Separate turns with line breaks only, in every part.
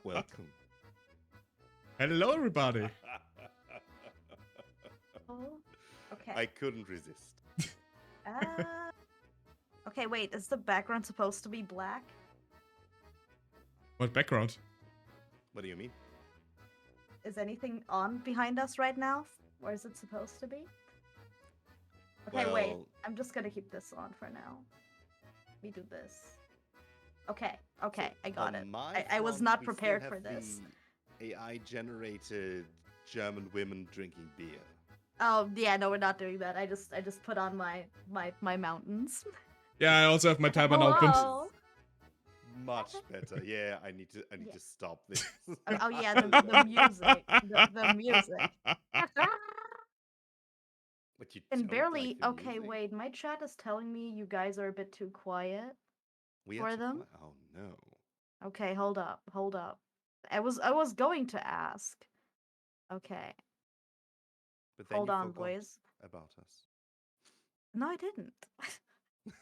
Welcome.
Hello, everybody.
Oh, okay.
I couldn't resist.
Okay, wait. Is the background supposed to be black?
What background?
What do you mean?
Is anything on behind us right now? Or is it supposed to be? Okay, wait.
Well-
I'm just gonna keep this on for now. Let me do this. Okay, okay, I got it. I was not prepared for this.
AI-generated German women drinking beer.
Oh yeah, no, we're not doing that. I just put on my mountains.
Yeah, I also have my tavern open.
Hello.
Much better. Yeah, I need to
Yeah.
stop this.
Oh yeah, the music, the music.
But you
And
don't
barely.
like the
Okay,
music?
wait. My chat is telling me you guys are a bit too quiet.
We
for
are too
them?
quiet. Oh no.
Okay, hold up, hold up. I was going to ask. Okay,
But then
hold
you
on,
forgot
boys.
about us.
No, I didn't.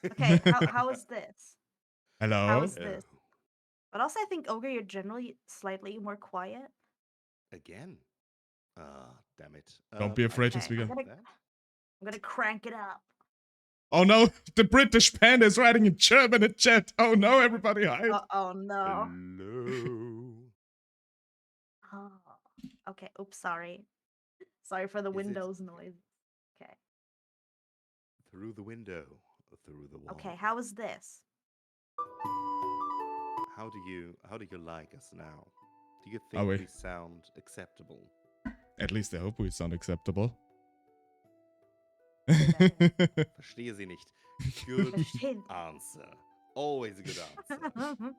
Okay, how is this?
Hello.
How is this? But also, I think Ogre, you're generally slightly more quiet.
Again? Damn it.
Don't be afraid to
Okay,
speak
I'm
up.
gonna crank it up.
Oh no, the British panda is writing in German in chat. Oh no, everybody hide.
Oh no.
Hello.
Oh, okay. Oops, sorry. Sorry for the
Is it-
Windows noise. Okay.
Through the window, through the wall.
Okay, how is this?
How do you like us now? Do you
Are
think
we?
we sound acceptable?
At least I hope we sound acceptable.
Verstehe sie nicht. Good
Verstehe.
answer. Always a good answer.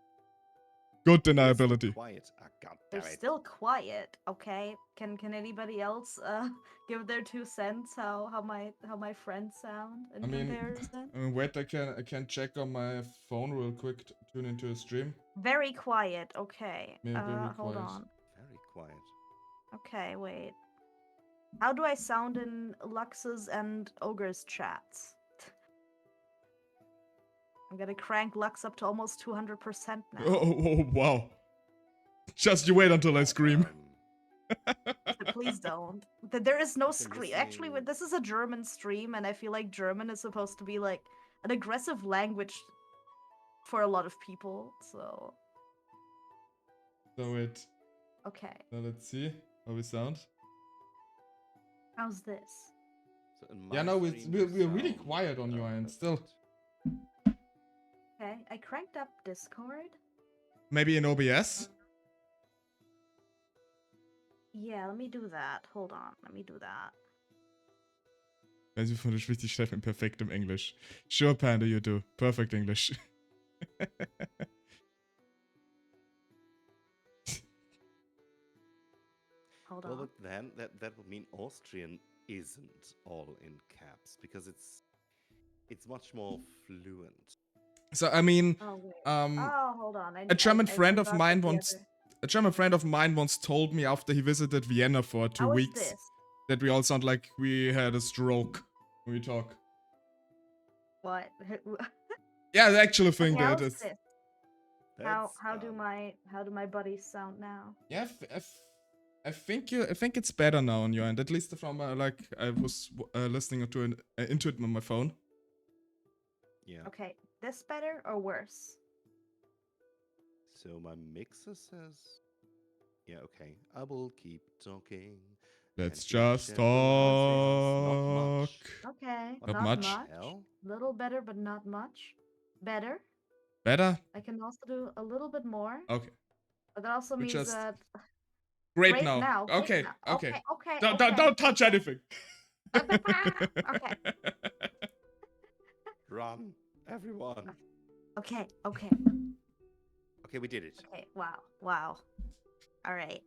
Good
They're still
deniability.
quiet. Ah, God
They're
damn it.
still quiet. Okay. Can anybody else give their 2 cents how my friends sound in
I mean,
comparison?
wait, I can check on my phone real quick. Tune into a stream.
Very quiet. Okay.
Yeah, very
Hold
quiet.
on.
Very quiet.
Okay, wait. How do I sound in Lux's and Ogre's chats? I'm gonna crank Lux up to almost 200% now.
Oh, wow. Just you wait until I scream.
Please don't. There is no
I've been
scream. Actually,
listening-
this is a German stream, and I feel like German is supposed to be like an aggressive language for a lot of people. So,
So wait.
okay.
Now let's see how we sound.
How's this?
So in
Yeah,
my
no,
stream,
we're
you
really
sound,
quiet on your end still.
perfect.
Okay, I cranked up Discord.
Maybe in OBS?
Yeah, let me do that. Hold on, let me do that.
Also von der richtig schlecht in perfektem Englisch. Sure, Panda, you do. Perfect English.
Hold
Well,
on.
but then that would mean Austrian isn't all in caps because it's much more fluent.
So I mean,
Oh wait.
um,
Oh, hold on.
a German
I
friend of
forgot
mine
that the
once,
other-
a German friend of mine once told me after he visited Vienna for 2
How is
weeks
this?
that we all sound like we had a stroke when we talk.
What?
Yeah, the actual thing
Okay, how
that
is
is.
this?
That's,
How do my buddies sound now?
Yeah, I think it's better now on your end. At least from like I was listening to into it on my phone.
Yeah.
Okay, this better or worse?
So my mixer says, yeah, okay. I will keep talking.
Let's
And your
just
chat will not
talk.
much.
Okay,
What
Not
not
much?
much.
Hell?
Little better, but not much. Better.
Better?
I can also do a little bit more.
Okay.
But that also
We
means
just-
that
Great,
great
now.
great
Okay.
now.
Okay.
Okay.
Don't touch anything.
Okay.
Run, everyone.
Okay.
Okay, we did it.
Okay. Wow. All right.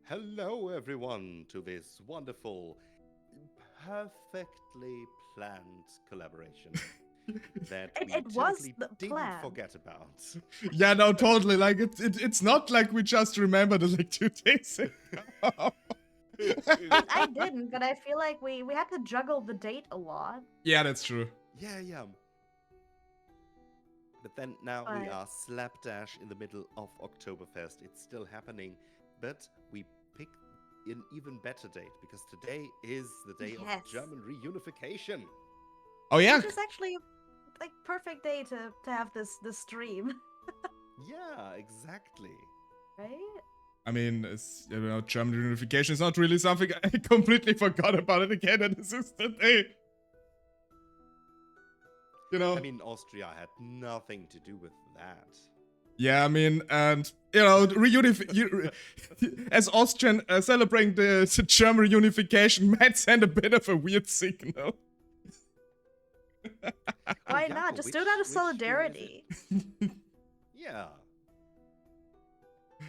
Hello, everyone, to this wonderful, perfectly planned collaboration that we
It was
totally
the
didn't
plan.
forget about.
Yeah, no, totally. Like it's not like we just remembered it like 2 days ago.
I didn't, but I feel like we had to juggle the date a lot.
Yeah, that's true.
Yeah. But then now we
But-
are slapdash in the middle of Oktoberfest. It's still happening, but we picked an even better date because today is the day
Yes.
of German reunification.
Oh yeah.
Which is actually like perfect day to have this stream,
Yeah, exactly.
right?
I mean, it's, German reunification is not really something I completely forgot about it again, and this is the day.
I mean, Austria had nothing to do with that.
Yeah, I mean, and as Austrian celebrating the German reunification might send a bit of a weird signal.
Why
yeah,
not?
but
Just do it out of
which day is it?
solidarity.
Yeah.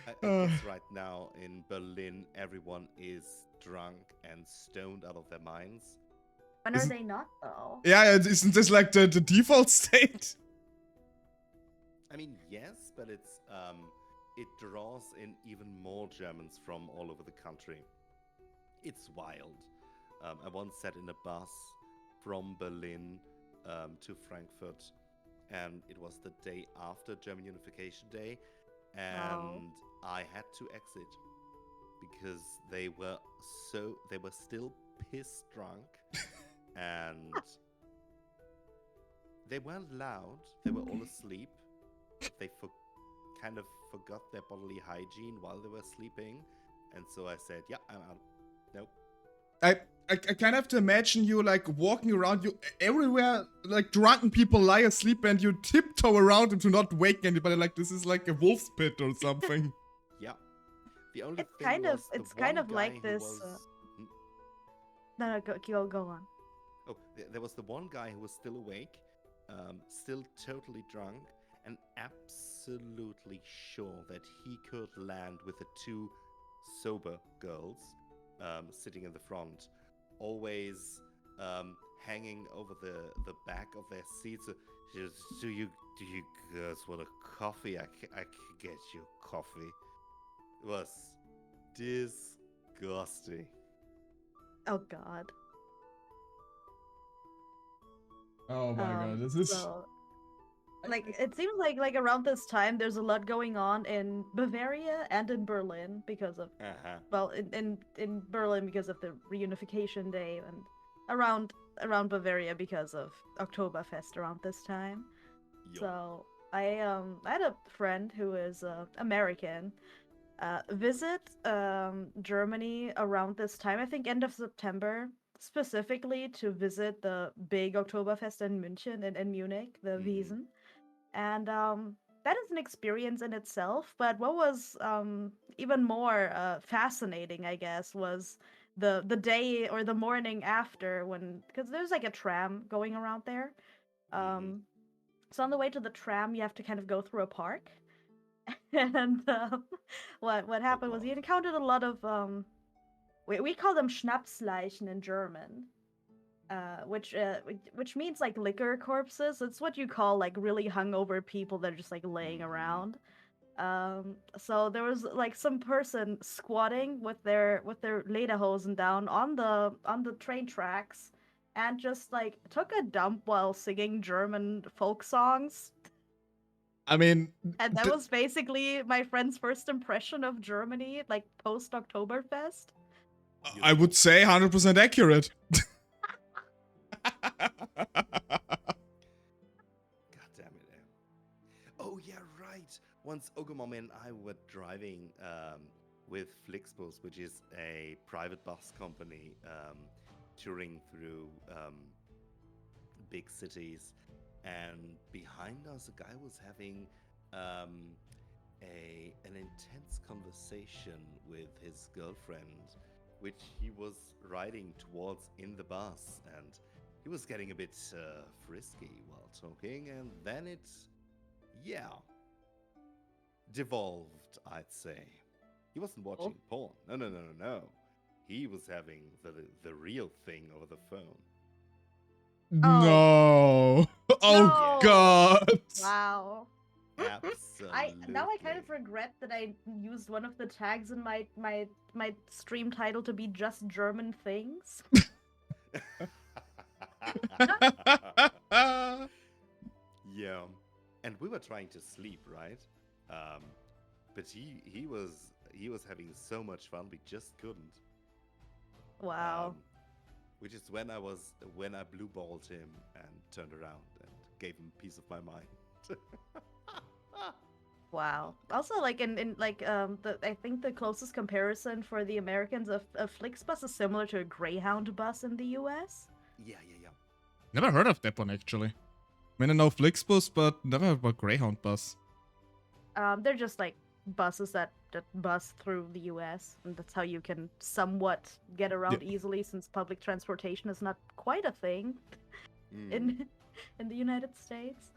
I guess right now in Berlin, everyone is drunk and stoned out of their minds.
When are they not though?
Yeah, isn't this like the default state?
I mean, yes, but it draws in even more Germans from all over the country. It's wild. I once sat in a bus from Berlin to Frankfurt, and it was the day after German Unification Day, and I had to exit because they were still piss drunk, and they weren't loud. They were all asleep. They kind of forgot their bodily hygiene while they were sleeping, and so I said, "Yeah, I'm out." Nope.
I kind of have to imagine you like walking around you everywhere, like drunken people lie asleep and you tiptoe around them to not wake anybody. Like this is like a wolf's pit or something.
Yeah. The only
It's
thing
kind of
was the
it's kind
one
of like
guy who
this.
was-
No, go on.
Oh, there was the one guy who was still awake, still totally drunk, and absolutely sure that he could land with the two sober girls sitting in the front, always hanging over the back of their seats. Do you girls want a coffee? I can get you coffee. It was disgusting.
Oh God.
Oh my god, this is...
So, like, it seems like around this time there's a lot going on in Bavaria and in Berlin because of well, in Berlin because of the reunification day, and around Bavaria because of Oktoberfest around this time.
Yo.
So I had a friend who is American visit Germany around this time. I think end of September, specifically to visit the big Oktoberfest in München and in Munich, the Wiesn. And that is an experience in itself. But what was even more fascinating, I guess, was the day or the morning after, when, because there's like a tram going around there. So on the way to the tram, you have to kind of go through a park. And what happened was he encountered a lot of we call them Schnapsleichen in German, which means like liquor corpses. It's what you call like really hungover people that are just like laying around. So there was like some person squatting with their lederhosen down on the train tracks, and just like took a dump while singing German folk songs.
I mean...
And that was basically my friend's first impression of Germany, like post Oktoberfest.
I would say 100% accurate.
God damn it. Oh yeah, right. Once Ogumom and I were driving with Flixbus, which is a private bus company touring through big cities, and behind us a guy was having an intense conversation with his girlfriend, which he was riding towards in the bus, and he was getting a bit frisky while talking, and then it, devolved, I'd say. He wasn't watching porn. No. He was having the real thing over the phone.
No. Oh
No.
god.
Wow.
Absolutely.
Now I kind of regret that I used one of the tags in my stream title to be just German things.
Yeah. and we were trying to sleep, right? But he was having so much fun, we just couldn't.
Wow.
Which is when I blue balled him and turned around and gave him peace of my mind.
Wow. Also, like I think the closest comparison for the Americans of Flixbus is similar to a Greyhound bus in the U.S.
Yeah.
Never heard of that one actually. I mean, I know Flixbus, but never heard about Greyhound bus.
They're just like buses that bus through the U.S. and that's how you can somewhat get around easily, since public transportation is not quite a thing in the United States.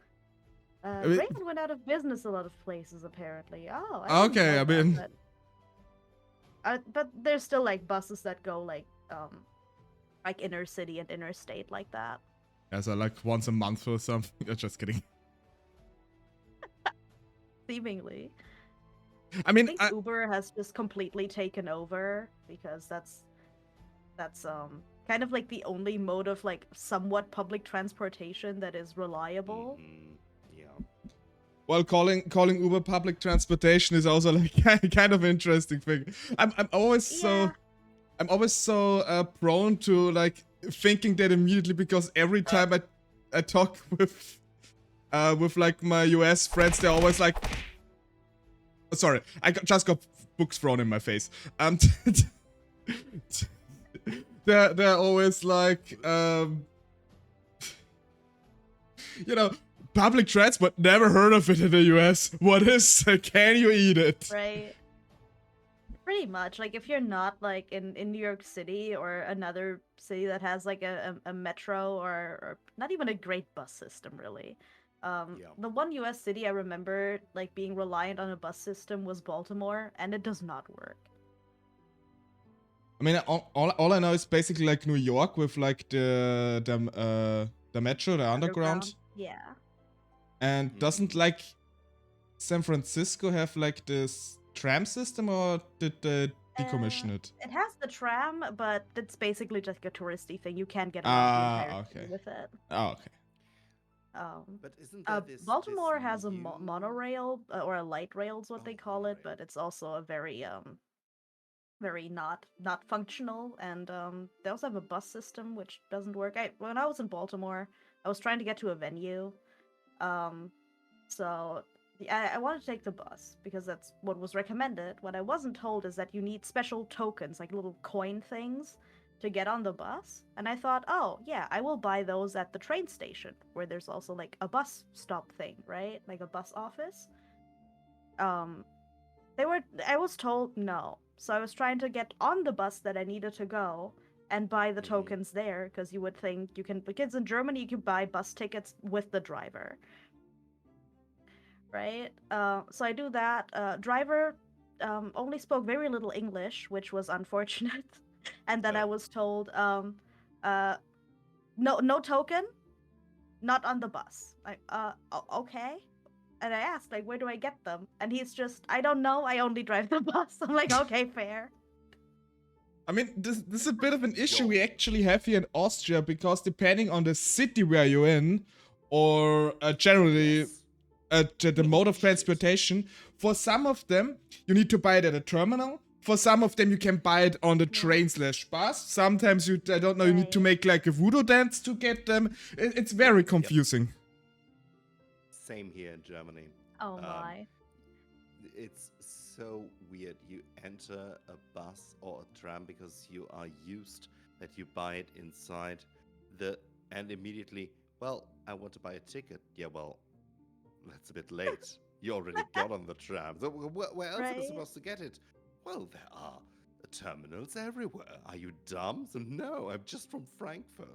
Greyhound went out of business a lot of places apparently. Oh,
okay. I mean,
but there's still like buses that go like inner city and interstate like that.
Yeah, so like once a month or something. Just kidding.
Seemingly.
I mean,
I think Uber has just completely taken over, because that's kind of like the only mode of like somewhat public transportation that is reliable.
Yeah.
Well, calling Uber public transportation is also like kind of interesting thing. I'm always so prone to like thinking that immediately, because every time I talk with like my US friends, they're always like, sorry, just got books thrown in my face. They're always like, you know, public transport, never heard of it in the US. What is? Can you eat it?
Right. Pretty much. Like, if you're not like in New York City or another city that has like a metro or not even a great bus system, really. The one US city I remember like being reliant on a bus system was Baltimore, and it does not work.
I mean, all I know is basically like New York with like the metro, the underground.
Yeah.
And doesn't like San Francisco have like this tram system, or did they decommission it?
It has the tram, but it's basically just a touristy thing. You can't get around the entire city with it.
Oh, okay.
But isn't there
Baltimore has a monorail or a light rail is what they call it, but it's also a very not functional, and they also have a bus system which doesn't work. When I was in Baltimore, I was trying to get to a venue, so I wanted to take the bus because that's what was recommended. What I wasn't told is that you need special tokens, like little coin things, to get on the bus. And I thought, oh yeah, I will buy those at the train station, where there's also like a bus stop thing, right? Like a bus office. I was told no. So I was trying to get on the bus that I needed to go and buy the tokens there, because you would think you can, because in Germany you can buy bus tickets with the driver. Right? So I do that. Driver only spoke very little English, which was unfortunate. And then I was told, no token, not on the bus. Like, okay. And I asked, like, where do I get them? And he's just, I don't know, I only drive the bus. I'm like, okay, fair.
I mean, this is a bit of an issue we actually have here in Austria, because depending on the city where you're in, or generally the mode of transportation, for some of them, you need to buy it at a terminal. For some of them, you can buy it on the train/bus. Sometimes you need to make like a voodoo dance to get them. It's very confusing.
Same here in Germany.
Oh my.
It's so weird. You enter a bus or a tram because you are used that you buy it inside and immediately, well, I want to buy a ticket. Yeah, well, that's a bit late. You already got on the tram. So where else am I supposed to get it? Well, there are terminals everywhere. Are you dumb? So no, I'm just from Frankfurt.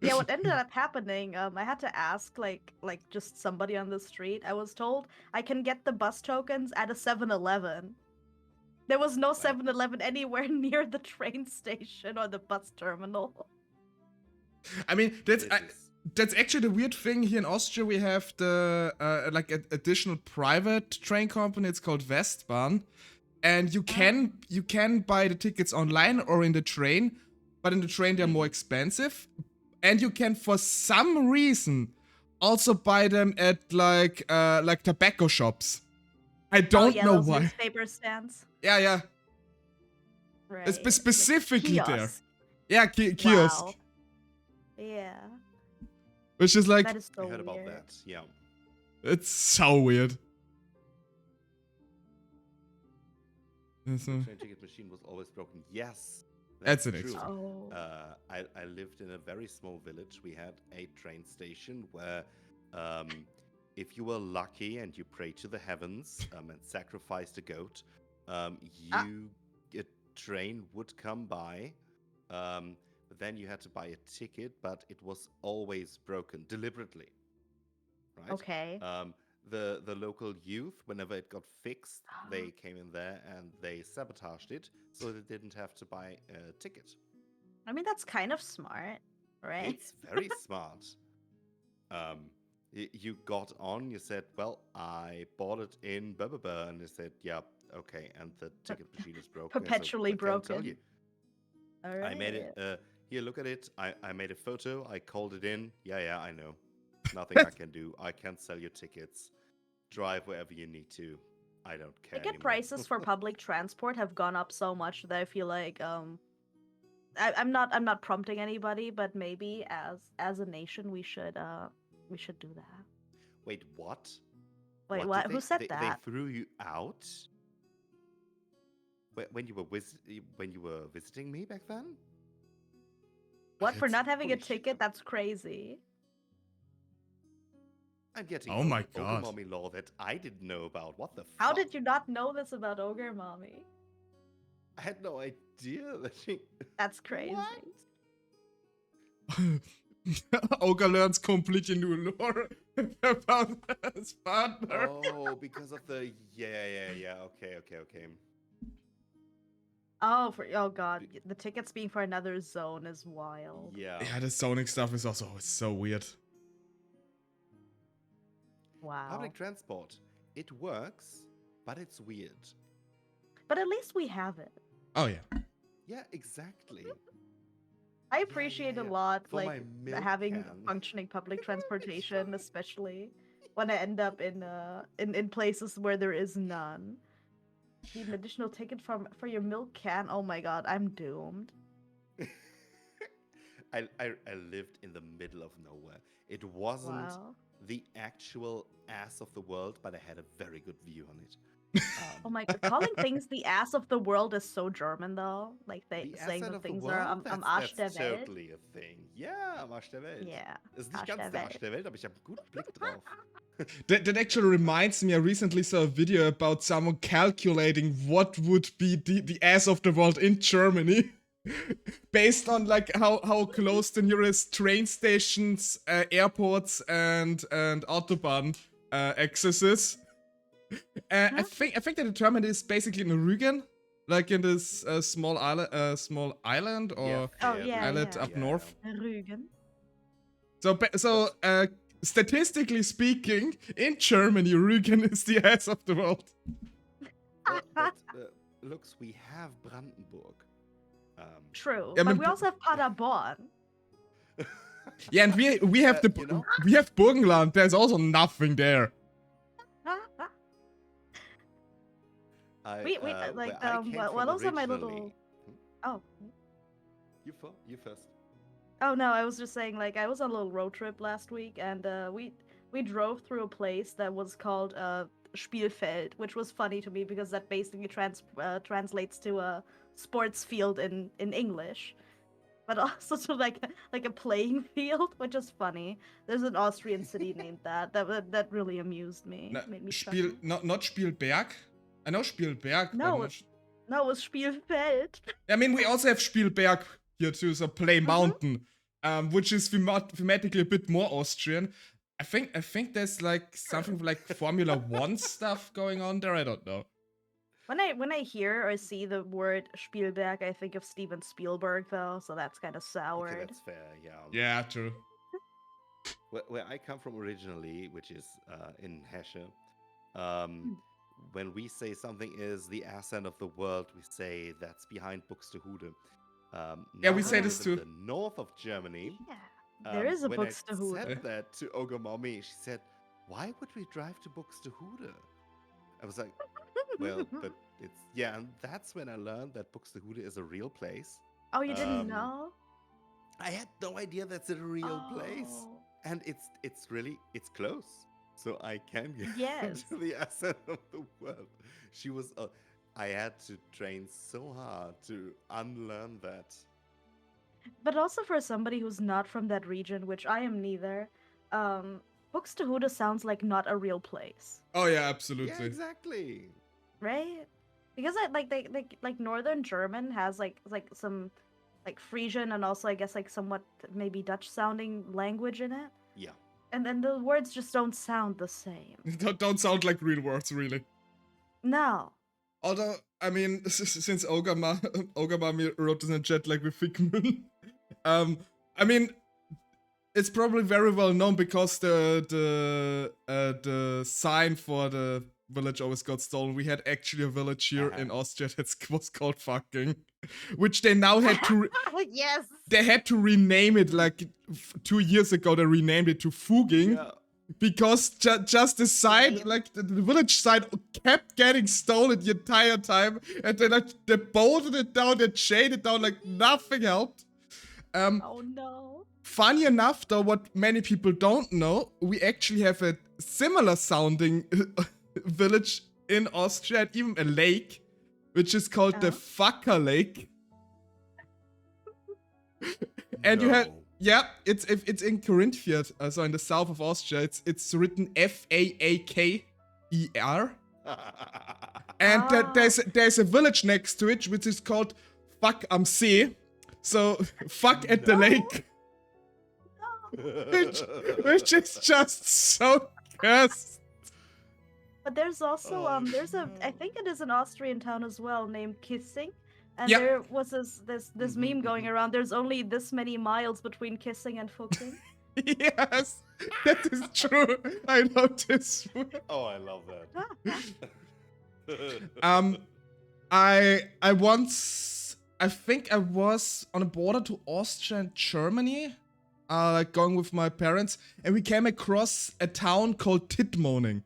Yeah, what ended up happening, I had to ask, like just somebody on the street. I was told I can get the bus tokens at a 7-Eleven. There was no 7-Eleven anywhere near the train station or the bus terminal.
I mean, that's actually the weird thing here in Austria. We have the additional private train company. It's called Westbahn, and you can buy the tickets online or in the train, but in the train they're more expensive. And you can, for some reason, also buy them at like tobacco shops. I
Oh
don't
yeah,
know
those
why.
newspaper stands.
Yeah.
Right.
It's
Like
specifically there.
kiosk.
Yeah, kiosk.
Wow. Yeah.
Which is like,
That is so
I heard about
weird.
that. Yeah.
it's so weird.
The train ticket machine was always broken. Yes,
That's an
true.
extra.
Oh.
I lived in a very small village. We had a train station where, if you were lucky and you prayed to the heavens and sacrificed a goat, a train would come by. But then you had to buy a ticket, but it was always broken deliberately. Right?
Okay.
The local youth, whenever it got fixed, they came in there and they sabotaged it, so they didn't have to buy a ticket.
I mean, that's kind of smart, right?
It's very smart. You got on, you said, well, I bought it in blah, blah, blah, and they said, yeah, okay, and the ticket machine is broken.
Perpetually
I can't tell
broken.
you.
All right.
I made it, here, look at it. I made a photo, I called it in. Yeah, I know. Nothing I can do. I can't sell your tickets. Drive wherever you need to. I don't care
Ticket
anymore.
prices for public transport have gone up so much that I feel like I'm not prompting anybody, but maybe as a nation we should do that.
Wait, what?
Wait,
What?
what? Who said that?
They threw you out when you were visiting me back then?
What, for
That's-
not having a
holy shit.
ticket? That's crazy.
I'm getting
Oh my
Ogre
God.
Mommy law that I didn't know about. What the fuck?
How did you not know this about Ogre Mommy?
I had no idea that she...
That's crazy.
Ogre learns completely new lore about his partner.
Oh, because of the... Yeah. Okay.
Oh, oh god, the tickets being for another zone is wild.
Yeah.
Yeah, the zoning stuff is also so weird.
Wow.
Public transport. It works, but it's weird.
But at least we have it.
Oh yeah.
Yeah, exactly.
I appreciate a lot,
For my
like
milk
having
can.
functioning public transportation, especially when I end up in places where there is none. Need an additional ticket for your milk can. Oh my god, I'm doomed.
I lived in the middle of nowhere. It wasn't
Wow.
the actual ass of the world, but I had a very good view on it.
Oh my god, calling things the ass of the world is so German though. Like they
The
saying
Asset
that
of the
things
world?
are am Arsch der
That's
Welt.
totally a thing. Ja, am Arsch der Welt.
Yeah.
Ist nicht
Arsch
ganz
der
der
Welt.
Arsch der Welt, aber ich habe einen guten Blick drauf.
That actually reminds me, I recently saw a video about someone calculating what would be the ass of the world in Germany. Based on like how close the nearest train stations, airports and autobahn access is. I think they determined it's basically in Rügen, like in this small island or
Yeah,
Oh,
fair,
yeah,
island
yeah.
up north.
Rügen.
So statistically speaking, in Germany, Rügen is the ass of the world.
But looks, we have Brandenburg.
True.
Yeah,
but
but
we also have Paderborn.
Yeah, and we have
you know?
we have Burgenland. There's also nothing there.
Wait,
where
like,
I came
well,
from
those are my little-
originally-
Oh.
You first.
Oh no, I was just saying, like, I was on a little road trip last week, and we drove through a place that was called Spielfeld, which was funny to me because that basically translates to a sports field in English, but also to like a playing field, which is funny. There's an Austrian city named that really amused me.
No,
Made me
Spiel,
chuckle.
not Spielberg. I know Spielberg. but
No,
not
No, it was Spielfeld.
I mean, we also have Spielberg here too, so Play Mountain, which is thematically a bit more Austrian. I think there's like something like Formula One stuff going on there. I don't know.
When I hear or see the word Spielberg, I think of Steven Spielberg though, so that's kind of
Okay,
soured.
that's fair. Yeah.
Yeah, true.
Where I come from originally, which is in Hesse, when we say something is the ass end of the world, we say that's behind Buxtehude.
Yeah, we
now
say
I
this
live in
too.
the north of Germany.
Yeah. There is a
when I
Buxtehude.
said that to Ogre she said, "Why would we drive to Buxtehude?" I was like, "Well, but it's yeah." And that's when I learned that Buxtehude is a real place.
Oh, you didn't
Um,
know?
I had no idea that's a real place,
Oh,
and it's really it's close, so I can get
yes.
to the essence of the world. She was. I had to train so hard to unlearn that.
But also for somebody who's not from that region, which I am neither, Buxtehude sounds like not a real place,
Oh yeah,
Yeah,
absolutely.
exactly.
right? Because I like Northern German has like some like Frisian and also I guess like somewhat maybe Dutch sounding language in it,
Yeah.
and then the words just don't sound the same.
Don't sound like real words, really.
No.
Although, I mean, since Ogama wrote this in chat like with Fickmüll, I mean, it's probably very well known because the sign for the village always got stolen. We had actually a village here in Austria that was called fucking, which they now had to
Yes.
they had to rename it like 2 years ago. They renamed it to Fuging.
Yeah.
Because just the sign,
Same.
like the village sign, kept getting stolen the entire time, and then like they bolted it down, they chained it down, like nothing helped.
Oh no.
Funny enough, though, what many people don't know, we actually have a similar sounding village in Austria, and even a lake, which is called the
Oh.
Fucker Lake. And you have.
No.
Yeah, it's in Carinthia, so in the south of Austria. It's written Faaker, and
Ah.
there's a village next to it which is called Fuck am See, so fuck at the
No.
lake, which is just so cursed.
But there's also
Oh,
there's a I think it is an Austrian town as well named Kissing. And
Yep.
there was this meme going around. There's only this many miles between Kissing and Fuchsing.
Yes, that is true. I know this.
Oh, I love that.
I once, I think I was on a border to Austria and Germany, like going with my parents, and we came across a town called Titmoning.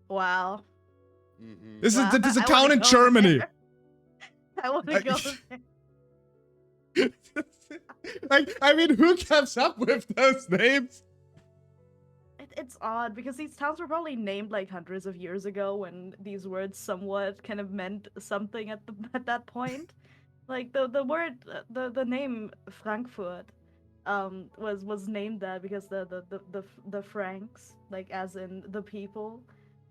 Wow.
Mhm.
This
Wow,
is a
I
town
wanna
in
go
Germany.
there. I want to go there.
Like, I mean, who comes up with those names?
It's odd because these towns were probably named like hundreds of years ago when these words somewhat kind of meant something at that point. Like the word the name Frankfurt was named that because the Franks, like as in the people.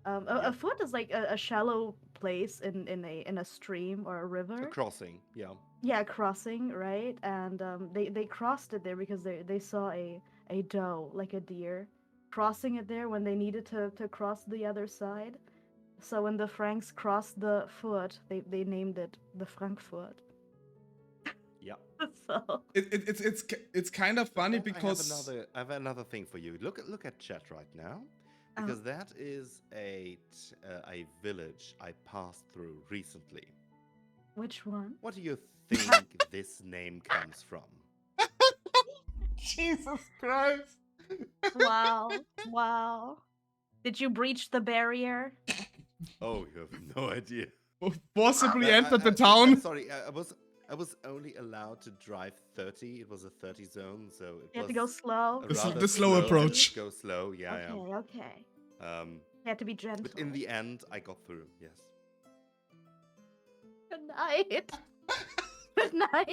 A foot is like a shallow place in a stream or a river.
A crossing, yeah.
Yeah, crossing, right? And they crossed it there because they saw a doe, like a deer, crossing it there when they needed to cross the other side. So when the Franks crossed the foot, they named it the Frankfurt.
Yeah.
So
It's kind of funny
Oh,
because
I have another thing for you. Look at chat right now, because that is a village I passed through recently.
which one?
What do you think this name comes from?
Jesus Christ.
Wow, wow. Did you breach the barrier?
Oh, you have no idea.
Possibly
I-
entered the
I'm
town.
sorry, I was only allowed to drive 30. It was a 30 zone, so it
You
was
had to go slow.
The
rather
slow approach.
Go slow, yeah,
Okay.
yeah.
You had to be gentle.
But in the end, I got through. Yes.
Good night. Good night.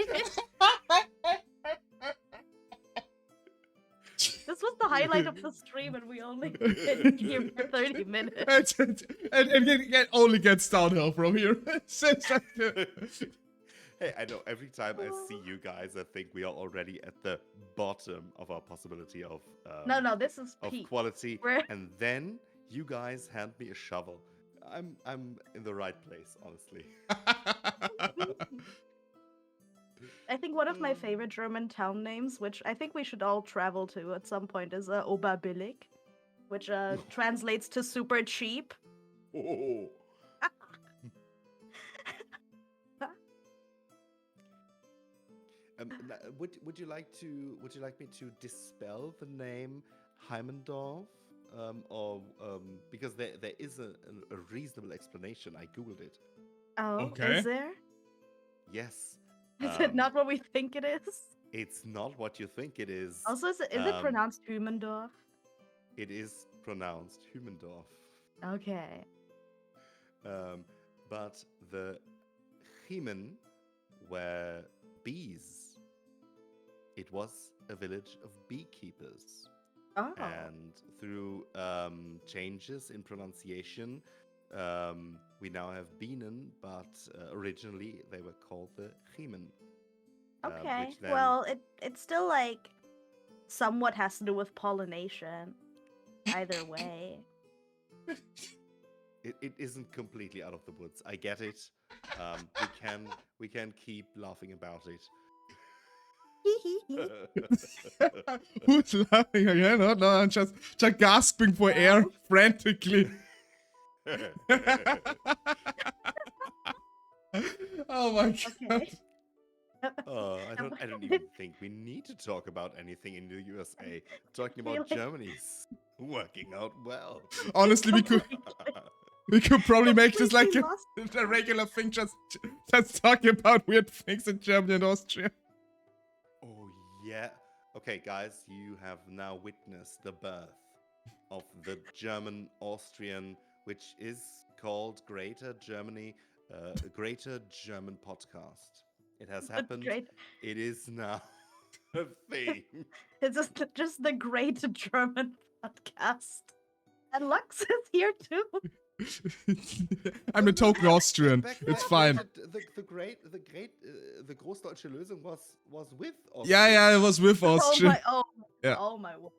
This was the highlight of the stream, and we only been here for 30 minutes.
and it only gets downhill from here.
Hey, I know every time I see you guys, I think we are already at the bottom of our possibility of
No, this is
of
peak.
quality,
We're-
and then you guys hand me a shovel. I'm in the right place, honestly.
I think one of my favorite German town names, which I think we should all travel to at some point, is Oberbillig, which translates to super cheap.
Oh. Would you like me to dispel the name Heimendorf? Because there is a reasonable explanation. I googled it.
Oh,
Okay.
is there?
Yes.
Is it not what we think it is?
It's not what you think it is.
Also, is it pronounced Humendorf?
It is pronounced Humendorf.
Okay.
But the Chiemen were bees. It was a village of beekeepers.
Oh.
And through changes in pronunciation, we now have Bienen, but originally they were called the Chiemen.
Okay.
which then-
Well, it's still like somewhat has to do with pollination. Either way.
It isn't completely out of the woods. I get it. We can keep laughing about it.
Who's laughing again? Oh, no, I'm just gasping for air frantically. Oh my god.
Okay.
I don't even think we need to talk about anything in the USA. Talking about
Really?
Germany's working out well.
Honestly, we could probably make this like
Completely
a regular thing. Just talk about weird things in Germany and Austria.
Oh yeah. Okay, guys, you have now witnessed the birth of the German-Austrian, which is called Greater Germany, Greater German Podcast. It has happened.
Great.
It is now a thing.
It's just the Great German Podcast. And Lux is here too.
I'm a token Austrian. It's fine.
The Großdeutsche Lösung was with Austria.
Yeah, it was with Austria. Yeah.
Oh my word.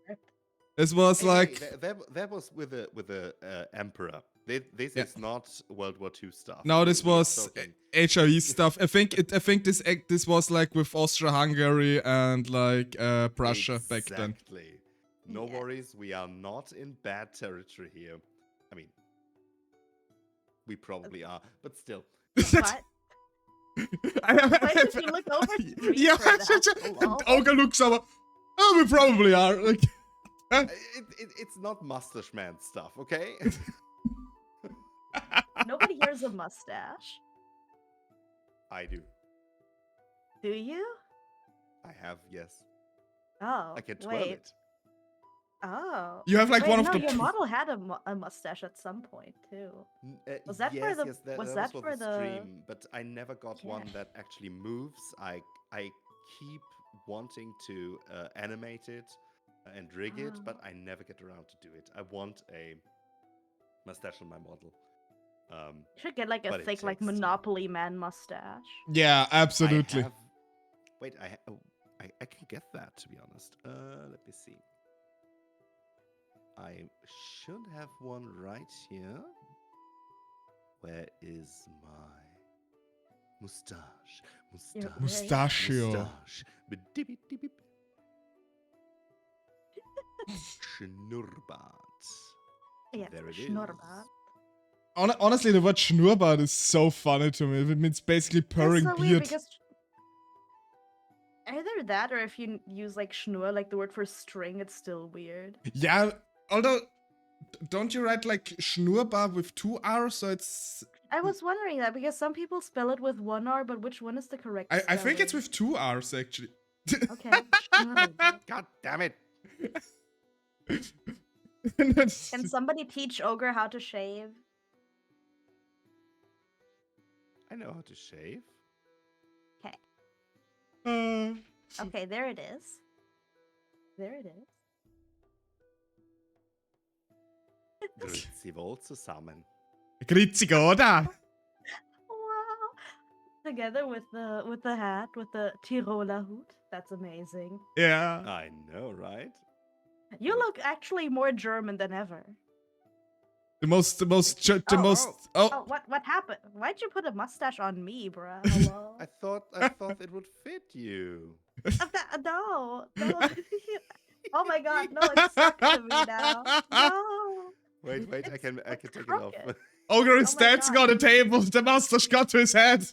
It was like
that was with the emperor. This is not World War II stuff.
no, this
We are
was
talking-
HRE stuff. I think this was like with Austria-Hungary and like Prussia back then.
Exactly. No
Yeah.
worries, we are not in bad territory here. I mean, we probably are, but still.
What? Why did you look over to me
Yeah,
for that?
and
Lol.
Olga looks over. Oh, we probably are. Like,
It's not Mustache-Man stuff, okay?
Nobody here's a mustache.
I do.
Do you?
I have, yes.
Oh.
I can twirl
wait.
it.
Oh.
you have like
Wait,
one of
no,
the.
your model had a mustache at some point too. Was that for
yes,
the-
yes,
was
that
that
was
for
the
the-
stream, but I never got one
Yeah.
that actually moves. I keep wanting to animate it and rig it, but I never get around to do it. I want a mustache on my model.
You should get like a
But it
thick, like
takes time.
Monopoly Man mustache.
Yeah, absolutely.
Wait, I can get that, to be honest. Let me see. I should have one right here. Where is my mustache?
Your
Mustache.
Mustachio.
Mustache. Bidibidibib. Schnurrbart.
Yeah,
There it is.
Schnurrbart.
Honestly, the word Schnurrbart is so funny to me. It means basically purring
That's so weird
beard.
because either that or if you use like Schnur, like the word for string, it's still weird.
Yeah, although, don't you write like Schnurrbart with 2 R's? So it's.
I was wondering that because some people spell it with 1 R, but which one is the correct
I think it's
spelling?
with 2 R's actually.
Okay. Schnurrbart.
God damn it.
Can somebody teach Ogre how to shave?
I know how to shave.
Okay, there it is. There it is.
Grüezi wohl zusammen.
Grüezi Gott.
Wow. Together with the hat, with the Tiroler hood. That's amazing.
Yeah.
I know, right?
You look actually more German than ever.
The most.
Oh, what happened? Why'd you put a mustache on me, bruh? Hello?
I thought it would fit you.
No. Oh my god, no, it's stuck to me now. No.
Wait, I
It's
can
like
take it off.
crooked.
Ogre is
Oh my
dancing
God.
on the table. The mustache got to his head.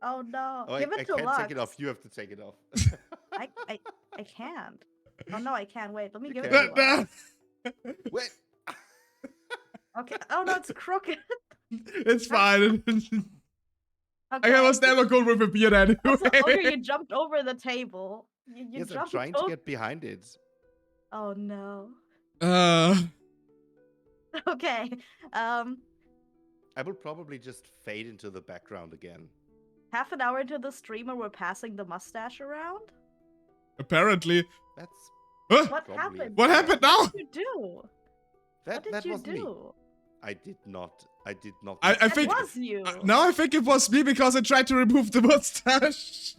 Oh no.
Oh,
Give
I
it to
can't
Lux.
take it off. You have to take it off.
I can't. Oh no, I can't. Wait, let me
You
give it
can.
to Lux.
Wait.
Okay. Oh no, it's crooked.
It's fine.
Okay.
I was never good with a beard anyway.
Also, Ogre, you jumped over the table. You
Yes, I'm
jumped
trying to
over.
get behind it.
Oh no.
Uh,
Okay.
I will probably just fade into the background again.
Half an hour into the stream and we're passing the mustache around?
apparently.
That's
Huh?
What
Probably.
happened?
What happened now?
What did you do?
that.
What
That
did you
wasn't me.
do?
I did not.
I
That
think
was you.
now I think it was me because I tried to remove the mustache.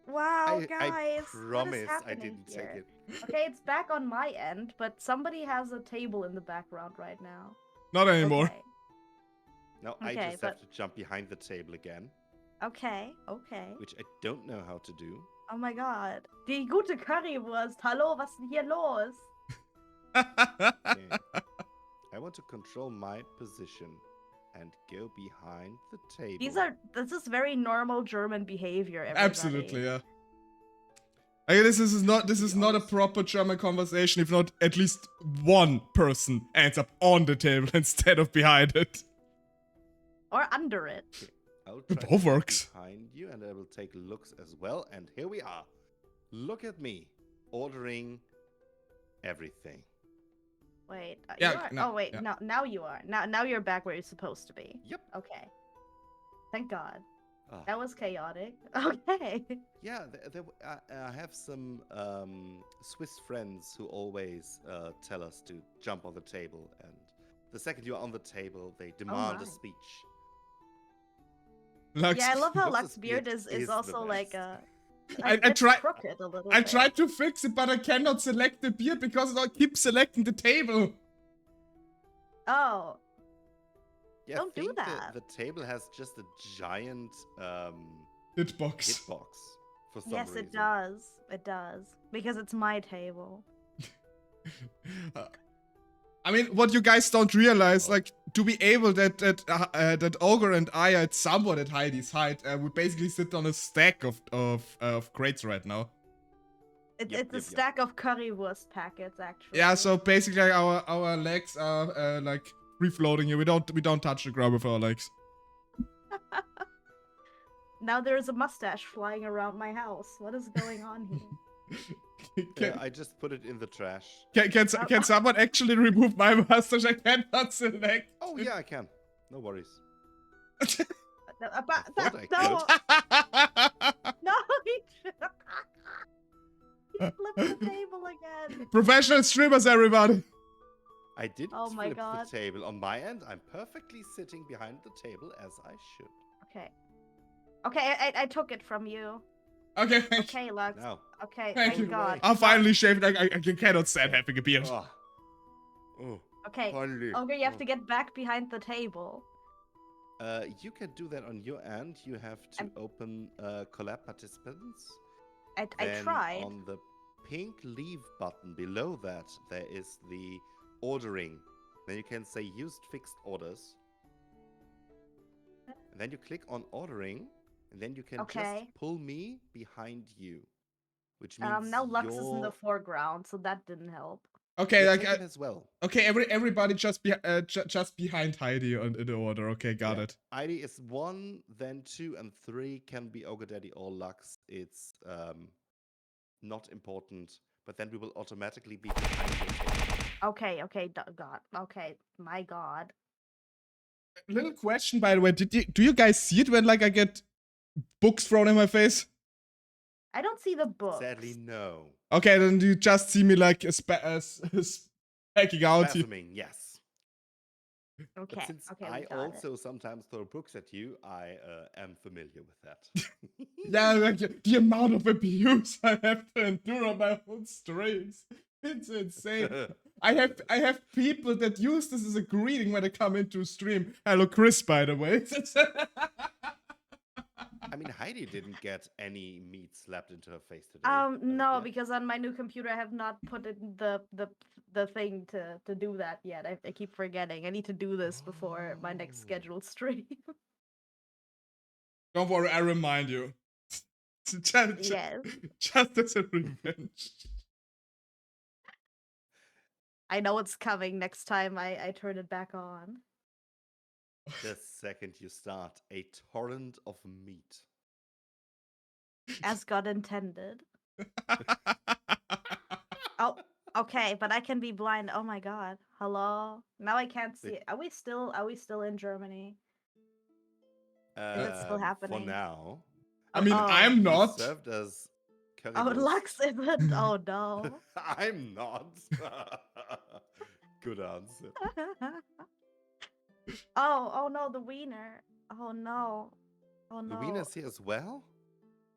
Wow,
I
guys. What is
promise I
happening
didn't
here?
take it.
Okay, it's back on my end, but somebody has a table in the background right now.
Not anymore.
Okay.
Now I
Okay,
just
but-
have to jump behind the table again,
Okay, okay.
which I don't know how to do.
Oh my god. Die gute Currywurst. Hallo, was ist denn hier los?
Okay. I want to control my position and go behind the table.
This is very normal German behavior, everybody.
Absolutely, yeah. Okay, this is not a proper German conversation if not at least one person ends up on the table instead of behind it.
Or under it.
Okay, I'll
It
try
both
to get
works.
behind you, and I will take looks as well. And here we are. Look at me, ordering everything.
Wait.
Yeah,
you are?
no,
Oh wait,
yeah.
no, now you are. Now you're back where you're supposed to be.
Yep.
Okay. Thank God.
Ah.
That was chaotic. Okay.
Yeah, I have some Swiss friends who always tell us to jump on the table, and the second you're on the table, they demand
my.
a speech.
Lux,
Yeah, I love how
Lux's
Lux beard
beard
is
is the
also like
best.
I
it's
try-
crooked a little
I
bit.
tried to fix it, but I cannot select the beer because it keeps selecting the table.
Oh.
Yeah,
Don't
I
do
think
that.
The table has just a giant
Hitbox.
hitbox for some
Yes,
reason.
it does. It does. Because it's my table.
I mean, what you guys don't realize, like, to be able that Ogre and I are somewhat at Heidi's height, we basically sit on a stack of crates right now.
It's a stack of currywurst packets, actually.
Yeah, so basically like, our legs are like free floating here. We don't touch the ground with our legs.
Now there's a mustache flying around my house. What is going on here?
Yeah, I just put it in the trash.
Can someone actually remove my mustache? I cannot select.
Oh yeah, I can. No worries.
No,
thought I
no, he flipped the table again.
Professional streamers, everybody.
I didn't
Oh my
flip
God.
the table. On my end, I'm perfectly sitting behind the table as I should.
Okay. Okay, I took it from you.
Okay, thank you.
Okay, Lux.
Now,
Okay,
Thank
thank
you.
God.
I'm finally shaved. I cannot stand having a beard.
oh, oh,
Okay,
finally.
Ogre, you have
Oh.
to get back behind the table.
You can do that on your end. You have to
I'm-
open collab participants.
I
Then
tried.
on the pink leave button below that, there is the ordering. Then you can say used fixed orders. And then you click on ordering, and then you can
Okay.
just pull me behind you. Which means
Now Lux is in the
you're-
foreground, so that didn't help.
Okay,
you're
like
taken as well.
okay, everybody just just behind Heidi in the order. Okay, got
Yeah.
it.
ID is 1, then 2 and 3 can be Ogredaddy or Lux. It's not important, but then we will automatically be behind the table.
Okay, God. Okay, my God.
Little question, by the way. Do you guys see it when like I get books thrown in my face?
I don't see the book.
Sadly, no.
Okay, then you just see me like specking out.
Spasming, yes. But
Okay,
since
okay,
I
we got
also sometimes throw books at you, I am familiar with that.
Yeah, like the amount of abuse I have to endure on my own streams. It's insane. I have people that use this as a greeting when they come into a stream. Hello, Chris, by the way.
I mean, Heidi didn't get any meat slapped into her face today.
No,
yeah.
because on my new computer I have not put in the thing to do that yet. I keep forgetting. I need to do this before my next
Oh.
scheduled stream.
Don't worry, I remind you. just
Yes.
as a revenge.
I know it's coming next time I turn it back on.
The second you start, a torrent of meat.
As God intended. Oh, okay, but I can be blind. Oh my god. Hello? Now I can't see it. Are we still in Germany? Is it still
For
happening?
now,
I mean,
Oh.
I'm
we
not.
served as
Oh,
currywurst.
Lux isn't. Oh no.
I'm not. Good answer.
Oh no, the wiener. Oh no. Oh no.
The wiener's here as well?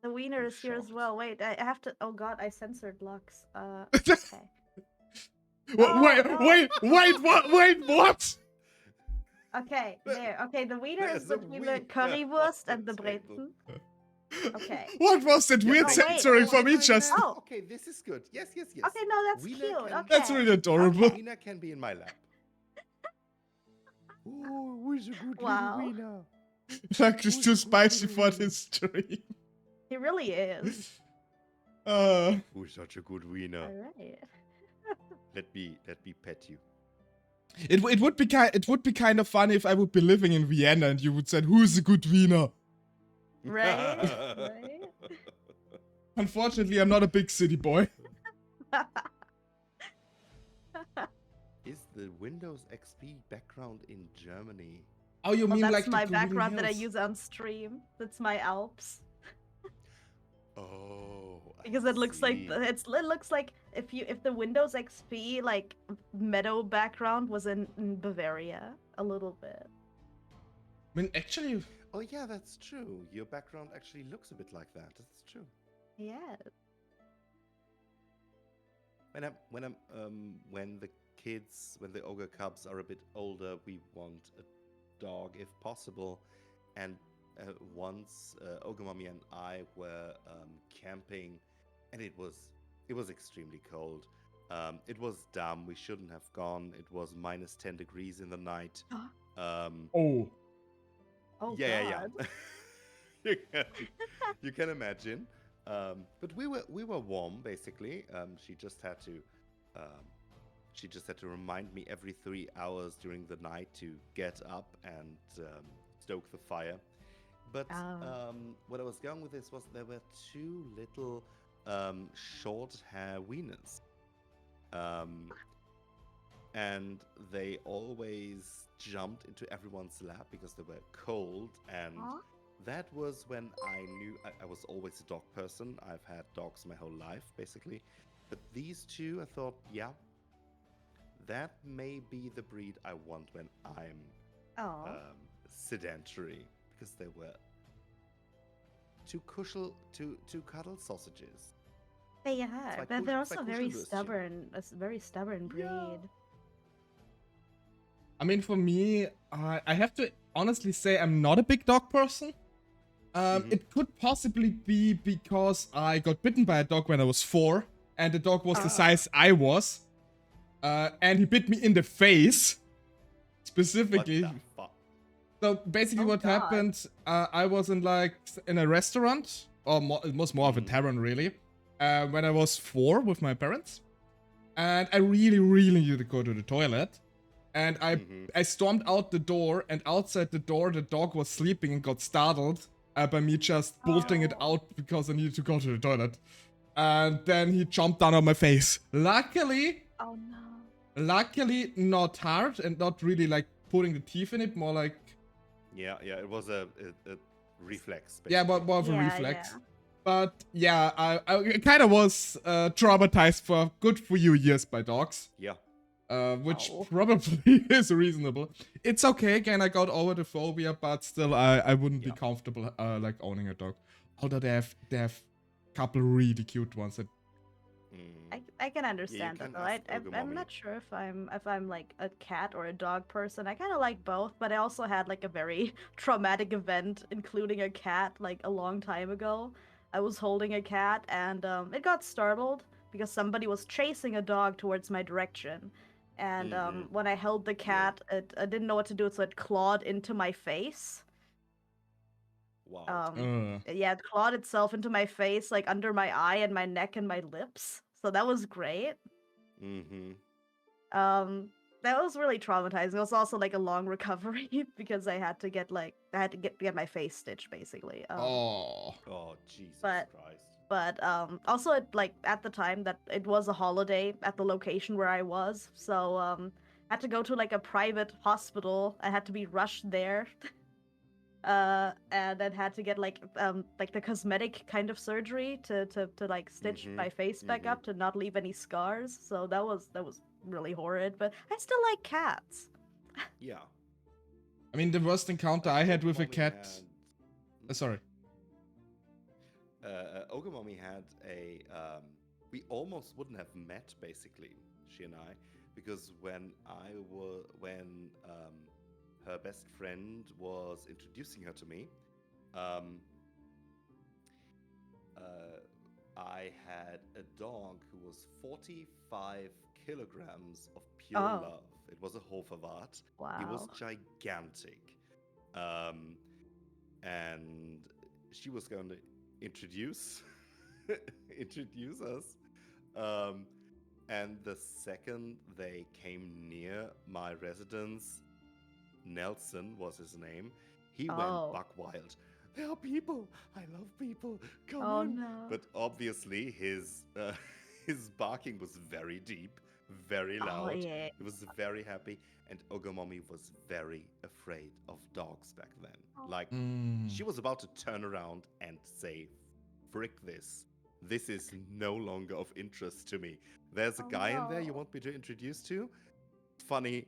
The wiener
I'm
is here as
shocked.
well. Wait, I have to. Oh god, I censored Lux. Okay.
Wait,
no.
wait, what?
Okay, there. Okay, the wiener is
There's a
between the
wiener
currywurst
on
and the
the table.
Brezen. Okay.
What was that
Yeah,
weird
wait,
censoring
wait,
from
wait,
each just?
Oh.
Okay, this is good. Yes.
Okay, no, that's
Wiener
cute.
can-
Okay.
That's really adorable.
Wiener can be in my lap. Oh, who's a good
Wow.
little wiener?
Like it's too spicy for this stream.
He really is.
Who's such a good wiener?
Alright.
Let me pet you.
It would be kind of funny if I would be living in Vienna and you would say, "Who's a good wiener?"
Right? Right?
Unfortunately, I'm not a big city boy.
Is the Windows XP background in Germany?
Oh, you
Well,
mean
that's
like
my
the green
background that I
hills?
use on stream. That's my Alps.
Oh,
Because it looks like
see.
it looks like if the Windows XP like meadow background was in Bavaria a little bit.
I mean, actually,
Oh yeah, that's true. Your background actually looks a bit like that. That's true.
Yeah.
When the ogre cubs are a bit older, we want a dog if possible. And once Ogre Mommy and I were camping, and it was extremely cold. It was dumb. We shouldn't have gone. It was minus 10 degrees in the night.
oh,
Oh
Yeah.
god.
You can imagine. But we were warm basically. She just had to remind me every 3 hours during the night to get up and stoke the fire. But what I was going with this was there were two little short hair wieners. And they always jumped into everyone's lap because they were cold, and that was when I knew I was always a dog person. I've had dogs my whole life, basically. But these two, I thought, yeah, that may be the breed I want when I'm sedentary, because they were two cuddle sausages.
They are,
like
but they're
it's like
also very
Kuschelwürstchen.
stubborn. A very stubborn breed.
Yeah.
I mean, for me, I have to honestly say I'm not a big dog person. It could possibly be because I got bitten by a dog when I was 4, and the dog was the size I was, and he bit me in the face, specifically.
What the fuck?
So basically, what
God.
happened? I was in a restaurant, or it was more of a tavern, really, when I was 4 with my parents, and I really needed to go to the toilet. And I stormed out the door, and outside the door, the dog was sleeping and got startled by me just bolting it out because I needed to go to the toilet. And then he jumped down on my face. Luckily, not hard and not really like putting the teeth in it, more like...
Yeah, it was a reflex.
Yeah,
basically.
more of a
Yeah,
reflex.
yeah.
But yeah, I kind of was traumatized for good few years by dogs.
Yeah.
Which probably is reasonable. It's okay, again, I got over the phobia, but still, I wouldn't be comfortable like owning a dog. Although they have a couple really cute ones. That...
I can understand
can
it though.
ask Ogre
I'm
Mommy.
not sure if I'm like a cat or a dog person. I kind of like both, but I also had like a very traumatic event, including a cat, like a long time ago. I was holding a cat and it got startled because somebody was chasing a dog towards my direction. And when I held the cat, I didn't know what to do, so it clawed into my face.
Wow.
Yeah, it clawed itself into my face, like under my eye and my neck and my lips. So that was great.
Mm-hmm.
That was really traumatizing. It was also like a long recovery because I had to get get my face stitched basically.
Oh.
Oh, Jesus
But-
Christ.
But also like at the time that it was a holiday at the location where I was, so I had to go to like a private hospital. I had to be rushed there. And then had to get like the cosmetic kind of surgery to like stitch
Mhm,
my face back
mhm.
up to not leave any scars. So that was really horrid, but I still like cats.
Yeah.
I mean, the worst encounter I had with a
Ogre
cat.
Mommy
Sorry.
Ogre Mommy had a. We almost wouldn't have met, basically, she and I, because when her best friend was introducing her to me, I had a dog who was 45 kilograms of pure
Oh.
love. It was a Hoferwart.
Wow.
He was gigantic. And she was going to introduce us. And the second they came near my residence, Nelson was his name, he went
Oh.
buck wild. There are people. I love people. Come
Oh
in.
no.
But obviously his barking was very deep, very
Oh
loud.
yeah.
He was very happy, and Ogomami was very afraid of dogs back then. Like, she was about to turn around and say, "Frick this. This is no longer of interest to me. There's a
Oh,
guy in there you
no.
want me to introduce to? Funny,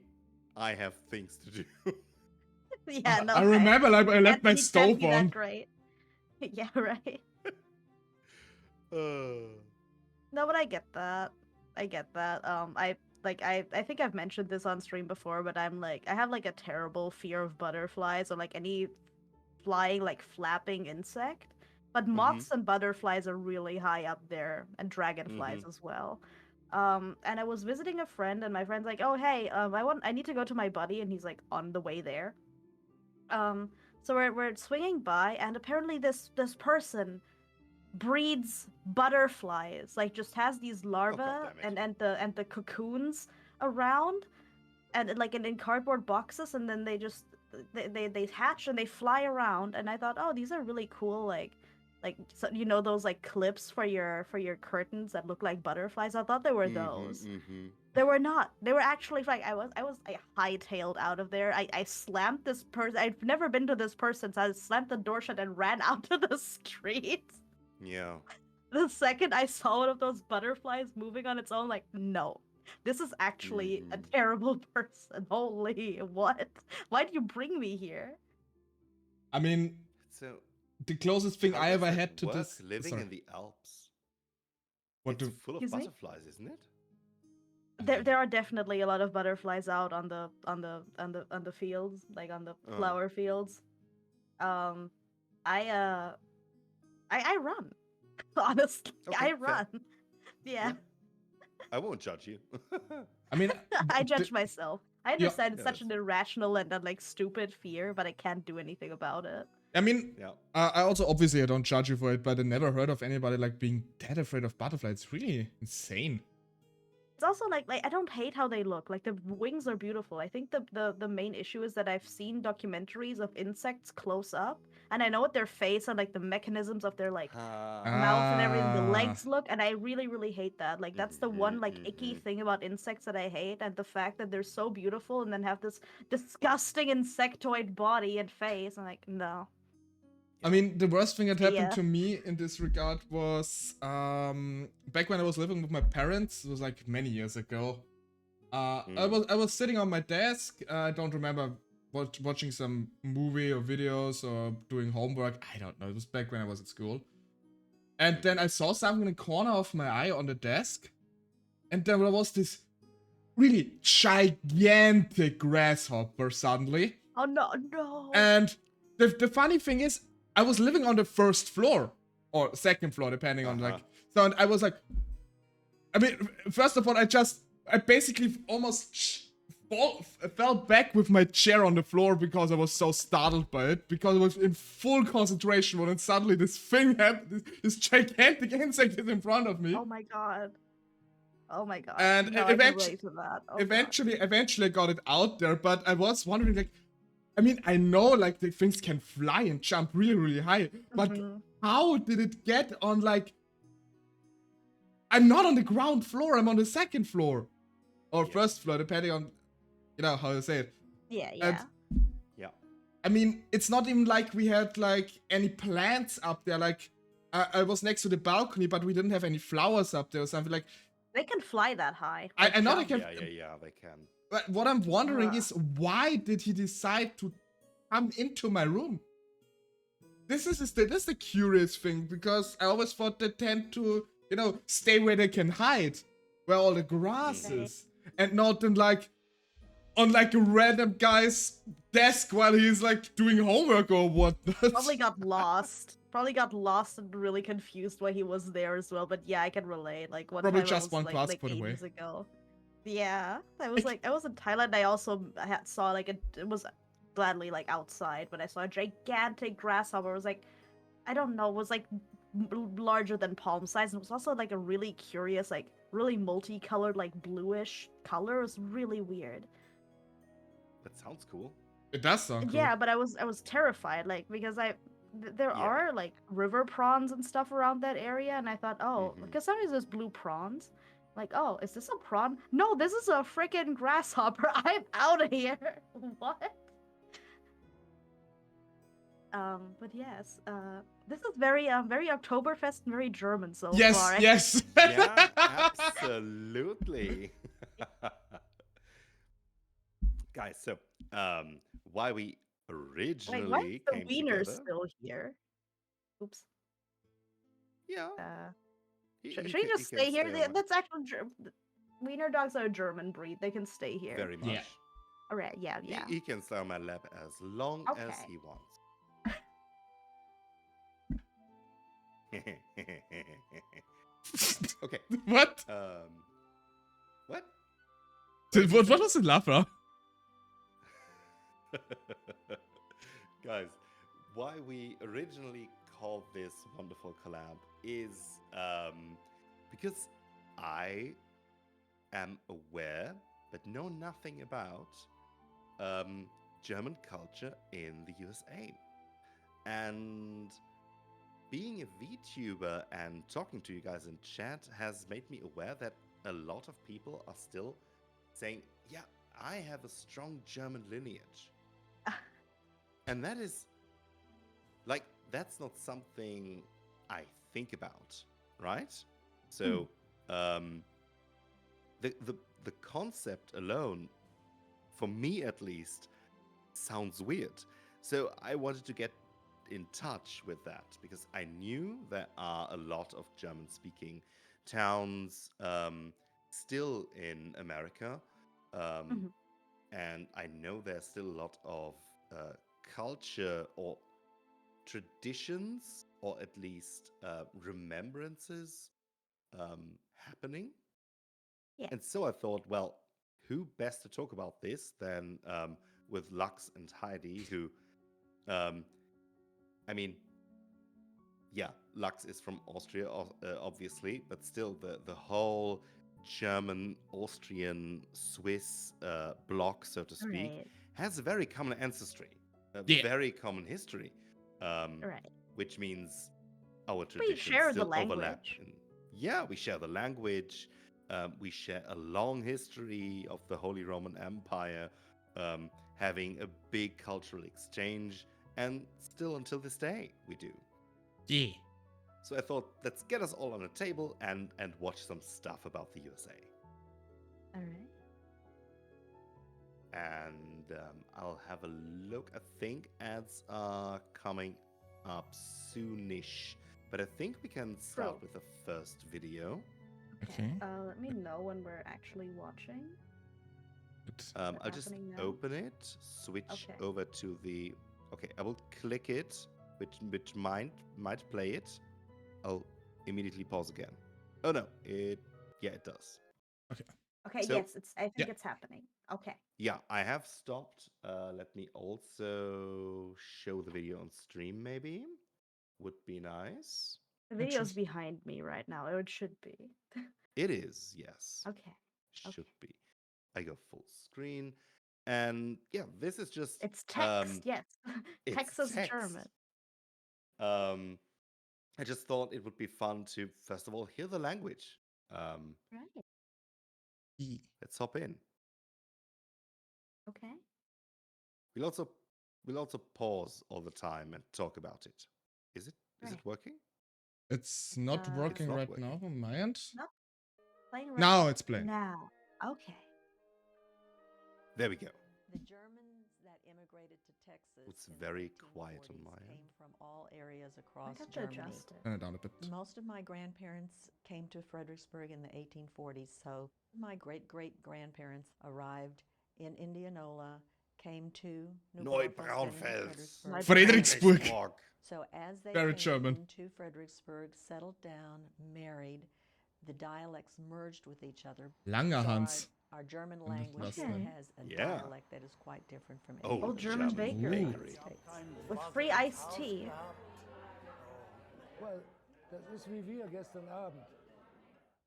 I have things to do."
Yeah, no.
I remember, like, I left my
He can't
stove
be that
on.
great. Yeah, right.
Uh,
No, but I get that. I get that. I think I've mentioned this on stream before, but I have like a terrible fear of butterflies or like any flying like flapping insect. But moths and butterflies are really high up there, and dragonflies as well. And I was visiting a friend, and my friend's like, "Oh hey, I need to go to my buddy," and he's like on the way there. So we're swinging by, and apparently this person breeds butterflies, like just has these larvae
goddammit.
and the cocoons around, and like in cardboard boxes, and then they hatch and they fly around. And I thought, oh, these are really cool, like so, you know, those like clips for your curtains that look like butterflies. I thought they were those. They were not. They were actually like I hightailed out of there. I slammed this person. I've never been to this person, so I slammed the door shut and ran out to the street.
Yeah.
The second I saw one of those butterflies moving on its own, like, no, this is actually a terrible person. Holy what? Why'd you bring me here?
I mean,
So
the closest thing
how
I
does
ever
that
had to
work
this.
living
Sorry.
in the Alps?
What
It's
do?
full of
Excuse me?
butterflies, isn't it?
There are definitely a lot of butterflies out on the fields, like on the flower fields. I run. Honestly,
Okay,
I
fair.
run. Yeah.
I won't judge you.
I mean,
I judge myself. I understand it's
Yeah,
such
that's
an irrational and like stupid fear, but I can't do anything about it.
I mean,
Yeah.
I also obviously I don't judge you for it, but I never heard of anybody like being that afraid of butterflies. It's really insane.
It's also like I don't hate how they look. Like the wings are beautiful. I think the main issue is that I've seen documentaries of insects close up, and I know what their face and like the mechanisms of their like mouth and everything, the legs look, and I really hate that. Like that's the one like icky thing about insects that I hate, and the fact that they're so beautiful and then have this disgusting insectoid body and face. I'm like, no.
I mean, the worst thing that happened
Yeah.
to me in this regard was back when I was living with my parents. It was like many years ago. I was sitting on my desk. I don't remember watching some movie or videos or doing homework. I don't know. It was back when I was at school. And then I saw something in the corner of my eye on the desk. And then there was this really gigantic grasshopper suddenly.
Oh no, no.
And the funny thing is, I was living on the first floor or second floor, depending on like. So and I was like, I mean, first of all, I basically almost fell back with my chair on the floor because I was so startled by it, because I was in full concentration when suddenly this thing happened, this gigantic insect is in front of me.
Oh my god. Oh my god.
And
No, I can relate to that. Oh god.
eventually I got it out there, but I was wondering, like, I mean, I know, like, the things can fly and jump really, really high, but how did it get on, like, I'm not on the ground floor, I'm on the second floor. Or first floor, depending on, you know, how you say it.
Yeah.
And, I mean, it's not even like we had, like, any plants up there. Like, I was next to the balcony, but we didn't have any flowers up there or something. Like,
they can fly that high.
I know they can.
Yeah, they can.
But what I'm wondering is, why did he decide to come into my room? This is the curious thing, because I always thought they tend to, you know, stay where they can hide, where all the grass is, and not in, like, on, like, a random guy's desk while he's, like, doing homework or whatnot.
Probably got lost. And really confused why he was there as well. But yeah, I can relate. Like, one
Probably
time
just
I was,
one class put away.
ages ago. Yeah, I was in Thailand. I also saw like it was gladly like outside, but I saw a gigantic grasshopper. It was like, I don't know, it was like larger than palm size, and it was also like a really curious, like really multicolored, like bluish color. It was really weird.
That sounds cool.
It does sound cool.
Yeah, but I was terrified, like, because there are like river prawns and stuff around that area, and I thought, oh, because sometimes there's blue prawns. Like, oh, is this a prawn? No, this is a freaking grasshopper. I'm out of here. What? But yes, this is very Oktoberfest and very German so far.
Yes.
Yeah, absolutely. Guys, so why we originally
why is the
came
wiener
together?
still here? Oops.
Yeah.
Should he just stay here? That's actually wiener dogs are a German breed. They can stay here.
Very much.
Yeah.
All right. Yeah.
He can stay on my lap as long as he wants. Okay.
What?
What?
What was the laugh?
Guys, why we originally called this wonderful collab is because I am aware but know nothing about German culture in the USA. And being a VTuber and talking to you guys in chat has made me aware that a lot of people are still saying, yeah, I have a strong German lineage. And that is, like, that's not something I think about, right? So, the concept alone, for me at least, sounds weird. So I wanted to get in touch with that because I knew there are a lot of German-speaking towns still in America, and I know there's still a lot of culture or traditions, or at least remembrances happening.
Yeah.
And so I thought, well, who best to talk about this than with Lux and Heidi, who, I mean, yeah, Lux is from Austria, obviously, but still the whole German, Austrian, Swiss bloc, so to speak, has a very common ancestry, a very common history, which means our traditions still overlap. Yeah, we share the language. We share a long history of the Holy Roman Empire, having a big cultural exchange, and still until this day we do.
Yeah.
So I thought, let's get us all on a table and watch some stuff about the USA.
All right.
And I'll have a look. I think ads are coming up soonish, but I think we can start with the first video.
Okay.
Let me know when we're actually watching.
I'll just open it, switch over to the... Okay, I will click it, which might play it. I'll immediately pause again. Oh no, it does.
Okay.
Okay,
So-
yes, I think
Yeah.
it's happening. Okay.
Yeah, I have stopped. Let me also show the video on stream, maybe. Would be nice.
The video's
Interesting.
behind me right now, or it should be.
It is, yes.
Okay.
Should be. I go full screen. And yeah, this is just
It's text, yes.
it's
Texas
text.
German.
I just thought it would be fun to first of all hear the language.
Right.
Let's hop in.
Okay.
We'll also pause all the time and talk about it. Is it
Right.
working?
It's not working
not
right
working.
now on my end.
Playing right
Now it's playing.
now. Okay.
There we go.
The Germans that immigrated to Texas
It's
in the
very quiet on
1840s
my
came
end.
from all areas
I
across
got to
Germany.
adjust it.
Turn it down a bit.
Most of my grandparents came to Fredericksburg in the 1840s, so my great-great-grandparents arrived in Indianola, came to New
Neubraunfels.
Fredericksburg.
So as they
Very
came
German.
into Fredericksburg, settled down, married, the dialects merged with each other.
Langerhans.
Our German
the
language
last
here
name.
has a
Yeah.
dialect that is quite different from
Oh,
any
Old German
other
bakery.
in the
Bakery.
United States.
With free iced tea.
Well, das ist wie wir gestern Abend.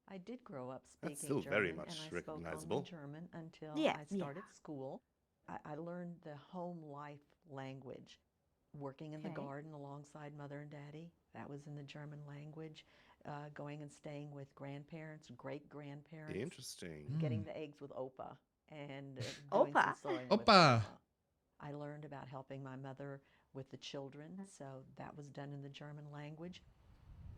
I did grow up speaking
still
German,
very
and
much
I spoke
recognizable.
only German until
Yeah,
I started school. I learned the home life language. Working in the
Okay.
garden alongside Mother and Daddy, that was in the German language. Going and staying with grandparents, great-grandparents.
Interesting.
Getting the eggs with Opa and doing
Opa.
some sewing with
Opa.
I learned about helping my mother with the children, so that was done in the German language.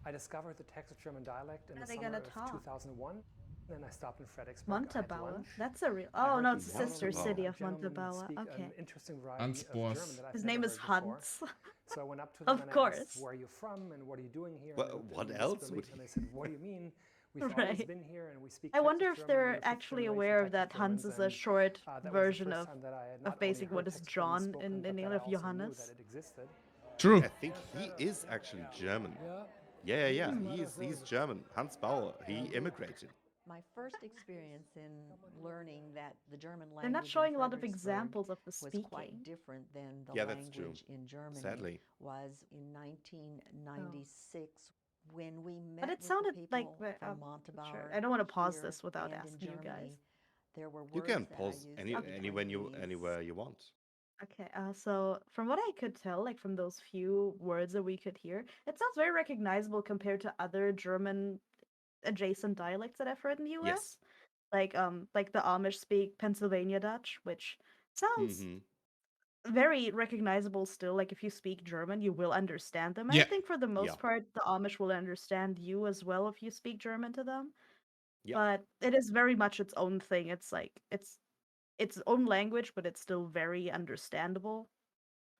I discovered the Texas German dialect in
How
the
are they
summer
gonna
of
talk?
2001. Then I stopped in Fredericksburg. I had
Montabaur.
lunch.
That's a real.
I
Oh
heard
no,
the
it's the
gentleman-
sister city of
gentleman
Montabaur.
speak
Okay.
An interesting variety
Hans
of
Boas.
German that I've
His
never
name is
heard before.
Hans.
So I went up to
Of
them and I
course.
asked, "Where are you from and what are you doing here?"
Well,
And they looked at
what
me in
else
disbelief,
would
And they said, "What do you mean? We've
Right.
always been here and we speak."
I wonder
Texas
if
German. We're
they're
fifth
actually
generation
aware of
Texas
that Hans
Germans,
is a
and,
short
that was the
version
first
of
time that I had not only
basically what
heard
is
Texas German
John
spoken,
in
but
the
that
name
I
of
also knew
Johannes.
that it existed.
True.
I think he is actually German.
Yeah.
Yeah. He's German. Hans Bauer. He immigrated.
My first experience in learning that the German language
They're not
in
showing a lot of
Fredericksburg
examples of the
was
speaking.
quite different than the
Yeah, that's true.
language in Germany.
Sadly.
Was in 1996 when we met
But it
with the
sounded
people
like
from
sure.
Montabaur.
I don't want to pause
here
this without
and in
asking you guys.
Germany. There were
You
words
can
that I
pause
used
anywhere you want.
Okay, so from what I could tell, like from those few words that we could hear, it sounds very recognizable compared to other German adjacent dialects that I've heard in the US.
Yes.
Like the Amish speak Pennsylvania Dutch, which sounds
Mhm.
very recognizable still. Like if you speak German, you will understand them. And
Yeah.
I think for the most
Yeah.
part, the Amish will understand you as well if you speak German to them.
Yeah.
But it is very much its own thing. It's like it's its own language, but it's still very understandable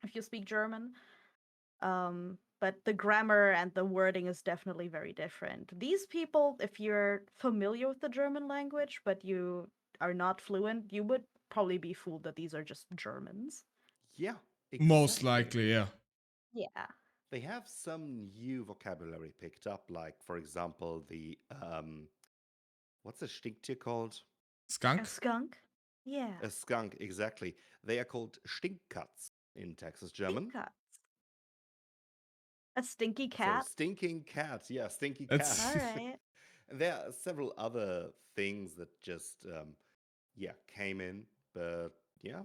if you speak German. But the grammar and the wording is definitely very different. These people, if you're familiar with the German language, but you are not fluent, you would probably be fooled that these are just Germans.
Yeah.
Most
exactly.
likely, yeah.
Yeah.
They have some new vocabulary picked up, like for example the what's a Stinktier called?
A
Skunk?
skunk? Yeah.
A skunk, exactly. They are called Stinkkatz in Texas German.
Stink cats. A stinky
So
cat?
stinking cat, yeah, stinky
It's-
cat.
Alright.
And there are several other things that just came in, but yeah.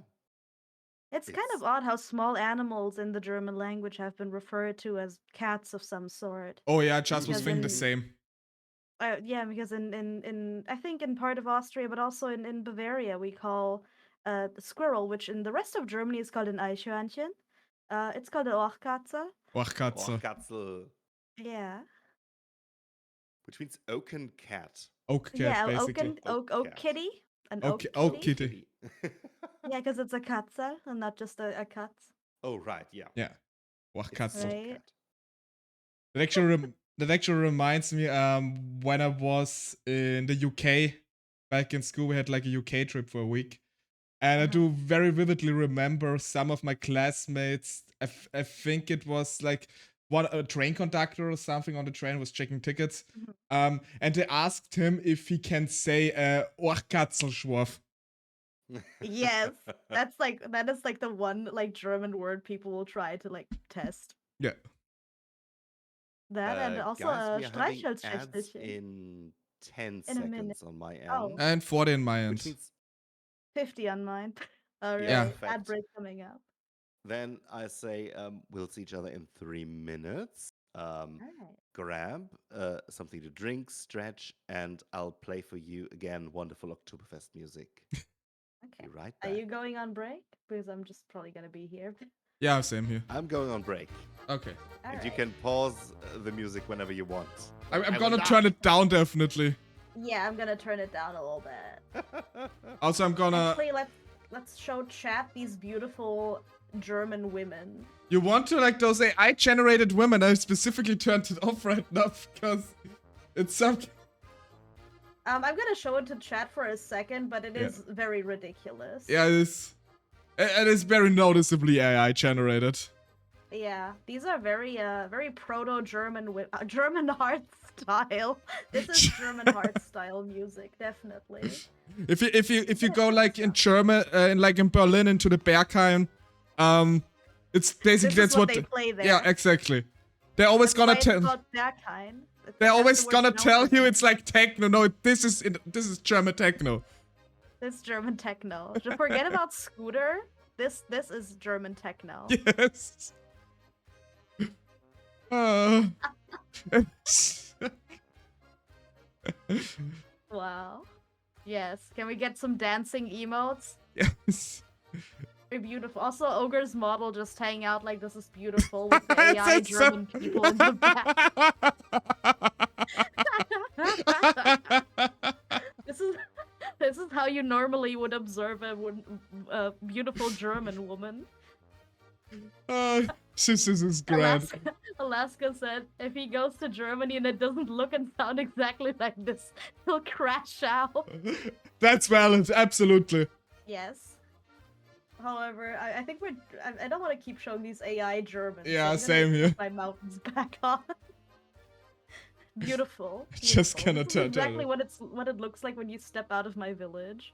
It's kind of
It's-
odd how small animals in the German language have been referred to as cats of some sort.
Oh yeah, I just was
Because
thinking the
in-
same.
Yeah, because in I think in part of Austria, but also in Bavaria, we call the squirrel, which in the rest of Germany is called an Eichhörnchen. It's called an Ohrkatze.
Ohrkatze.
Katzel,
Yeah.
which means oaken cat.
Oak cat,
Yeah,
basically.
oak
cat.
kitty. An
Oak-
oak
oak
kitty.
kitty.
Yeah, because it's a Katze and not just a cat.
Oh right, yeah.
Yeah.
It's a
Ohrkatze.
soft
Right.
cat.
That actually reminds me when I was in the UK back in school, we had like a UK trip for a week. And I do very vividly remember some of my classmates. I think it was like a train conductor or something on the train was checking tickets.
Mhm.
And they asked him if he can say Ohrkatzelschwarf.
Yes, that is like the one like German word people will try to like test.
Yeah.
That and also
Guys, we are having ads
Streichholzschächtelchen
in 10
in a minute.
seconds on my end.
Oh,
And 40 in my
Which
end.
means
50 on mine. All right,
Yeah.
ad
perfect.
break coming up.
Then I say we'll see each other in 3 minutes.
All right.
Grab something to drink, stretch, and I'll play for you again wonderful Oktoberfest music.
Okay.
Be right
Are
back.
you going on break? Because I'm just probably gonna be here.
Yeah, same here.
I'm going on break.
Okay.
All
And you
right.
can pause the music whenever you want.
I'm
I will
gonna
not.
turn it down, definitely.
Yeah, I'm gonna turn it down a little bit.
Also, I'm gonna...
Actually, let's show chat these beautiful German women.
You want to, like, those AI-generated women? I specifically turned it off right now because it's some...
I'm gonna show it to chat for a second, but it is very ridiculous.
Yeah, it is very noticeably AI-generated.
Yeah, these are very very proto-German German heart style. This is German heart style music, definitely.
If you go like in German, in Berlin into the Berghain, it's basically
This is
that's what
they play there.
Yeah, exactly. They're always gonna tell. They're always gonna tell you it's like techno. No, this is German techno.
This is German techno. Just forget about Scooter. This is German techno.
Yes.
Wow. Yes. Can we get some dancing emotes?
Yes.
Very beautiful. Also, Ogre's model just hanging out like this is beautiful with the AI German people in the back. This is how you normally would observe a beautiful German woman.
This is grand.
Alaska said if he goes to Germany and it doesn't look and sound exactly like this, he'll crash out.
That's valid, absolutely.
Yes. However, I think I don't want to keep showing these AI Germans.
Yeah,
I'm gonna
same here.
put my mountains back on. Beautiful.
Just
beautiful.
gonna
This is
turn
exactly what it looks like when you step out of my village.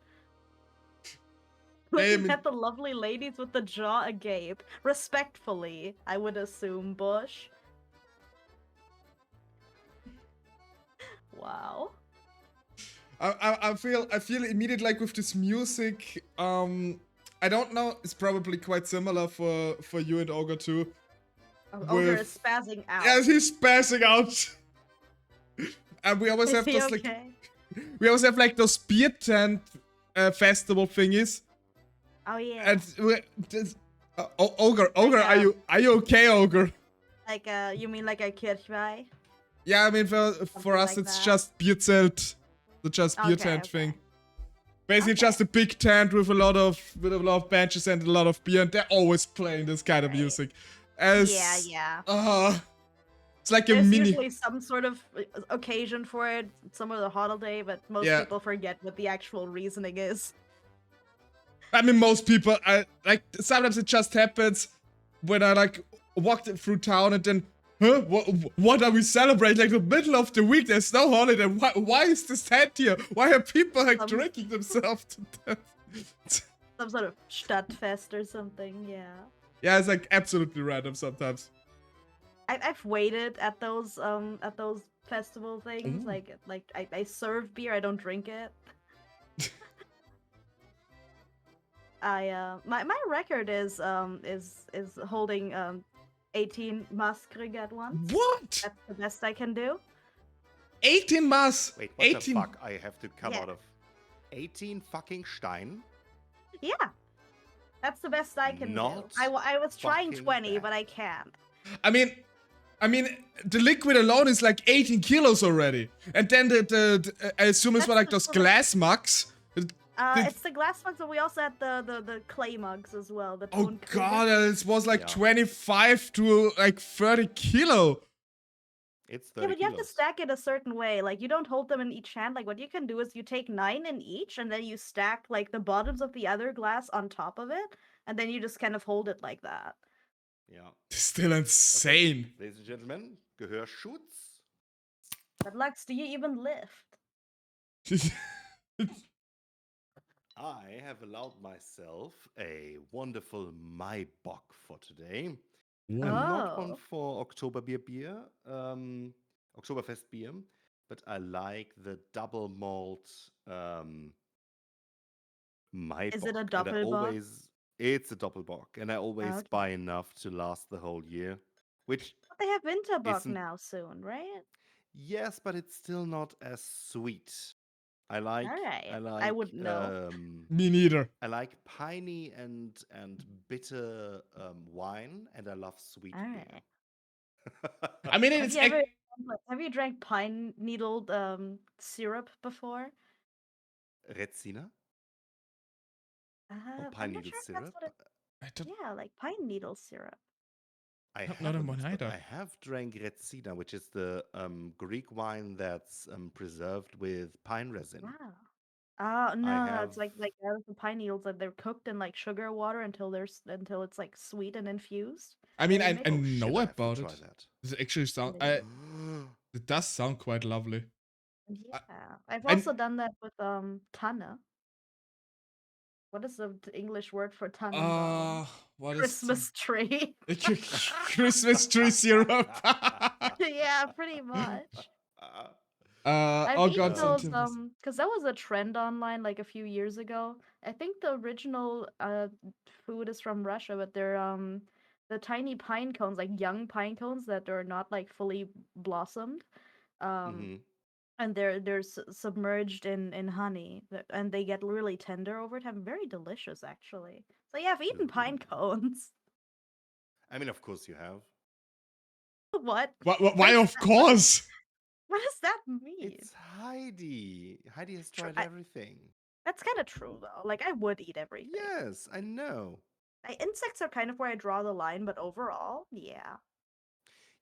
Hey,
Looking at the lovely ladies with the jaw agape. Respectfully, I would assume, Bush. Wow.
I feel immediate like with this music. I don't know. It's probably quite similar for you and Ogre too.
Ogre is spazzing out.
Yes, he's spazzing out. And we always
Is
have
he
those
okay?
we always have like those beer tent festival thingies.
Oh yeah.
And Ogre,
Like,
are you okay, Ogre?
Like you mean like a Kirchweih?
Yeah, I mean for us
like
it's
that.
just beer tent, beer tent thing. Basically, just a big tent with a lot of benches and a lot of beer, and they're always playing this kind of music.
Yeah.
It's like a
There's
mini.
usually some sort of occasion for it, some of the holiday, but most people forget what the actual reasoning is.
I mean, most people, like, sometimes it just happens when I, like, walked through town and then, huh, what are we celebrating? Like, the middle of the week, there's no holiday. Why is this tent here? Why are people, like, drinking themselves to death?
Some sort of Stadtfest or something, yeah.
Yeah, it's, like, absolutely random sometimes.
I've waited at those festival things. Like I serve beer, I don't drink it. My record is holding 18 Maaskrig at once.
What?
That's the best I can do.
18 Mass.
Wait, what
18.
the fuck? I have to come
Yeah.
out of 18 fucking Stein?
Yeah, that's the best I can do.
Not
I was trying
fucking
20,
bad.
but I can't.
I mean, the liquid alone is like 18 kilos already. And then I assume it's
That's
like
the
those
sort of-
glass mugs.
It's the glass mugs, and we also had the clay mugs as well. The
Oh
Tonkrug.
god, it was like
Yeah.
25 to like 30 kilo.
It's 30
Yeah, but you have to
kilos.
stack it a certain way. Like, you don't hold them in each hand. Like, what you can do is you take 9 in each, and then you stack, like, the bottoms of the other glass on top of it, and then you just kind of hold it like that.
Yeah.
Still insane.
Ladies and gentlemen, Gehörschutz.
But Lux, do you even lift?
I have allowed myself a wonderful Maibock for today. I'm not one
Oh.
for Oktoberfest beer, but I like the double malt Maibock.
Is it a
And I
Doppelbock?
it's a Doppelbock, and I always
Okay.
buy enough to last the whole year. Which
But they have Winterbock
isn't,
now soon, right?
yes, but it's still not as sweet. I like,
Alright.
I
I
like,
wouldn't know.
Me neither.
I like piney and bitter wine, and I love sweet
Alright.
beer.
I mean,
Have
it's
you ever have you drank pine needled syrup before?
Retsina or
I'm
pine
not
needle
sure if that's
syrup?
what it.
I don't.
Yeah, like pine needle syrup.
I
Not in
haven't,
one
but
either.
I have drank Retsina, which is the Greek wine that's preserved with pine resin.
Wow. Oh no,
have-
it's like the pine needles that they're cooked in like sugar water until until it's like sweet and infused.
I mean,
and
I
they make
Oh, shit,
know
I have to
about
try
it.
that.
It actually sound.
Yeah.
It does sound quite lovely.
Yeah, I've
and-
also done that with Tanne. What is the English word for Tannenbaum?
What is
Christmas tree.
Christmas tree syrup?
Yeah, pretty much.
Oh
I've eaten
god,
those
September.
because that was a trend online like a few years ago. I think the original food is from Russia, but they're the tiny pine cones, like young pine cones that are not like fully blossomed.
Mhm.
And they're submerged in honey, and they get really tender over time. Very delicious, actually. So yeah, I've eaten pine
Ooh.
cones.
I mean, of course you have.
What?
Why, of course?
What does that mean?
It's Heidi. Heidi has
True,
tried everything.
That's kind of true, though. Like, I would eat everything.
Yes, I know.
Insects are kind of where I draw the line, but overall, yeah.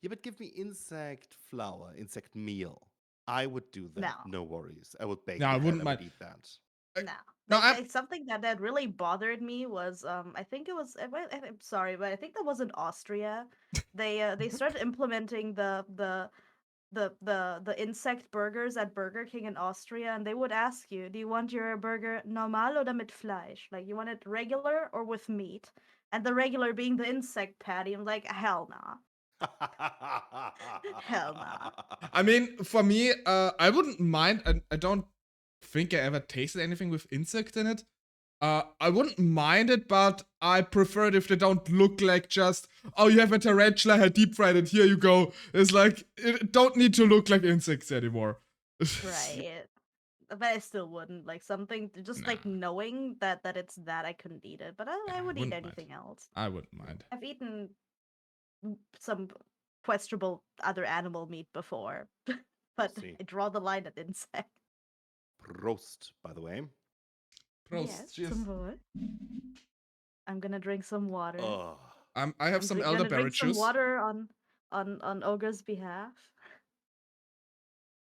Yeah, but give me insect flour, insect meal. I would do that. No worries. I would bake
No, I
that.
wouldn't
I
mind.
would eat that.
No.
No,
Like, something that really bothered me was I think it was I'm sorry, but I think that was in Austria. They started implementing the insect burgers at Burger King in Austria, and they would ask you, do you want your burger normal oder mit Fleisch? Like, you want it regular or with meat? And the regular being the insect patty. I'm like, hell nah. Hell nah.
I mean, for me, I wouldn't mind. I don't think I ever tasted anything with insect in it. I wouldn't mind it, but I prefer it if they don't look like just, oh, you have a tarantula, I deep fried it, here you go. It's like, it don't need to look like insects anymore.
Right. But I still wouldn't. Like, something, just like knowing that it's that, I couldn't eat it. But I would eat
wouldn't mind.
anything else.
I wouldn't mind.
I've eaten some questionable other animal meat before, but
See.
I draw the line at insect.
Prost, by the way.
Prost,
Yes,
cheers.
some more. I'm gonna drink some water.
Oh.
I have some
gonna
elderberry
drink some
juice.
water on Ogre's behalf.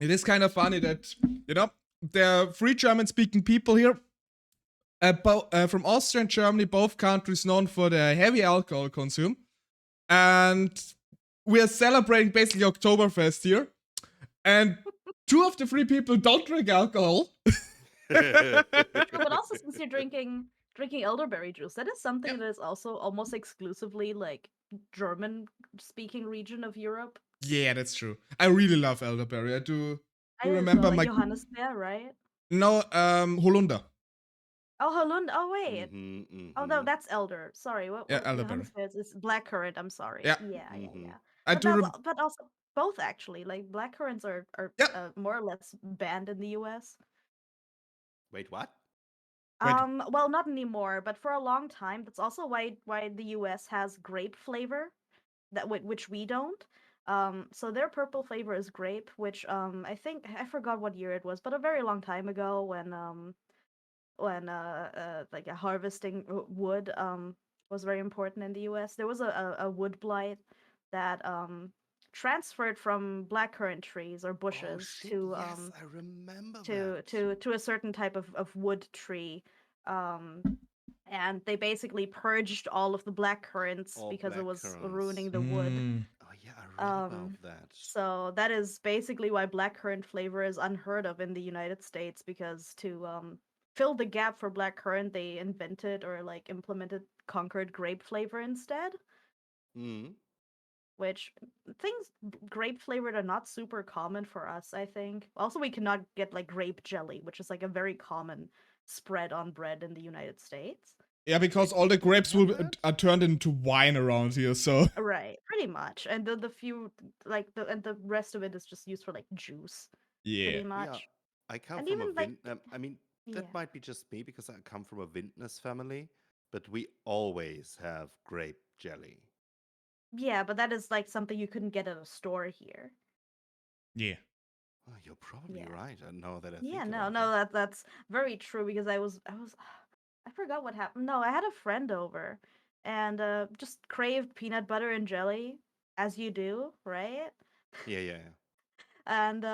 It is kind of funny that, you know, there are 3 German-speaking people here. From Austria and Germany, both countries known for their heavy alcohol consume. And we are celebrating basically Oktoberfest here. And 2 of the 3 people don't drink alcohol.
But also, since you're drinking elderberry juice, that is something that is also almost exclusively like German-speaking region of Europe.
Yeah, that's true. I really love elderberry. I do.
I
remember
like
my
Johannisbeer, right?
No, Holunder.
Oh, Holund. Oh, wait. Oh no,
Mhm.
that's elder. Sorry.
Yeah, elderberry.
Johannisbeer is blackcurrant. I'm sorry.
Yeah.
Yeah.
I
But,
do.
but also both actually. Like blackcurrants are
Yeah.
more or less banned in the U.S.
Wait, what?
Wait.
Well, not anymore, but for a long time. That's also why the U.S. has grape flavor, which we don't. So their purple flavor is grape, which I think I forgot what year it was, but a very long time ago when like harvesting wood was very important in the U.S. There was a wood blight that transferred from blackcurrant trees or bushes to
yes, I remember that.
to a certain type of wood tree and they basically purged all of the black currants
All
because it
black
was
currants.
ruining the wood.
Mm.
Oh yeah, I read about that.
So that is basically why blackcurrant flavor is unheard of in the United States, because to fill the gap for blackcurrant, they invented or like implemented conquered grape flavor instead,
Mm.
which things grape flavored are not super common for us, I think. Also, we cannot get like grape jelly, which is like a very common spread on bread in the United States.
Yeah, because
Wait,
all the
we
grapes
have
will
that?
are turned into wine around here, so
Right, pretty much. And the few like the rest of it is just used for like juice,
yeah.
pretty
Yeah,
much.
I come
And
from a
even like
I mean,
yeah.
that might be just me because I come from a vintners family, but we always have grape jelly.
Yeah, but that is like something you couldn't get at a store here.
Yeah.
Oh, you're probably
Yeah.
right. Now that I
Yeah,
think
no,
about
no,
it.
that's very true, because I forgot what happened. No, I had a friend over and just craved peanut butter and jelly, as you do, right?
Yeah.
And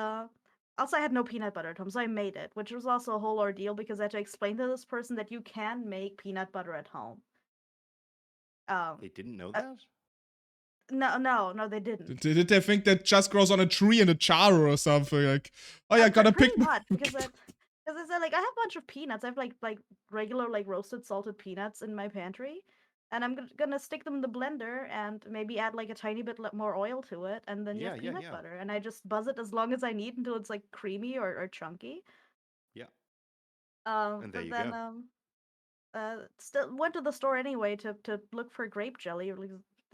also I had no peanut butter at home, so I made it, which was also a whole ordeal because I had to explain to this person that you can make peanut butter at home.
They didn't know
Uh,
that?
no, they didn't.
Did they think that just grows on a tree in a jar or something? Like, oh yeah, I gotta
Pretty
pick.
much, because I said like I have a bunch of peanuts. I have like regular like roasted salted peanuts in my pantry, and I'm gonna stick them in the blender and maybe add like a tiny bit more oil to it, and then you have peanut
Yeah.
butter. And I just buzz it as long as I need until it's like creamy or chunky.
Yeah. And there
But
you
then
go.
still went to the store anyway to look for grape jelly. Like,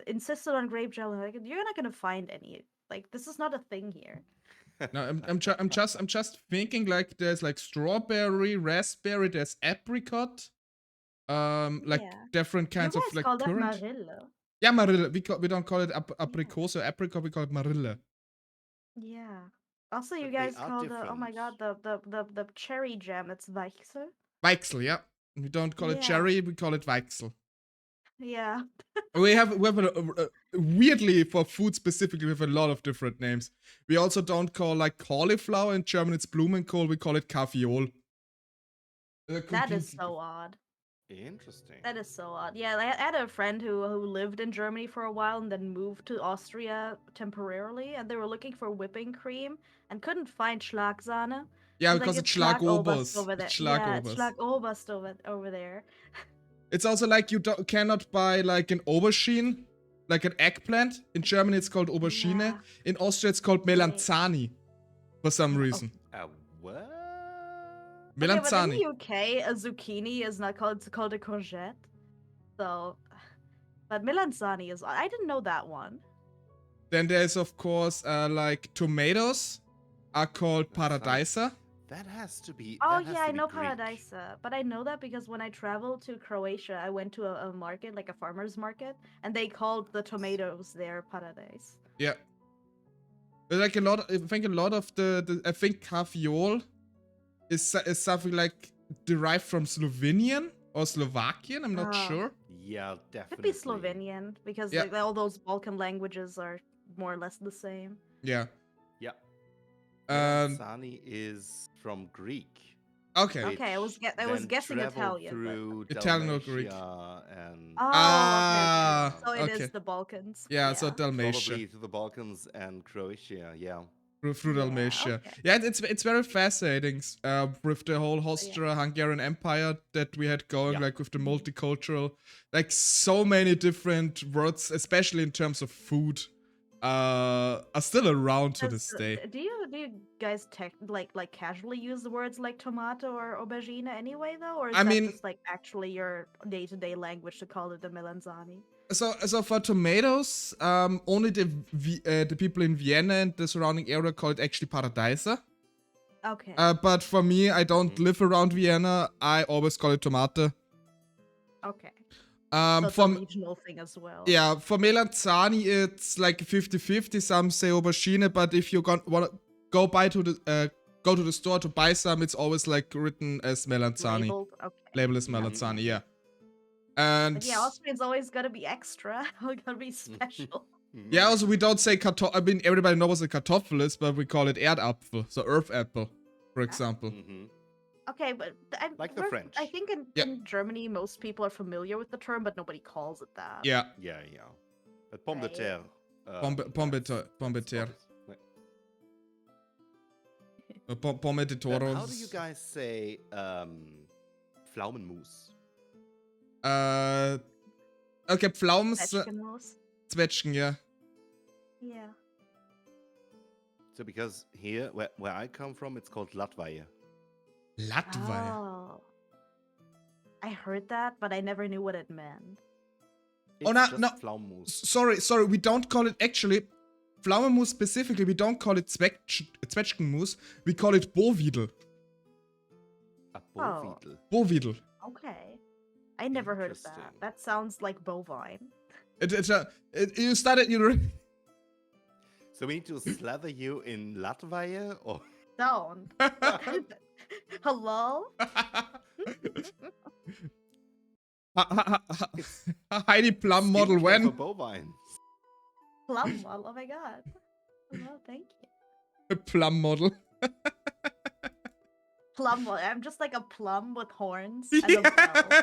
insisted on grape jelly. Like, you're not gonna find any. Like, this is not a thing here.
No, I'm just thinking like there's like strawberry, raspberry, there's apricot, like
Yeah.
different
You
kinds of
guys
like
call that
currant.
Marilla.
Yeah, Marille. We don't call it apricot or apricot. We call it Marille.
Yeah. Also, you
But they
guys
are
call the, oh my
different.
god, the cherry jam. It's Weichsel.
Weichsel, yeah. We don't call it
Yeah.
cherry. We call it Weichsel.
Yeah.
We have weirdly for food specifically we have a lot of different names. We also don't call like cauliflower in German. It's Blumenkohl. We call it Kaviol.
That is so odd.
Interesting.
That is so odd. Yeah, I had a friend who lived in Germany for a while and then moved to Austria temporarily, and they were looking for whipping cream and couldn't find Schlagsahne.
Yeah,
He's
because
like,
it's
it's Schlagoberst
Schlagobers.
over there.
It's
Yeah, it's
Schlagobers.
Schlagoberst over there.
It's also like you cannot buy like an Aubergine, like an eggplant. In Germany it's called Aubergine.
Yeah.
In Austria it's called Melanzani. For some reason.
What?
Okay, but in
Melanzani.
the UK, a zucchini is not called, it's called a courgette. So, but melanzani is, I didn't know that one.
Then there's of course like tomatoes are called paradisa.
That has to be.
Oh
that has
yeah,
to
I
be
know
Greek.
paradisa, but I know that because when I traveled to Croatia, I went to a market, like a farmer's market, and they called the tomatoes there paradise.
Yeah. But like I think a lot of I think caviol is something like derived from Slovenian or Slovakian. I'm not sure.
Yeah,
Could
definitely.
be Slovenian because
Yeah.
like all those Balkan languages are more or less the same.
Yeah.
Yeah.
And
Melanzani is from Greek.
okay.
Okay, I was
then
guessing
traveled
Italian,
through
Italian or Greek.
Dalmatia and
but
Ah,
so it is
okay.
the Balkans.
Yeah, so Dalmatia.
probably to the Balkans and Croatia. Yeah.
Through
Yeah,
Dalmatia.
okay.
Yeah, it's very fascinating with the whole Austro-Hungarian Empire that we had going,
Yeah.
like with the multicultural, like so many different words, especially in terms of food, are still around to this day.
Do you guys like casually use the words like tomato or aubergine anyway though, or is
I
that
mean-
just like actually your day-to-day language to call it the melanzani?
So for tomatoes, only the people in Vienna and the surrounding area call it actually paradisa.
Okay.
But for me, I don't live around Vienna. I always call it tomato.
Okay. So it's a
For
regional thing as well.
yeah, for melanzani it's like 50-50. Some say aubergine, but if you want to go to the store to buy some, it's always like written as melanzani.
Labeled. Okay.
Label is melanzani, yeah. And
But yeah, Austrian's always gotta be extra. Gotta be special.
yeah, also we don't say kartoffel. I mean, everybody knows what a kartoffel is, but we call it Erdapfel, so earth apple, for example.
Okay, but
Like the
I
French.
think
Yeah.
in Germany, most people are familiar with the term, but nobody calls it that.
Yeah.
Yeah, yeah. But pomme de
Right.
terre.
Pomme de terre. Pomme de Toro.
How do you guys say Pflaumenmus?
Okay, Pflaums.
Zwetschgenmus.
Zwetschgen, yeah.
Yeah.
So because here, where I come from, it's called Latvaia.
Latvia.
Oh. I heard that, but I never knew what it meant.
It's
no,
just
no.
Pflaumenmus.
Sorry, we don't call it actually. Pflaumenmus specifically, we don't call it Zwetschgenmus, we call it Bovidel.
A Bovidel.
Bovidel.
Okay. I never heard of that.
Interesting.
That sounds like bovine.
You started,
So we need to slather you in Latvaia, or
Don't. Hello?
Heidi Plum model
skincare
when?
for bovines.
Plum model. Oh my god. Well, thank you.
Plum model.
Plum model. I'm just like a plum with horns and a bell.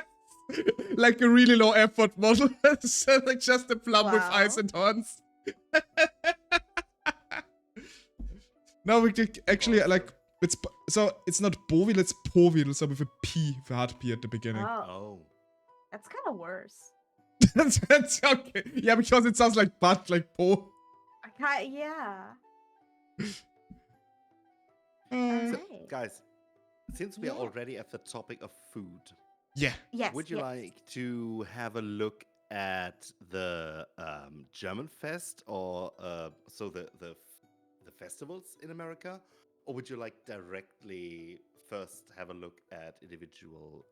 Like a really low effort model. So like just a plum with eyes
Wow.
and horns. No, we could actually like it's not Bovidel, it's Povidel, so with a P, with a hard P at the beginning.
Oh,
Oh.
that's kind of worse.
That's okay. Yeah, because it sounds like butt, like Po.
Yeah.
Uh,
Alright.
Guys, since we are
Yeah.
already at the topic of food,
yeah.
Yes.
would you
yes.
like to have a look at the German Fest, or so the festivals in America, or would you like directly first have a look at individual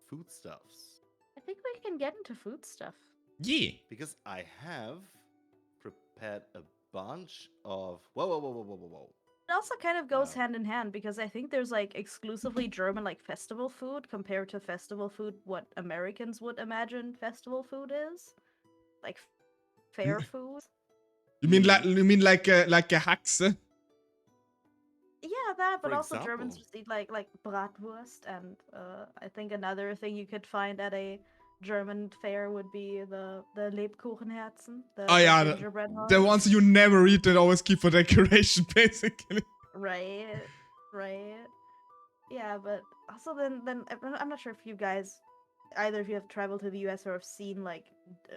foodstuffs?
I think we can get into food stuff.
Yeah.
Because I have prepared a bunch of whoa.
It also kind of goes
Wow.
hand in hand because I think there's like exclusively German like festival food compared to festival food what Americans would imagine festival food is. Like fair food.
You mean like a Haxe?
Yeah, that, but
For
also Germans
example?
just eat like bratwurst, and I think another thing you could find at a German fair would be the Lebkuchenherzen,
Oh,
the
yeah,
gingerbread
The
hearts.
ones you never eat and always keep for decoration, basically.
Right, right. Yeah, but also then I'm not sure if you guys, either if you have traveled to the U.S. or have seen like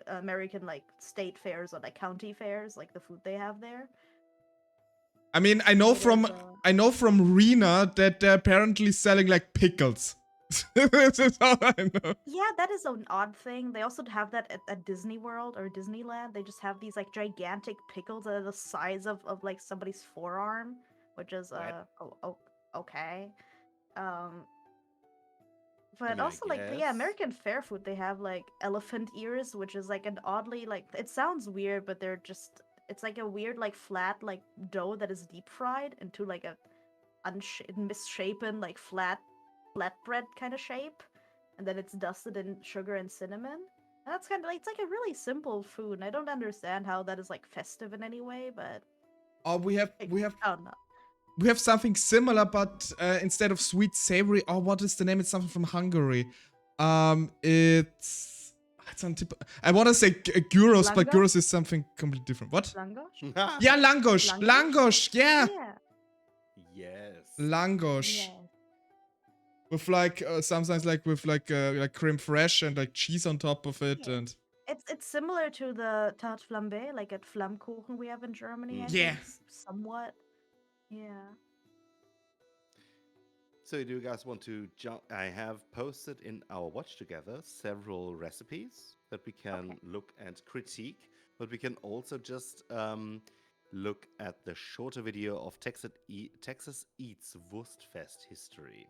American like state fairs or like county fairs, like the food they have there.
I mean, I know
So there's,
from Rena that they're apparently selling like pickles. This is all I know.
Yeah, that is an odd thing. They also have that at Disney World or Disneyland. They just have these like gigantic pickles that are the size of like somebody's forearm, which is
What?
okay.
I
But
mean, I
also like yeah,
guess.
American fair food, they have like elephant ears, which is like an oddly like it sounds weird, but they're just it's like a weird like flat like dough that is deep fried into like a misshapen like flatbread kind of shape, and then it's dusted in sugar and cinnamon. And that's kind of like it's like a really simple food, and I don't understand how that is like festive in any way, but
Oh, we have
oh no.
we have something similar, but instead of sweet savory, oh, what is the name? It's something from Hungary. It's on tip. I want to say gyros, but
Langosch?
gyros is something completely different. What?
Langosch?
Yeah, langosh.
Langosch?
Langosh. Yeah,
Yeah.
Yes.
langosh.
Yeah.
With like sometimes like with like creme fraiche and like cheese on top of it,
Yeah.
and
It's similar to the tarte flambé, like at Flammkuchen we have in Germany. I
Yeah.
think, somewhat. Yeah.
So do you guys want to jump? I have posted in our watch together several recipes that we can look and critique, but we can also just look at the shorter video of Texas Eats Wurstfest history.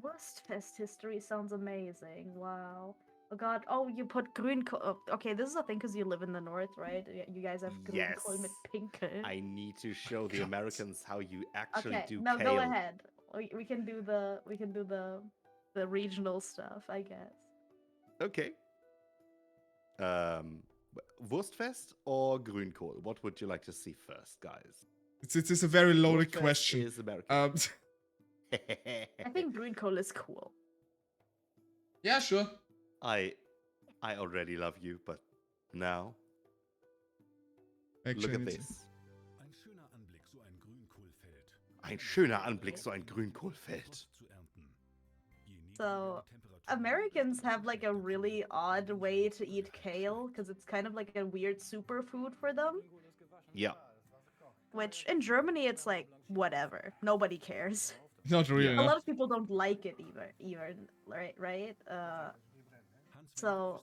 Wurstfest history sounds amazing. Wow. Oh god. Oh, you put Grünkohl. Oh, okay, this is a thing because you live in the north, right? You guys have Grünkohl mit
Yes.
Pinkel.
I need to show the Americans how you actually
Okay,
do
now
kale.
go ahead. We can do the regional stuff, I guess.
Okay. Wurstfest or Grünkohl? What would you like to see first, guys?
it's a very loaded
Wurstfest
question.
is American.
I think Grünkohl is cool.
Yeah, sure.
I already love you, but now look
Actually,
at this. Ein schöner Anblick, so ein Grünkohlfeld.
So, Americans have like a really odd way to eat kale because it's kind of like a weird superfood for them.
Yeah.
Which in Germany it's like whatever, nobody cares.
Not really.
A
No.
lot of people don't like it even, right? So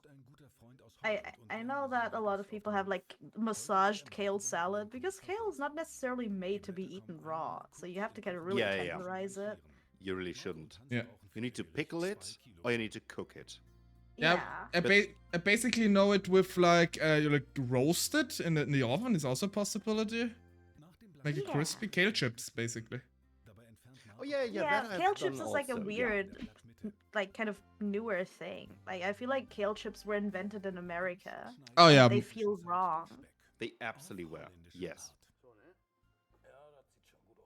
I know that a lot of people have like massaged kale salad because kale is not necessarily made to be eaten raw, so you have to kind of really
Yeah.
tenderize it.
You really shouldn't.
Yeah.
You need to pickle it, or you need to cook it.
Yeah, I basically know it with like you like roast it in the oven is also a possibility. Make it
Yeah.
crispy. Kale chips, basically.
Oh yeah.
Yeah,
that I've
kale chips
done
is like a
also, yeah.
weird, like kind of newer thing. Like I feel like kale chips were invented in America.
Oh yeah.
They feel wrong.
They absolutely were. Yes.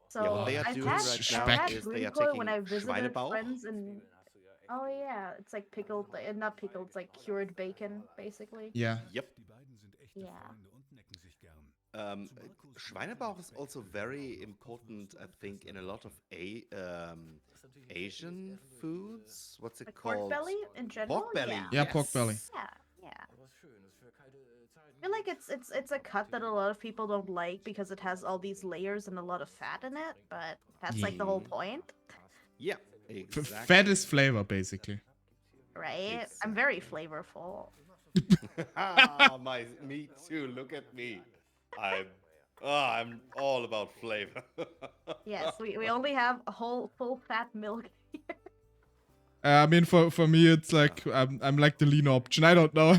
So
Yeah, what they are
I've
doing
had,
right
now
I've had
is they are
Grünkohl when I
taking
visited
Schweinebauch.
friends in. Oh yeah, it's like pickled, not pickled, it's like cured bacon, basically.
Yeah.
Yep.
Yeah.
Schweinebauch is also very important, I think, in a lot of Asian foods. What's it
Like
called?
pork belly in general.
Pork belly.
Yeah.
Yeah, pork belly.
Yeah. I feel like it's a cut that a lot of people don't like because it has all these layers and a lot of fat in it, but that's like the whole point,
Yeah,
F-
exactly.
Fat is flavor, basically.
right? I'm very flavorful.
Me too. Look at me. I'm all about flavor.
Yes, we only have a whole full fat milk.
I mean, for me, it's like I'm like the lean option. I don't know.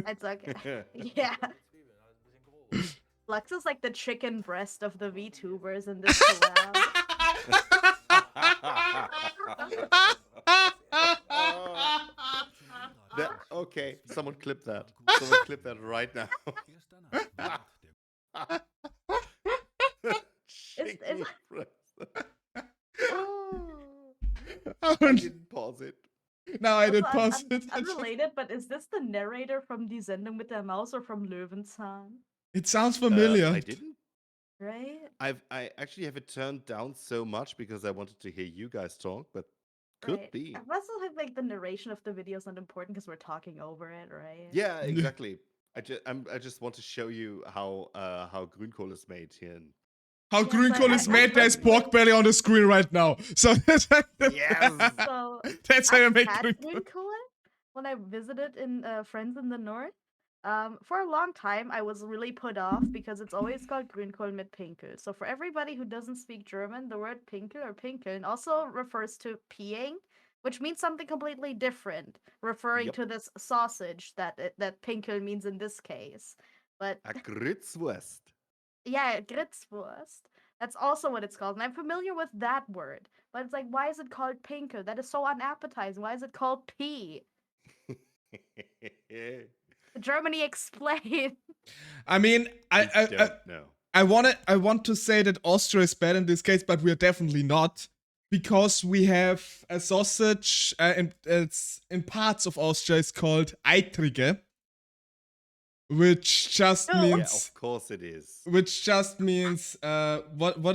It's okay. Yeah. Lux is like the chicken breast of the VTubers in this collab.
Okay, someone clip that. Someone clip that right now. Chicken breast. I didn't pause it.
No, I did
Also,
pause it.
unrelated, but is this the narrator from Die Sendung mit der Maus or from Löwenzahn?
It sounds familiar.
I didn't.
Right?
I actually have it turned down so much because I wanted to hear you guys talk, but could
Right.
be.
That's like the narration of the video is not important because we're talking over it, right?
Yeah, exactly. I just want to show you how Grünkohl is made here.
How
Yes,
Grünkohl is
I
made, there's pork belly on the screen right now. So
Yes.
So
that's how you
I've
make
had
Grünkohl.
Grünkohl when I visited in friends in the north. For a long time, I was really put off because it's always called Grünkohl mit Pinkel. So for everybody who doesn't speak German, the word Pinkel or Pinkeln also refers to peeing, which means something completely different, referring
Yep.
to this sausage that Pinkel means in this case. But
A Grützwurst.
yeah, Gritzwurst. That's also what it's called. And I'm familiar with that word. But it's like, why is it called Pinkel? That is so unappetizing. Why is it called pea? Germany, explain.
I mean, I
don't know.
I want to say that Austria is bad in this case, but we are definitely not, because we have a sausage, and it's in parts of Austria it's called Eitrige, which just
Oh.
Yeah,
means
of course it is.
what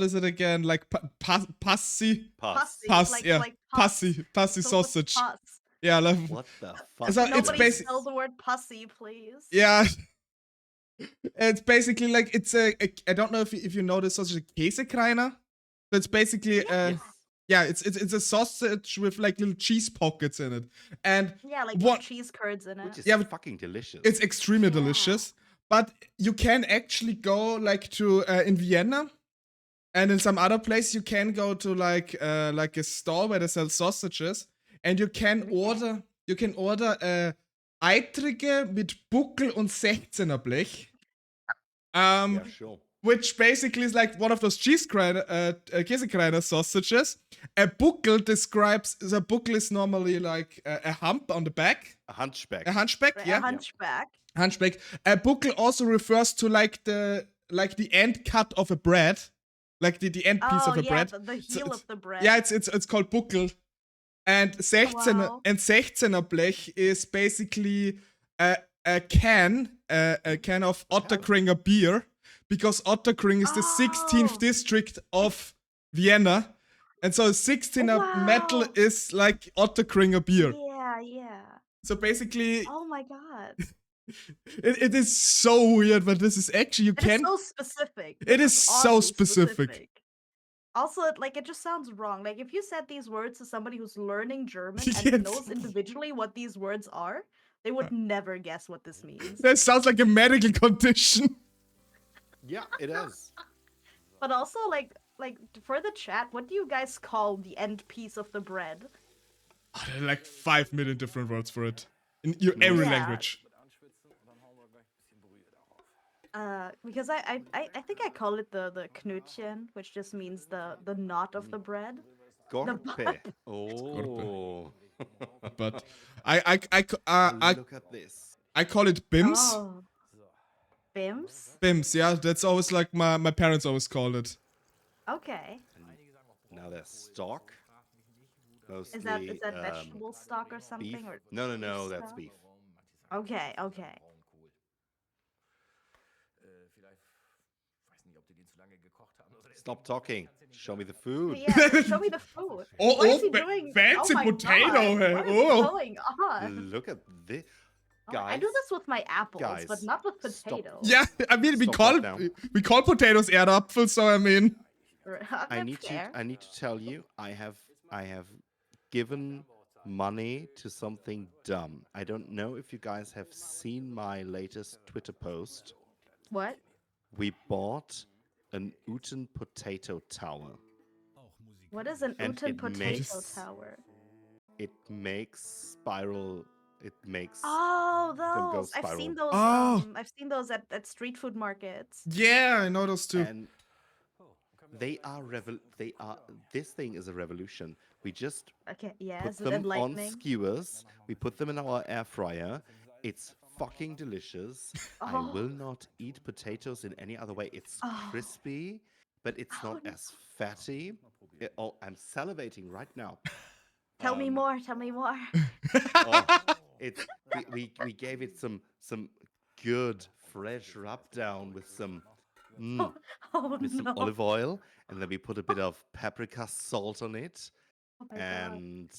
is it again? Like passy
Pass.
Puss, yeah.
Like
pussy
Filled with
sausage.
pus.
Yeah, like,
What the fuck?
So it's
Nobody
basi-
spell the word pussy, please.
yeah. It's basically like it's a I don't know if you know the sausage Käsekreiner. So it's basically
Yes.
yeah, it's a sausage with like little cheese pockets in it, and
Yeah, like
What-
cheese curds in it.
Which is
Yeah, but
fucking delicious.
it's extremely
Yeah.
delicious. But you can actually go like to in Vienna, and in some other place you can go to like a store where they sell sausages, and you can order Eitrige mit Buckel und 16er Blech.
Yeah, sure.
Which basically is like one of those Käsekreiner sausages. A buckel a buckel is normally like a hump on the back.
A hunchback.
A hunchback,
Right,
yeah.
A hunchback.
Hunchback. A buckel also refers to like the end cut of a bread. like the end piece
Oh
of the
yeah,
bread.
the
So
heel of the bread.
Yeah, it's called Buckel. And 16er
Wow.
and 16er Blech is basically a can of Otterkringer beer, because Otterkring is the 16th
Oh.
district of Vienna, and so 16er metal
Wow.
is like Otterkringer beer.
Yeah.
So basically,
Oh my god.
it is so weird, but this is actually
It is so specific.
It
This
is so
oddly
specific.
Also, it just sounds wrong. Like, if you said these words to somebody who's learning German and
Yes.
knows individually what these words are, they would never guess what this means.
That sounds like a medical condition.
Yeah, it is.
But also, like for the chat, what do you guys call the end piece of the bread?
Oh, there are like 5 million different words for it in every
Yeah.
language.
Because I think I call it the Knötchen, which just means the knot of the bread.
Gorpe. Oh.
But I
Look at this.
I call it bims.
Oh. Bims?
Bims, yeah, that's always like my parents always called it.
Okay.
Now there's stock. Mostly,
Is that vegetable stock or
beef?
something? Or
No,
beef
that's
stock?
beef.
Okay.
Stop talking. Show me the food.
Yeah, show me the food.
Oh,
What is he
fa-
doing?
fancy
Oh my
potato,
God.
hey,
What is
oh.
going on?
Look at this.
Oh,
Guys.
I do this with my apples, but
Guys,
not with
stop.
potatoes.
Yeah, I mean
Stop right now.
we call potatoes Erdapfel, so I mean.
I need to tell you, I have given money to something dumb. I don't know if you guys have seen my latest Twitter post.
What?
We bought an Uten potato tower.
What is an
And
Uten
it
potato
makes-
tower?
It makes spiral. It makes.
Oh,
go
those! I've seen
spiral.
those.
Oh.
I've seen those at street food markets.
Yeah, I know those two.
And they are this thing is a revolution. We just
Okay, yeah,
put
is it
them on
enlightening?
skewers. We put them in our air fryer. It's fucking delicious. I
Oh.
will not eat potatoes in any other way. It's
Oh.
crispy, but it's
Oh,
not
no.
as fatty. I'm salivating right now.
Tell me more. Tell me more.
Oh, it's we gave it some good fresh rub down with some
Oh
with some
no!
olive oil, and then we put a bit of paprika salt on it,
Oh my God.
and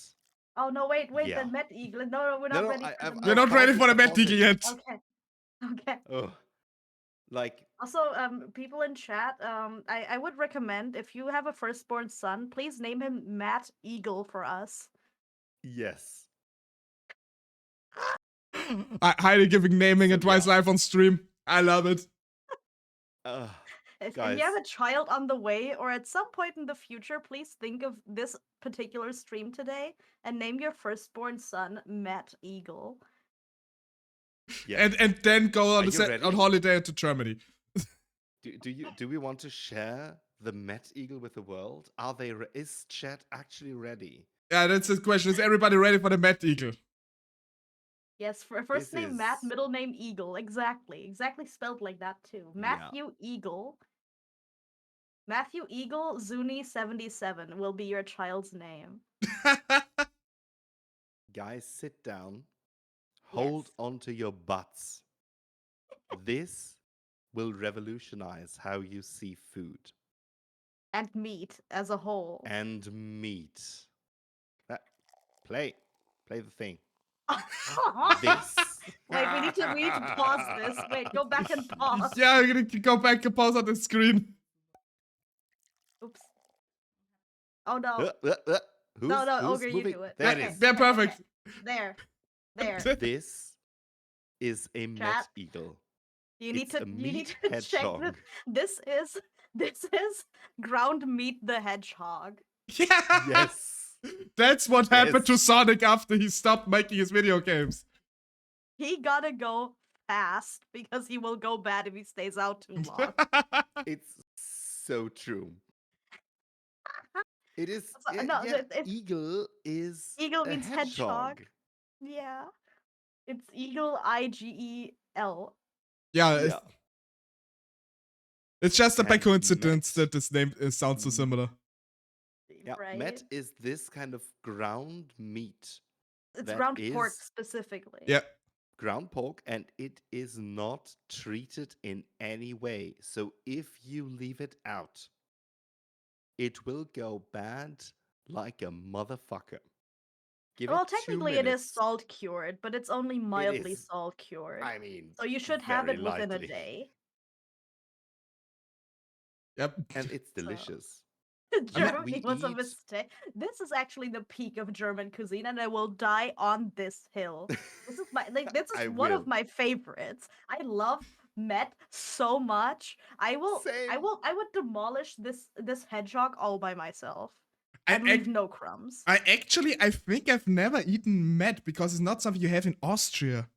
Oh no! Wait!
yeah.
The Met Eagle. No, we're not
No,
ready.
I-
for
I've-
the
We're
I've
not
Met
ready
paused
for
it,
the
I
Met
paused
Eagle
it.
yet.
Okay.
oh, like
Also, people in chat, I would recommend if you have a firstborn son, please name him Matt Eagle for us.
yes.
I highly giving naming
So,
advice
yeah.
live on stream. I love it.
If
Guys.
you have a child on the way, or at some point in the future, please think of this particular stream today and name your firstborn son Matt Eagle.
Yeah.
And then go
Are
on
you ready?
on holiday to Germany.
Do we want to share the Met Eagle with the world? Are they? Is chat actually ready?
Yeah, that's the question. Is everybody ready for the Met Eagle?
Yes, for first
This
name Matt,
is-
middle name Eagle. Exactly spelled like that too. Matthew Eagle. Matthew Eagle Zuni 77 will be your child's name.
Guys, sit down. Hold
Yes.
on to your butts. This will revolutionize how you see food
And meat as a whole.
and meat. Play the thing. This.
Wait, we need to pause this. Wait, go back and pause.
Yeah, I'm gonna go back and pause on the screen.
Oops. Oh no.
Who's
No, Ogre, you
moving?
do it.
There
Okay.
it is.
Yeah, perfect.
There.
This is a Met
Chat.
Eagle.
You need
It's
to
a
you need
meat
to check
hedgehog.
this is ground meat the hedgehog.
Yeah.
Yes.
That's what happened to
Yes.
Sonic after he stopped making his video games.
He gotta go fast because he will go bad if he stays out too long.
It's so true. It is.
So- no, it's-
eagle is.
Eagle
a
means hedgehog. Yeah. It's Eagle IGEL.
Yeah,
Yeah.
It's just a by
And
coincidence
Met.
that this name sounds so similar.
Yeah,
Right?
Met is this kind of ground meat.
It's
that
ground pork
is
specifically.
Yeah.
ground pork, and it is not treated in any way. So if you leave it out, it will go bad like a motherfucker. Give
Well,
it 2
technically it is
minutes.
salt cured, but it's only mildly
is.
salt cured.
I mean,
So you should have
very
it within a
lightly.
day.
Yep.
And it's
So-
delicious.
Germany
we
was a
eat-
mistake. This is actually the peak of German cuisine, and I will die on this hill. This is my this
I
is one of
will.
my favorites. I love Met so much. I
Same.
would demolish this hedgehog all by myself.
I
And leave no crumbs.
I think I've never eaten Met because it's not something you have in Austria.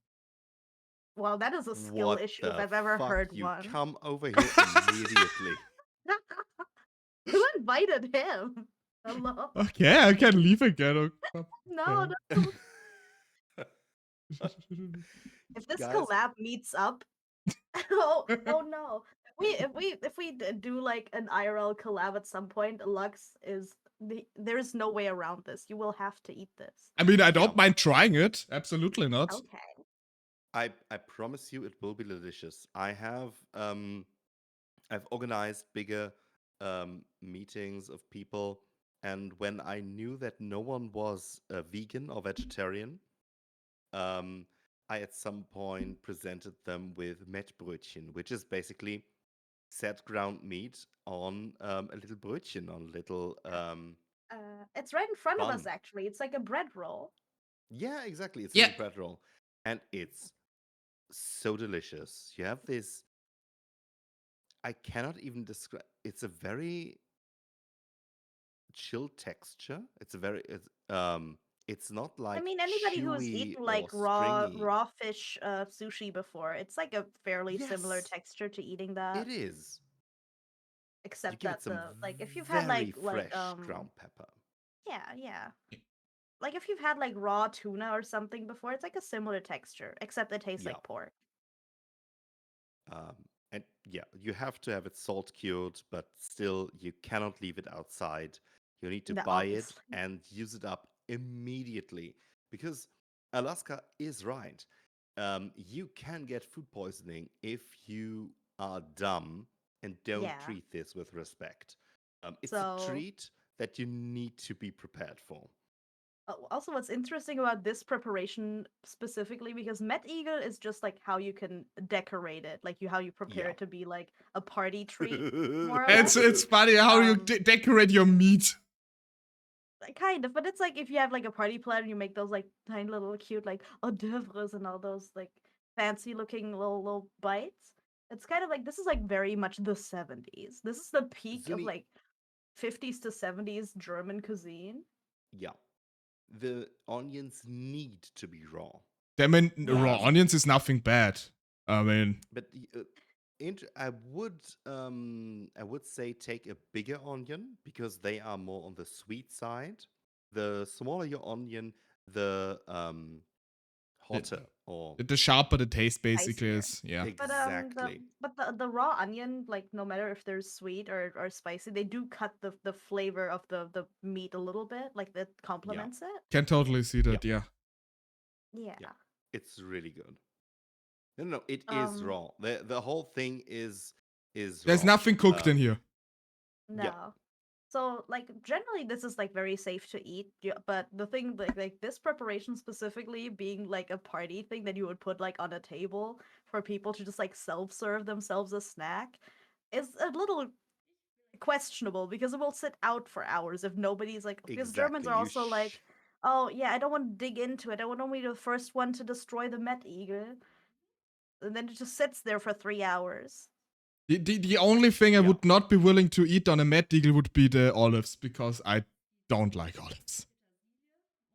Well, that is a skill
What
issue if
the
I've ever
fuck?
heard
You
one.
come over here immediately.
Who invited him? Hello?
Okay, I can leave again.
No,
Okay.
no. If this
Guys.
collab meets up, oh no. If we do like an IRL collab at some point, Lux is there's no way around this. You will have to eat this.
I mean, I don't
Yeah.
mind trying it. Absolutely not.
Okay.
I promise you it will be delicious. I've organized bigger meetings of people, and when I knew that no one was vegan or vegetarian, I at some point presented them with Mettbrötchen, which is basically set ground meat on a little brötchen, on a little
It's right in front of us
Bun.
actually. It's like a bread roll.
yeah, exactly. It's a
Yeah.
little bread roll, and it's so delicious. You have this. I cannot even describe. It's a very chill texture. It's not like.
I mean, anybody who's
chewy
eaten
or
like
stringy.
raw fish sushi before, it's like a fairly similar
Yes.
texture to eating that.
It is. You
Except
give
that
it some
the like if you've had
very
like
fresh ground pepper.
yeah. Like if you've had like raw tuna or something before, it's like a similar texture, except it tastes
Yeah.
like pork.
And yeah, you have to have it salt cured, but still you cannot leave it outside. You need to
No,
buy
obviously.
it and use it up immediately, because Alaska is right. You can get food poisoning if you are dumb and don't
Yeah.
treat this with respect. It's
So-
a treat that you need to be prepared for.
Also, what's interesting about this preparation specifically, because Met Eagle is just like how you can decorate it, like how you prepare
Yeah.
it to be like a party treat, more or
It's
less.
it's funny how you
Um,
decorate your meat.
Kind of, but it's like if you have like a party platter and you make those like tiny little cute like hors d'oeuvres and all those like fancy looking little bites. It's kind of like this is like very much the 70s. This is the peak of
Zuni-
like 50s to 70s German cuisine.
Yeah. The onions need to be raw.
I mean,
Yeah.
raw onions is nothing bad. I mean,
But I would say take a bigger onion, because they are more on the sweet side. The smaller your onion, the hotter or
the sharper the taste basically
Spicier.
is. Yeah.
But
exactly.
the raw onion, like no matter if they're sweet or spicy, they do cut the flavor of the meat a little bit, like that complements it.
Can totally see that. Yeah.
Yeah.
Yeah. It's really good. No, it is raw. The whole thing is
There's
raw.
nothing cooked in here.
No.
Yeah.
So like generally this is like very safe to eat, but the thing like this preparation specifically being like a party thing that you would put like on a table for people to just like self-serve themselves a snack is a little questionable, because it will sit out for hours if nobody's like, because Germans
Exactly.
are
You
also like, oh yeah, I don't want to dig into it. I want to be the first one to destroy the Met Eagle. And then it just sits there for 3 hours.
The only thing I
Yeah.
would not be willing to eat on a Mad Eagle would be the olives, because I don't like olives.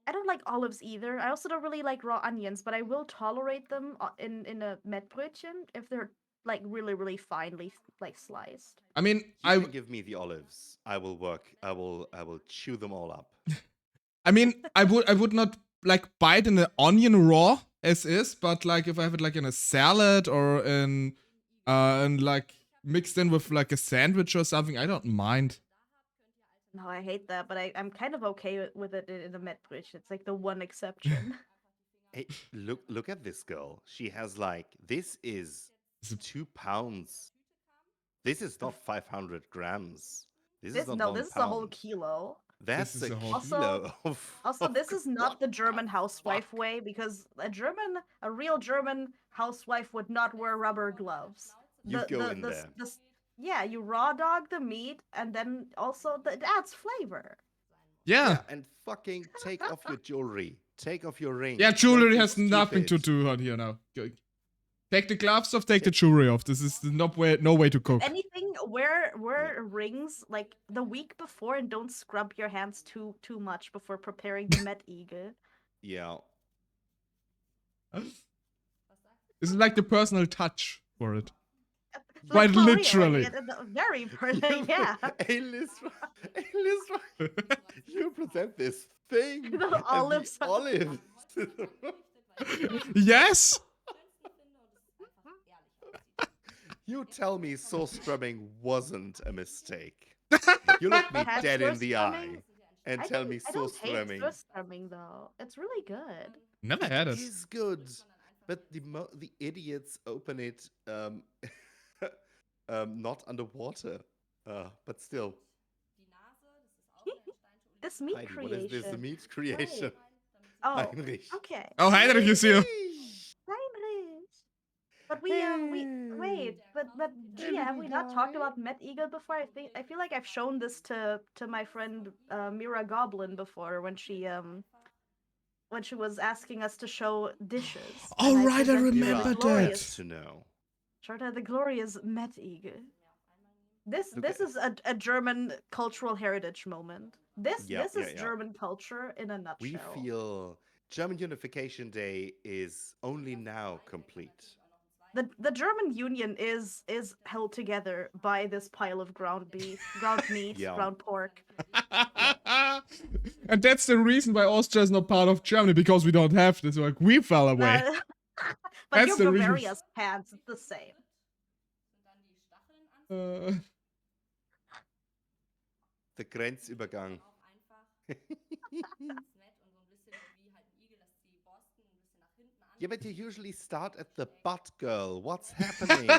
I don't like olives either. I also don't really like raw onions, but I will tolerate them in a Mettbrötchen if they're like really, really finely like sliced.
I mean,
You can give me the olives. I will chew them all up.
I would not like bite an onion raw as is, but like if I have it like in a salad or in like mixed in with like a sandwich or something, I don't mind.
No, I hate that, but I'm kind of okay with it in a Mettbrötchen. It's like the one exception.
Hey, look at this girl. She has like, this is
Is it-
2 pounds. This is not 500 grams. This is
This
not
no,
1
this is a whole
pound.
kilo.
That's
is
a
a whole-
kilo of.
Also, this is not the
what
German housewife
fuck?
way because a real German housewife would not wear rubber gloves.
You go in there.
Yeah, you raw dog the meat, and then also it adds flavor.
Yeah.
And fucking take off your jewelry. Take off your ring.
Yeah,
Don't
jewelry
be
has nothing to
stupid.
do on here now. Take the gloves off, take the jewelry off. This is no way to cook.
Anything, wear rings like the week before, and don't scrub your hands too much before preparing the Met Eagle.
Yeah.
This is like the personal touch for it.
Like,
Quite
for real, like,
literally.
very important. Yeah.
Hey, Lisra, you present this thing.
The
and
olives.
olives.
Yes.
You tell me sauce scrubbing wasn't a mistake. You look me
Had
dead in
sauce
the
scrubbing?
eye and tell me
I don't
sauce
hate
scrubbing
sauce scrubbing though. It's really good.
Never had it.
is good, but the idiots open it not underwater. But still.
This meat
Heidi,
creation.
what is this meat creation?
Oh,
Heinrich.
okay.
Oh, Heinrich is here.
Heinrich. But we wait, but Gia, have we not talked about Met Eagle before? I feel like I've shown this to my friend Mira Goblin before when she was asking us to show dishes.
Oh,
and
right, I
presented her the
remember that.
glorious-
To know.
Showed her the glorious Met Eagle. This
Look
this
at-
is a German cultural heritage moment. This
Yeah,
is
yeah, yeah.
German culture in a nutshell.
We feel German Unification Day is only now complete.
The German Union is held together by this pile of ground beef, ground meat,
Yeah.
ground pork.
And that's the reason why Austria is not part of Germany, because we don't have this. Like, we fell away.
But
That's
your
the reason.
Bavaria's pants, it's the same.
The Grenzübergang. Yeah, but you usually start at the butt, girl. What's happening?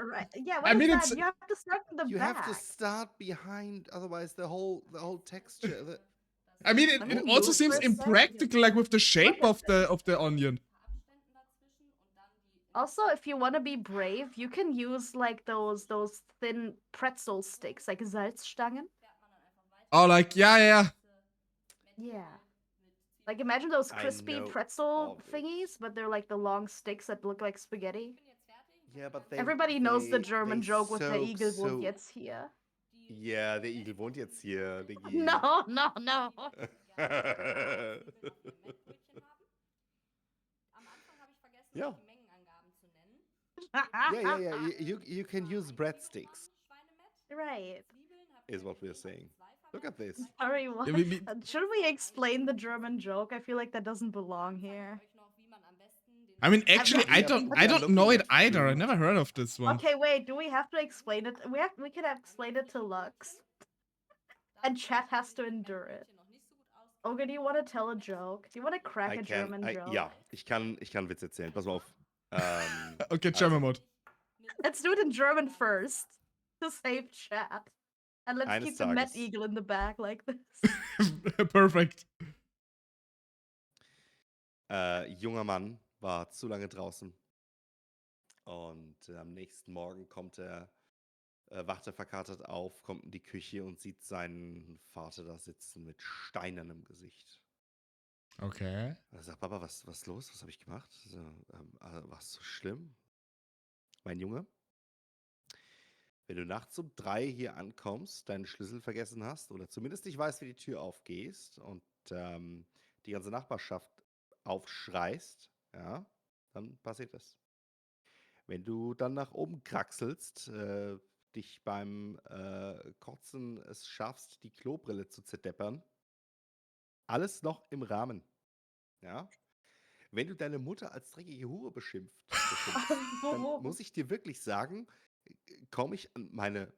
Right. Yeah,
I
what
mean,
is
it's-
that? You have to start from the
You
back.
have to start behind, otherwise the whole texture.
I mean,
Let
it
me
also
move
seems
for a second.
impractical, like with the shape of the onion.
Also, if you want to be brave, you can use like those thin pretzel sticks, like Salzstangen.
Oh, like yeah.
Yeah. Like imagine those
I
crispy
know
pretzel
of it.
thingies, but they're like the long sticks that look like spaghetti.
Yeah, but
Everybody knows the German joke with the
soak
Igel wohnt
so-
jetzt hier.
Yeah, der Igel wohnt jetzt hier, Diggi.
No, no, no.
Yeah. Yeah. You can use breadsticks,
Right.
is what we're saying. Look at this.
Sorry, what?
Yeah, we-
Should we explain the German joke? I feel like that doesn't belong here.
I mean, actually,
not-
I
We
don't
are
know
looking
it
at
either. I
food.
never heard of this one.
Okay, wait. Do we have to explain it? We can explain it to Lux, and chat has to endure it. Olga, do you want to tell a joke? Do you want to crack a German joke?
Ja, ich kann Witz erzählen. Pass mal auf.
Okay, German mode.
Let's do it in German first to save chat, and let's
Eines
keep the Met
Tages.
Eagle in the back like this.
Perfect.
Junger Mann war zu lange draußen und am nächsten Morgen kommt er, wacht er verkatert auf, kommt in die Küche und sieht seinen Vater da sitzen mit Steinen im Gesicht.
Okay.
Er sagt, Papa, was ist los? Was habe ich gemacht? So, war es so schlimm? Mein Junge, wenn du nachts um 3 hier ankommst, deinen Schlüssel vergessen hast oder zumindest nicht weißt, wie die Tür aufgehst und die ganze Nachbarschaft aufschreist, ja, dann passiert das. Wenn du dann nach oben kraxelst, dich beim Kotzen es schaffst, die Klobrille zu zerdeppern, alles noch im Rahmen. Ja? Wenn du deine Mutter als dreckige Hure beschimpfst, dann muss ich dir wirklich sagen, komme ich an meine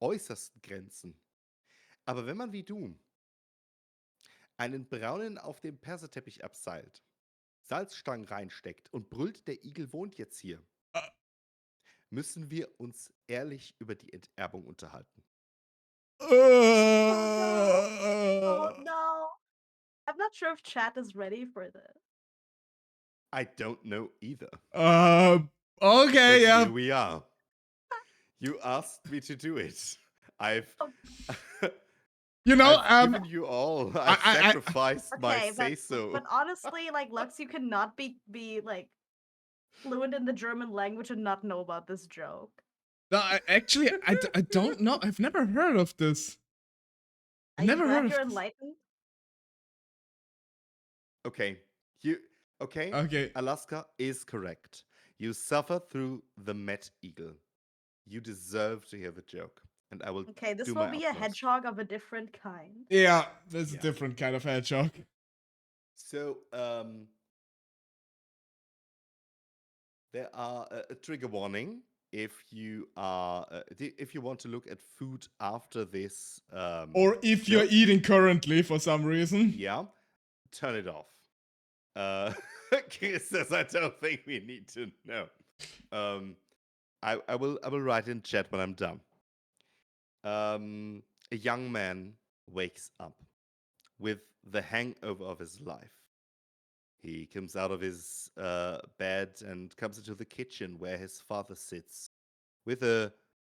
äußersten Grenzen. Aber wenn man wie du einen Braunen auf dem Perserteppich abseilt, Salzstangen reinsteckt und brüllt, der Igel wohnt jetzt hier, müssen wir uns ehrlich über die Enterbung unterhalten.
Oh no. I'm not sure if chat is ready for this.
I don't know either.
Okay,
But
yeah.
here we are. You asked me to do it. I've
You know,
I've given you all. I've
I-
sacrificed my
Okay,
say-so.
but honestly, like Lux, you cannot be like fluent in the German language and not know about this joke.
no, I don't know. I've never heard of this.
Are you
Never
glad
heard of
you're
this.
enlightened?
Okay. Okay?
Okay.
Alaska is correct. You suffer through the Met Eagle. You deserve to hear the joke. And I will
Okay, this
do
will
my
be a
utmost.
hedgehog of a different kind.
Yeah, there's a
Yeah.
different kind of hedgehog.
So, there are a trigger warning if you are if you want to look at food after this.
Or if you're
joke,
eating currently for some reason.
yeah, turn it off. Chris says, I don't think we need to know. I will write in chat when I'm done. A young man wakes up with the hangover of his life. He comes out of his bed and comes into the kitchen where his father sits with a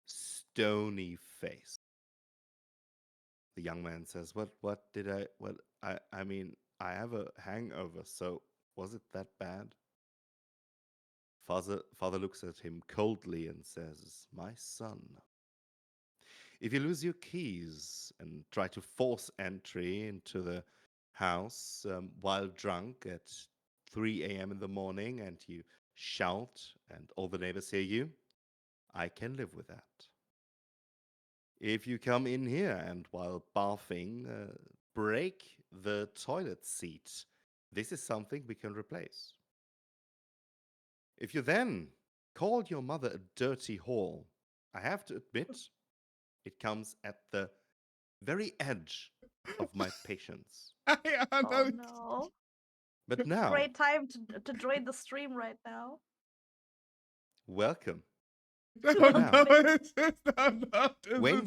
stony face. The young man says, I mean, I have a hangover, so was it that bad? Father looks at him coldly and says, my son, if you lose your keys and try to force entry into the house while drunk at 3 a.m. in the morning and you shout and all the neighbors hear you, I can live with that. If you come in here and while barfing break the toilet seat, this is something we can replace. If you then call your mother a dirty whore, I have to admit, it comes at the very edge of my patience.
Oh no.
But
It's a
now,
great time to join the stream right now.
welcome.
When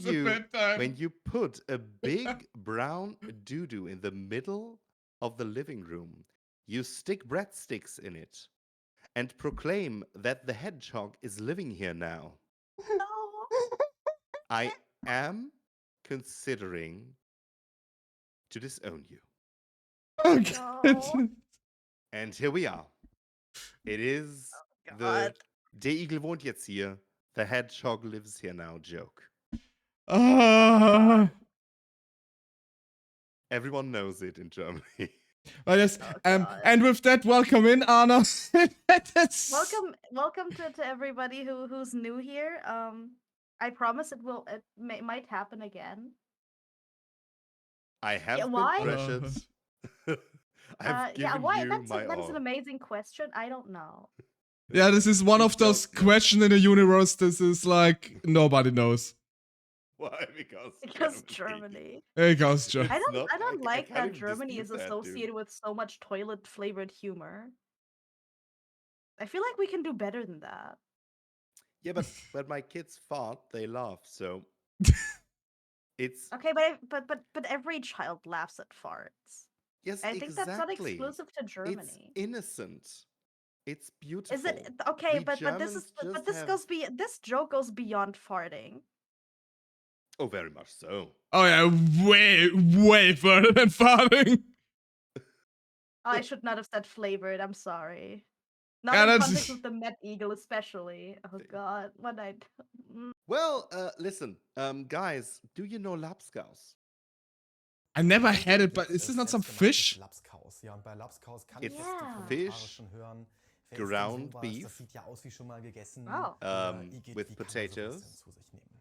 When you put a big brown doo-doo in the middle of the living room, you stick breadsticks in it and proclaim that the hedgehog is living here now.
No.
I am considering to disown you.
No.
And here we are. It is the
God.
Der Igel wohnt jetzt hier, the hedgehog lives here now joke. Everyone knows it in Germany.
Well, yes,
Oh, God.
and with that, welcome in, Anna.
Welcome to everybody who's new here. I promise it might happen again.
I have
why?
been pressured. I've given
why?
you
That's
my
an
all.
amazing question. I don't know.
Yeah, this is one
We
of those
don't know.
questions in the universe. This is like nobody knows.
Why?
Because Germany.
There goes, Joe.
It's
I
not-
don't
I
like
can't
that
even
Germany
dispute
is
that, dude.
associated with so much toilet flavored humor. I feel like we can do better than that.
Yeah, but my kids fart, they laugh, so it's
Okay, but every child laughs at farts.
yes,
I think that's not
exactly.
exclusive to
It's
Germany.
innocent. It's beautiful.
Is it okay?
We
But this
Germans
is but
just
this
have-
goes this joke goes beyond farting.
Oh, very much so.
Oh yeah, way further than farting.
I should not have said flavored. I'm sorry. Not
Yeah,
in
that's-
context with the Met Eagle, especially. Oh God, what I.
Well, listen, guys, do you know Lapskaus?
I never
Eigentlich
had it,
gibt
but is
es
this not some
selbstgemachtes
fish?
Lapskaus. Ja, und bei Lapskaus kann
It's
ich jetzt die
Yeah.
Kommentare
fish,
schon hören. Wer
ground
isst denn sowas?
beef,
Das sieht ja aus wie schon mal gegessen.
Oh.
Oder Igitt,
with
wie kann man sowas denn
potatoes.
zu sich nehmen?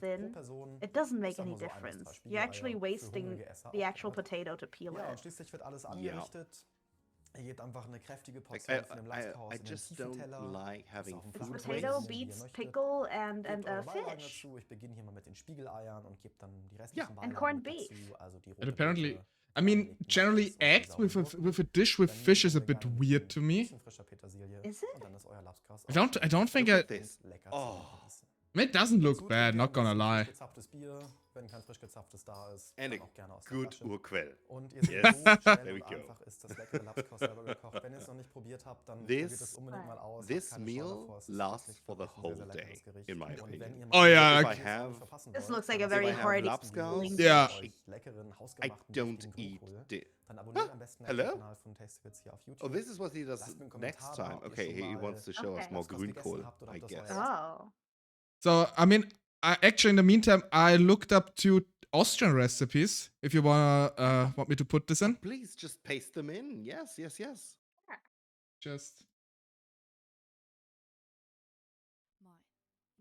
thin,
Person,
it doesn't
ich
make
sag
any
mal so 1 bis 3
difference. You're actually
Spiegeleier für
wasting
hungrige Esser
the actual
aufgehört.
potato to peel
Ja, und
it.
schließlich wird alles
Yeah.
angerichtet. Ihr gebt einfach eine kräftige
Like,
Portion von dem Lachschaos
I
in den
just
tiefen
don't
Teller.
like having
Ist auch ein
It's
food
flaches
potato,
waste.
Brötchen, wie ihr
beets,
möchtet.
pickle, and
Gebt eure Beilagen
fish.
dazu. Ich beginne hier mal mit den Spiegeleiern und gebe dann die restlichen
Yeah.
And
Beilagen
corned
mit dazu.
beef.
Also die rote
And apparently,
Beete,
I mean,
eingelegten
generally
Lachs und die
eggs
sauren
with
Gurken.
a dish with
Daneben
fish is a
wir
bit
gerne mit
weird
ein
to me.
bisschen frischer Petersilie.
Is it?
Und dann ist euer Lapskaus
I don't think
Look
I
at this.
lecker
Oh.
zu genießen.
it doesn't look
Dazu
bad,
trinkt ihr
not
ein
gonna
bisschen
lie.
frisch gezapftes Bier. wenn kein frisch gezapftes da ist,
And
dann
a
auch gerne aus der
good
Flasche.
Urquell.
Und ihr seht,
Yes,
so
there
schnell
we
und
go.
einfach ist das leckere Lapskaus selber gekocht. Wenn ihr es noch nicht probiert habt, dann probiert es
This
unbedingt mal aus. Habt
this
keine Scheu
meal
davor. Es ist
lasts for the
wirklich ein sehr,
whole
sehr leckeres
day,
Gericht.
in my
Und wenn
opinion.
ihr
Oh
mal
ja,
If I
nicht
have
verpassen
This
wollt,
looks like
dann
a very
If I have
hearty
Lapskaus,
feeling
Yeah.
dish.
euch leckeren,
I
hausgemachten,
don't
deftigen
eat
Grünkohl,
the.
dann abonniert am besten
Hello?
den Kanal von Tastewiz hier auf YouTube.
Oh, this is what he does
Lasst mir einen
next
Kommentar da,
time.
ob ihr
Okay,
schon
he
mal
wants to show us
Okay.
more
Lapskaus gegessen
grünkohl,
habt oder
I
ob das
guess.
euer
Oh.
So, I mean, actually, in the meantime, I looked up 2 Austrian recipes. If you want me to put this in,
Please just paste them in. Yes, yes, yes.
just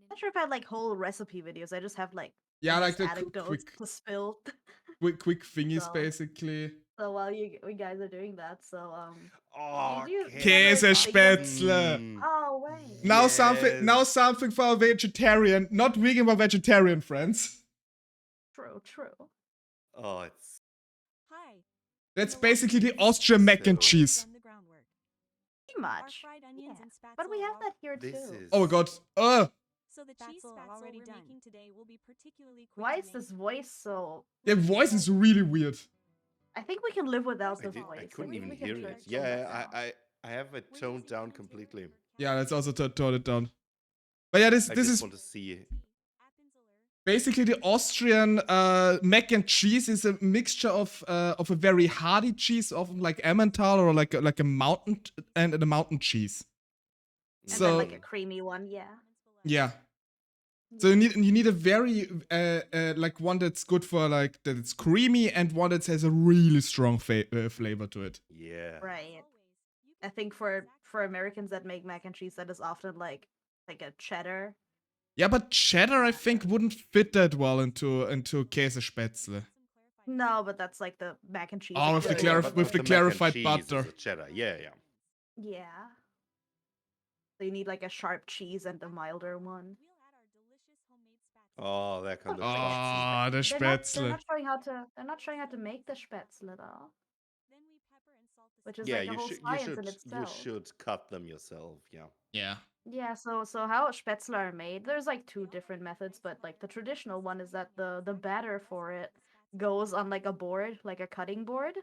Not sure if I had like whole recipe videos. I just have like
yeah,
I
like
guess,
the
anecdotes to spill.
quick thingies,
So-
basically.
So while you guys are doing that, so
Oh,
do you ever
Käsespätzle.
Mm.
oh wait.
Now
Yes.
something for a vegetarian, not vegan but vegetarian friends.
True.
Oh, it's
Hi.
That's basically the Austrian mac and
So-
cheese.
Pretty much.
Fried onions
Yeah.
and spatzel
But we have
are
that here
this
too.
is.
Oh my god.
So the cheese
Spatzel
spatzel
already
we're
done.
making today will be particularly quick
Why
to
is
make.
this voice so?
Their voice is really weird.
I think we can live without
First
the
of all,
I
voice.
couldn't
Like,
even
we can
hear
turn
it.
it
Yeah,
down.
I have it
We're
toned
using
down
commentary
completely.
for
Yeah, let's also
calories.
tone it down. But yeah, this
I
this
just
is
want to see.
basically the Austrian mac and cheese is a mixture of a very hardy cheese, often like Emmental or like a mountain and a mountain cheese.
And
So
then like a creamy one, yeah.
yeah. So you need a very like one that's good for like that it's creamy and one that has a really strong flavor to it.
Yeah.
Right. I think for Americans that make mac and cheese, that is often like a cheddar.
Yeah, but cheddar I think wouldn't fit that well into Käsespätzle.
No, but that's like the mac and cheese.
Oh, with the
equivalent.
but
with the
mac and
clarified
cheese
butter.
is a cheddar. Yeah, yeah.
Yeah. So you need like a sharp cheese and a milder one.
Oh, there come the
Oh,
Ah,
Spätzle.
the
They're
Spätzle.
not showing how to. They're not showing how to make the spätzle though, which is
Yeah,
like a
you
whole
should
science in itself.
you should cut them yourself. Yeah.
Yeah.
Yeah, so how spätzle are made, there's like 2 different methods, but like the traditional one is that the batter for it goes on like a board, like a cutting board,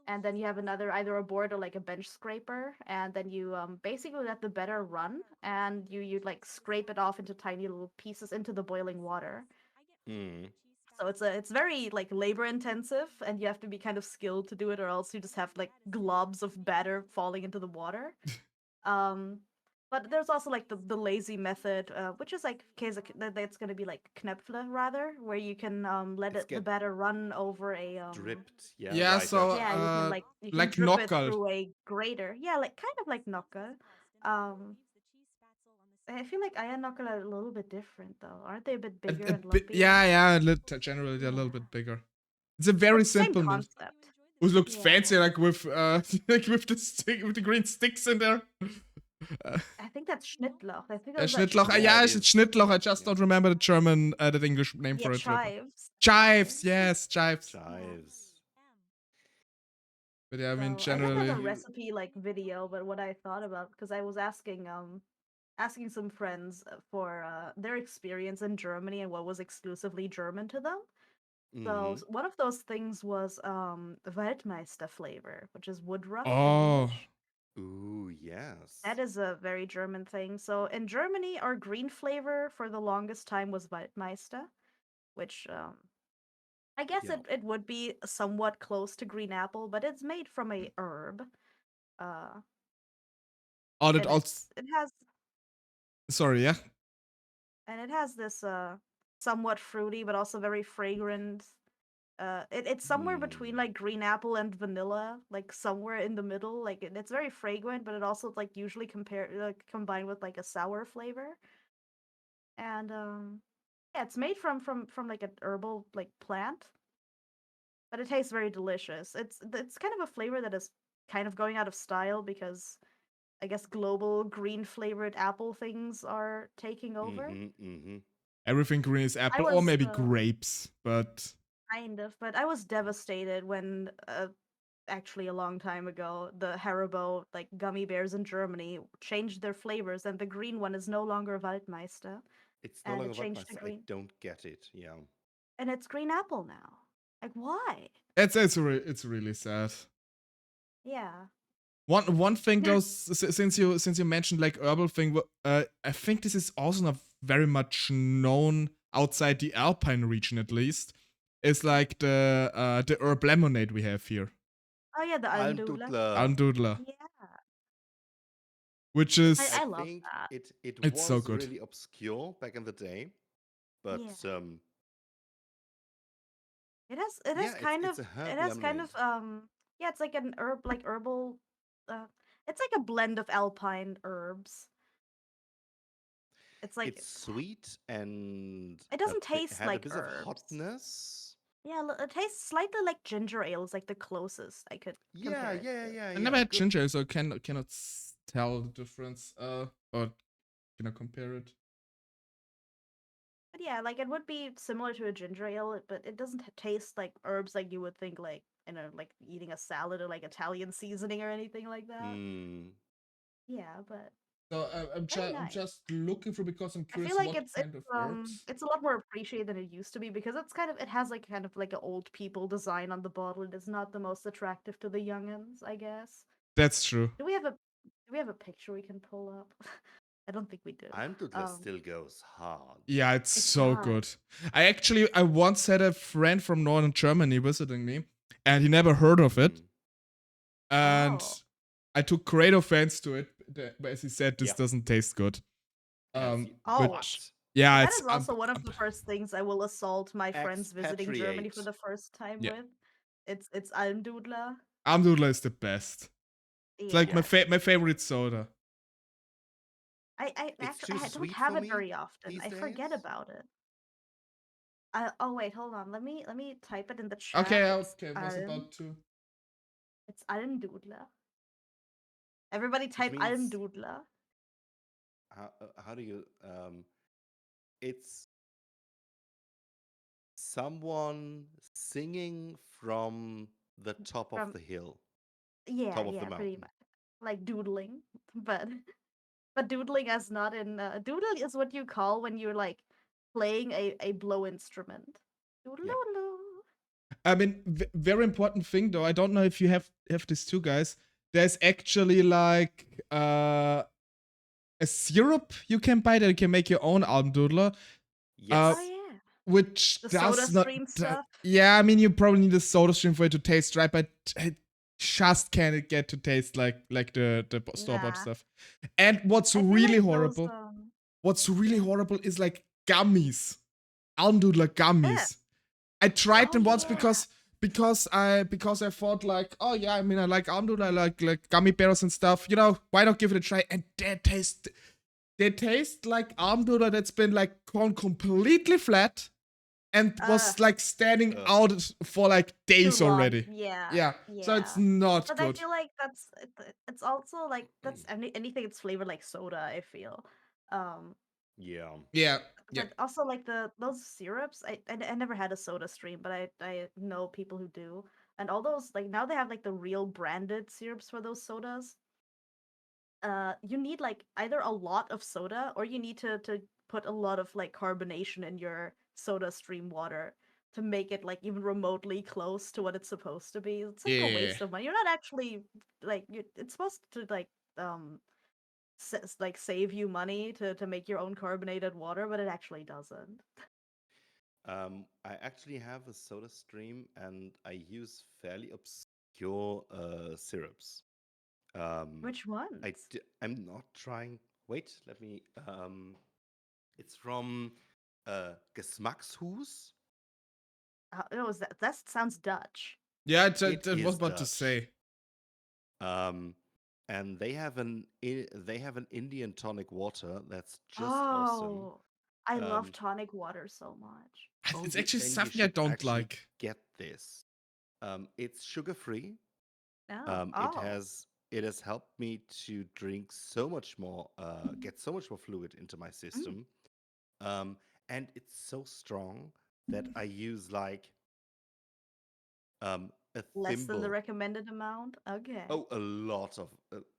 and then you have another either a board or like a bench scraper, and then you basically let the batter run, and you like scrape it off into tiny little pieces into the boiling water.
Mm.
So it's very like labor intensive, and you have to be kind of skilled to do it, or else you just have like globs of batter falling into the water. But there's also like the lazy method, which is like that's gonna be like Knöpfle rather, where you can let
It's
the
get
batter run over a
Dripped. Yeah.
Yeah,
right,
so,
right.
yeah, you can
like
drip it
Nockel.
through a grater. Yeah, like kind of like Nockel. I feel like Eiernokel are a little bit different though. Aren't they a bit bigger and lumpy?
Yeah, generally they're a little bit bigger. It's a very
But same
simple meal.
concept.
It looks
Yeah.
fancy, like with like with the green sticks in there.
I think that's Schnittlauch. I think that's
Schnittlauch.
Yeah,
Yeah,
it
it's
is.
Schnittlauch. I just
Yeah.
don't remember the German, the English name
Yeah,
for it.
chives.
Chives, yes, chives.
Chives.
But yeah, I mean,
So, I don't have
generally.
a recipe like video, but what I thought about, because I was asking some friends for their experience in Germany and what was exclusively German to them. So
Mhm.
one of those things was Waldmeister flavor, which is woodruff in
Oh.
English.
Ooh, yes.
That is a very German thing. So in Germany, our green flavor for the longest time was Waldmeister, which I guess
Yeah.
it would be somewhat close to green apple, but it's made from a herb. Uh,
Oh, that
and
also.
it has
Sorry, yeah.
this somewhat fruity but also very fragrant. It's somewhere between
Mm.
like green apple and vanilla, like somewhere in the middle. Like it's very fragrant, but it also like usually combined with like a sour flavor. And yeah, it's made from like an herbal like plant, but it tastes very delicious. It's kind of a flavor that is kind of going out of style because I guess global green flavored apple things are taking over.
Mhm. Mhm.
Everything green is apple, or
was,
maybe grapes, but.
Kind of, but I was devastated when actually a long time ago the Haribo like gummy bears in Germany changed their flavors, and the green one is no longer Waldmeister.
It's no
And
longer
it changed to
Waldmeister. I
green.
don't get it. Yeah.
and it's green apple now. Like, why?
It's really sad.
Yeah.
One thing though, since you mentioned like herbal thing, I think this is also not very much known outside the Alpine region, at least. Is like the herb lemonade we have here,
Oh yeah, the Almdudler.
Almdudler.
Almdudler,
Yeah,
which is
I
I love
think
that.
it
It's so
was
good.
really obscure back in the day, but
Yeah. It has
yeah,
kind
it's
of
a herb
it has kind
lemonade.
of yeah, it's like an herbal it's like a blend of alpine herbs. It's like
It's sweet and
it doesn't taste
had a
like
bit of
herbs.
hotness.
Yeah, it tastes slightly like ginger ale. Is like the closest I could
Yeah,
compare it
yeah,
to.
yeah,
I
yeah.
never had
Good.
ginger, so cannot tell the difference. Or cannot compare it.
But yeah, like it would be similar to a ginger ale, but it doesn't taste like herbs like you would think, like, like eating a salad or like Italian seasoning or anything like that.
Mm.
Yeah, but
So I'm
very nice.
just looking through because I'm
I
curious
feel like
what kind of herbs.
it's a lot more appreciated than it used to be because it has like kind of like an old people design on the bottle. It is not the most attractive to the youngins, I guess.
That's true.
Do we have a picture we can pull up? I don't think we do.
Almdudler still goes hard.
Yeah, it's
It
so
does.
good. I once had a friend from northern Germany visiting me, and he never heard of it.
Mm.
And
Oh.
I took great offense to it, but as he said, this
Yeah.
doesn't taste good.
Oh.
Which, yeah,
That
it's
is also one of the first things I will assault my friends visiting Germany for
Expatriate.
the first time
Yeah.
with. It's Almdudler.
Almdudler is the best. It's like my favorite soda.
I
It's
actually
too
I don't
sweet
have
for
it
me
very often.
these
I forget
days.
about it. Oh wait, hold on. Let me type it in the chat.
Okay, I
It's
was about to.
It's Almdudler. Everybody type
means-
Almdudler.
How do you it's someone singing from the top of the hill.
Yeah,
Top of the
yeah, pretty
mountain.
much. Like doodling, but doodling as not in doodle is what you call when you're like playing a blow instrument. Doodle.
I mean, very important thing though. I don't know if you have this too, guys. There's actually like a syrup you can buy that you can make your own Almdudler.
Yes.
Oh yeah.
Which
The
does
soda
not.
stream stuff.
Yeah, I mean, you probably need a soda stream for it to taste right, but it just can't get to taste like the store bought
Nah.
stuff. And what's
I feel
really
like
horrible?
those,
What's really horrible is like gummies, Almdudler gummies. I tried them once
yeah.
because I thought like, oh yeah, I mean I like Almdudler, I like gummy bears and stuff. You know, why not give it a try? And they taste like Almdudler that's been like gone completely flat and was like standing out for like days already.
Yeah.
So it's not
but
good.
I feel like it's also like that's anything that's flavored like soda, I feel.
Yeah.
But also like those syrups, I never had a soda stream, but I know people who do. And all those, like, now they have like the real branded syrups for those sodas. You need like either a lot of soda or you need to put a lot of like carbonation in your soda stream water to make it like even remotely close to what it's supposed to be. It's like a waste of money. You're not actually like it's supposed to like save you money to make your own carbonated water, but it actually doesn't.
I actually have a soda stream and I use fairly obscure syrups.
Which ones?
I'm not trying. Wait, let me. It's from Geschmackshus.
No, that sounds Dutch.
Yeah,
It
I was
is
about to
Dutch.
say.
And they have an Indian tonic water that's just
Oh,
awesome.
I love tonic water so much.
It's actually
then you
something I
should
don't
actually
like.
Get this. It's sugar free.
Oh.
It has helped me to drink so much more, get so much more fluid into my system. And it's so strong that I use like a
Less than the
thimble.
recommended amount? Okay.
Oh, a lot of,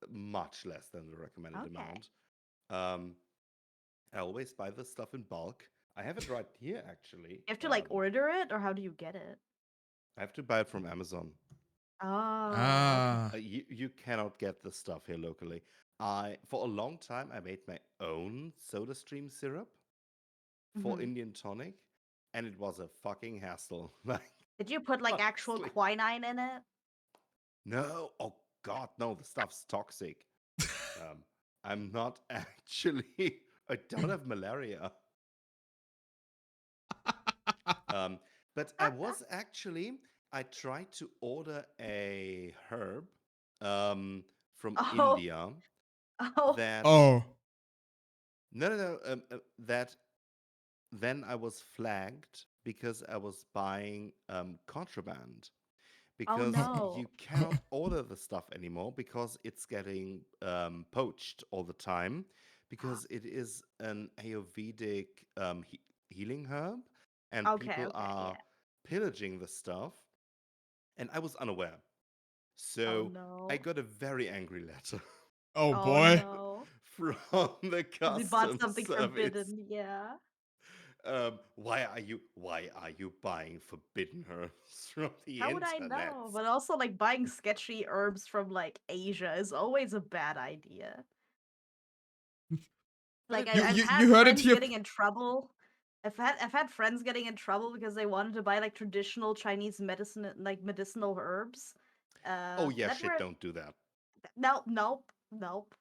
much less than the recommended amount. I always buy the stuff in bulk I have it right here, actually.
You have to like order it, or how do you get it?
I have to buy it from Amazon.
Oh,
Ah.
You cannot get the stuff here locally. For a long time, I made my own SodaStream syrup for
Mhm.
Indian tonic, and it was a fucking hassle. Like,
Did you put like actual
honestly.
quinine in it?
No, oh God, no, the stuff's toxic. I'm not actually, I don't have malaria. But I was actually, I tried to order a herb from
Oh,
India
oh,
that,
Oh.
that then I was flagged because I was buying contraband.
oh
Because
no.
you cannot order the stuff anymore because it's getting poached all the time because it is an Ayurvedic healing herb and
Okay,
people
okay,
are
yeah.
pillaging the stuff and I was unaware.
Oh
So I
no.
got a very angry letter
Oh
Oh
boy.
no.
from the
'Cause you bought
customs
something
service.
forbidden, yeah.
Why are you buying forbidden herbs from the
How would I
internet?
know? But also, like, buying sketchy herbs from, like, Asia is always a bad idea.
But
Like,
it
You
I've
you
works.
you
had
heard it
friends
here.
getting in trouble. I've had friends getting in trouble because they wanted to buy, like, traditional Chinese medicine, like, medicinal herbs.
Oh yeah,
That
shit,
were
don't do that.
no, nope, nope.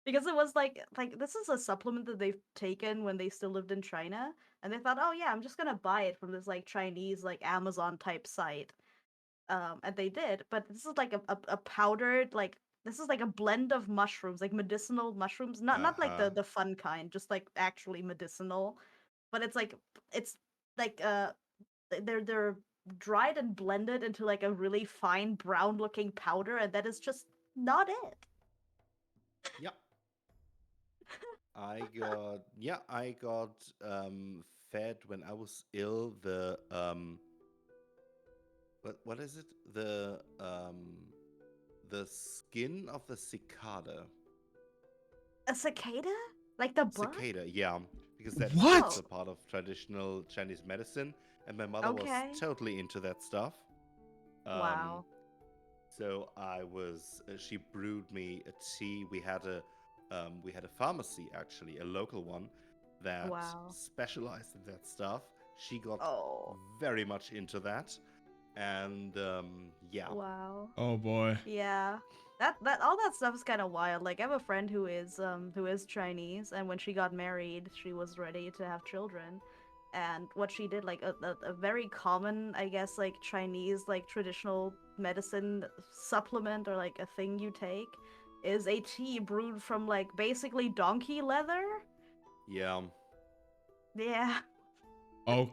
Because it was like this is a supplement that they've taken when they still lived in China, and they thought, oh yeah, I'm just gonna buy it from this like Chinese like Amazon type site. And they did, but this is like a powdered like this is like a blend of mushrooms, like medicinal mushrooms, not like
Uh-huh.
the fun kind, just like actually medicinal. But it's like they're dried and blended into like a really fine brown looking powder, and that is just not it.
Yeah. I got fed when I was ill what is it? The skin of the cicada.
A cicada? Like the bug?
Cicada, yeah. Because that is
What?
also part of traditional Chinese medicine. And my mother was
Okay.
totally into that stuff. Um,
Wow.
so she brewed me a tea. We had a pharmacy actually, a local one that
Wow.
specialized in that stuff. She got
Oh.
very much into that, and yeah.
Wow.
Oh boy.
Yeah. That all that stuff is kind of wild. Like I have a friend who is Chinese, and when she got married, she was ready to have children. And what she did, like a very common, I guess, like Chinese like traditional medicine supplement or like a thing you take, is a tea brewed from like basically donkey leather.
Yeah.
Yeah.
Oh.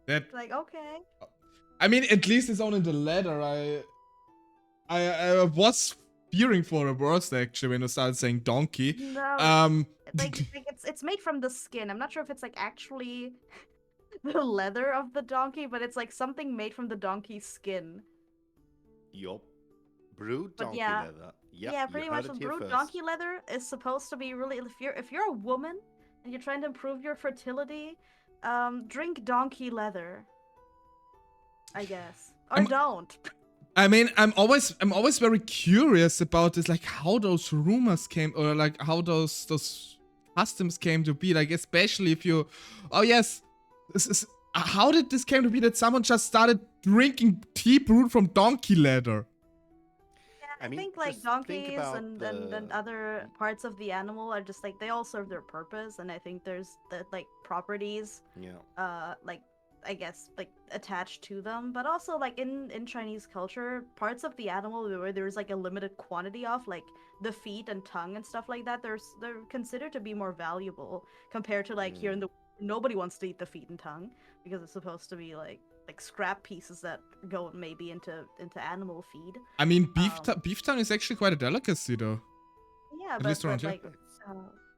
That.
Like okay.
I mean, at least it's only the letter. I was fearing for the worst actually when I started saying donkey.
No,
Um.
like it's made from the skin. I'm not sure if it's like actually the leather of the donkey, but it's like something made from the donkey's skin.
Yup. Brewed
But
donkey
yeah,
leather. Yep,
yeah,
you
pretty
heard
much.
it
The
here
brewed
first.
donkey leather is supposed to be really. If you're a woman and you're trying to improve your fertility, drink donkey leather. I guess, or
I'm-
don't.
I mean, I'm always very curious about this, like how those rumors came, or like how those customs came to be. Like especially if you, oh yes, how did this came to be that someone just started drinking tea brewed from donkey leather?
I mean,
think like
just think
donkeys
about
and other parts of the animal are just like they all serve their purpose, and I think there's the like properties
yeah.
like I guess like attached to them, but also like in Chinese culture, parts of the animal where there's like a limited quantity of, like the feet and tongue and stuff like that, they're considered to be more valuable compared to like here in the nobody wants to eat the feet and tongue because it's supposed to be like scrap pieces that go maybe into animal feed.
I mean, beef tongue is actually quite a delicacy though.
Yeah,
At least around here.
like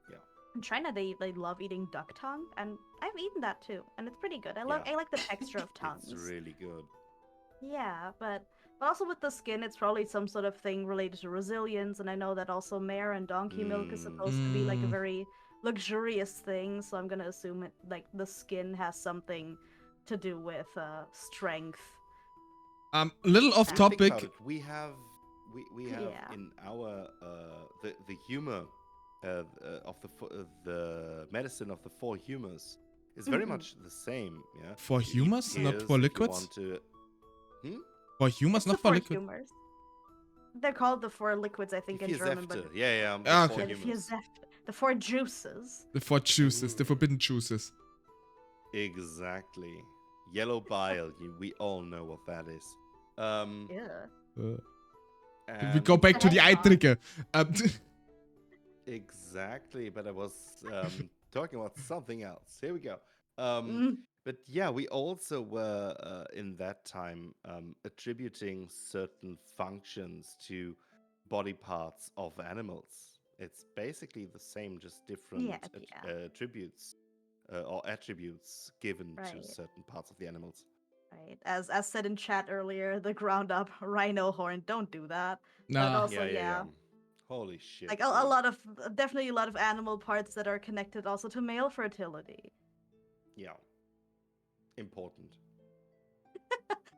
Yeah.
in China they love eating duck tongue, and I've eaten that too, and it's pretty good. I
Yeah.
like the texture of tongues.
It's really good.
Yeah, but also with the skin, it's probably some sort of thing related to resilience, and I know that also mare and donkey milk is supposed to be like a
Mm.
very luxurious thing, so I'm gonna assume it like the skin has something to do with strength.
Little off
Think about
topic.
it. We have
Yeah.
in our the humor of the medicine of the four humors is very
Mhm.
much the same. Yeah.
For
You eat
humors, not
pears
for
if you
liquids?
want to-
For humors,
It's the
not for
four
liquid.
humors. They're called the four liquids, I think, in German, but
Gefirsäfte. Yeah, the
Ah,
four
okay.
humors.
the four juices.
The four juices, the forbidden juices.
Exactly. Yellow bile. We all know what that is.
Yeah.
We go
and-
back to the
Hedgehog.
Eitrige.
Exactly, but I was talking about something else. Here we go.
Mm,
But yeah, we also were in that time attributing certain functions to body parts of animals. It's basically the same, just different
Yeah.
attributes or attributes given to
Right.
certain parts of the animals.
Right. As said in chat earlier, the ground up rhino horn. Don't do that. But
Nah.
also, yeah.
Holy shit.
Like a
dude.
lot of definitely a lot of animal parts that are connected also to male fertility.
Yeah. Important.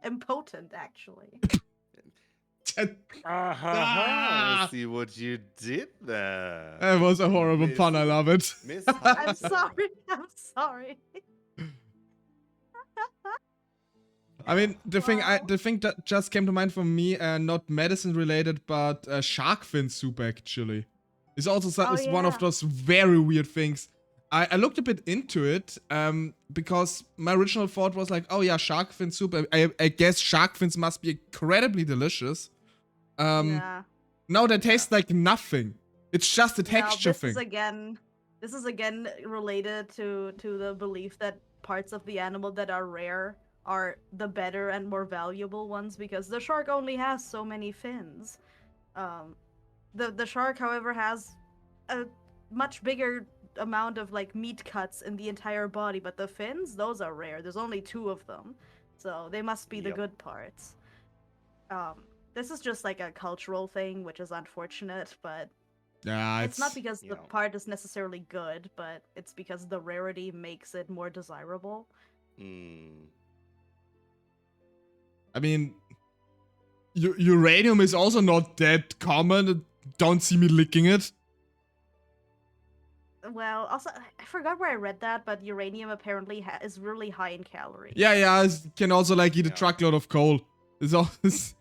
Impotent, actually.
I see what you did there.
That was a horrible pun, I love it.
Miss
I'm
Hunter.
sorry. I'm sorry.
I mean, the
Wow.
thing that just came to mind for me, not medicine related, but shark fin soup actually. Is also is one of
yeah.
those very weird things. I looked a bit into it because my original thought was like, oh yeah, shark fin soup. I guess shark fins must be incredibly delicious.
Yeah.
No, they taste like nothing. It's just a texture
this
thing.
This is again related to the belief that parts of the animal that are rare are the better and more valuable ones because the shark only has so many fins. The shark, however, has a much bigger amount of like meat cuts in the entire body, but the fins, those are rare. There's only 2 of them, so they must be the
Yep.
good parts. This is just like a cultural thing, which is unfortunate, but
Yeah,
it's not because the
Yeah.
part is necessarily good, but it's because the rarity makes it more desirable.
Mm.
I mean, uranium is also not that common. Don't see me licking it.
Well, also, I forgot where I read that, but uranium apparently is really high in calories.
Yeah, I can also like eat a
Yeah.
truckload of coal. It's always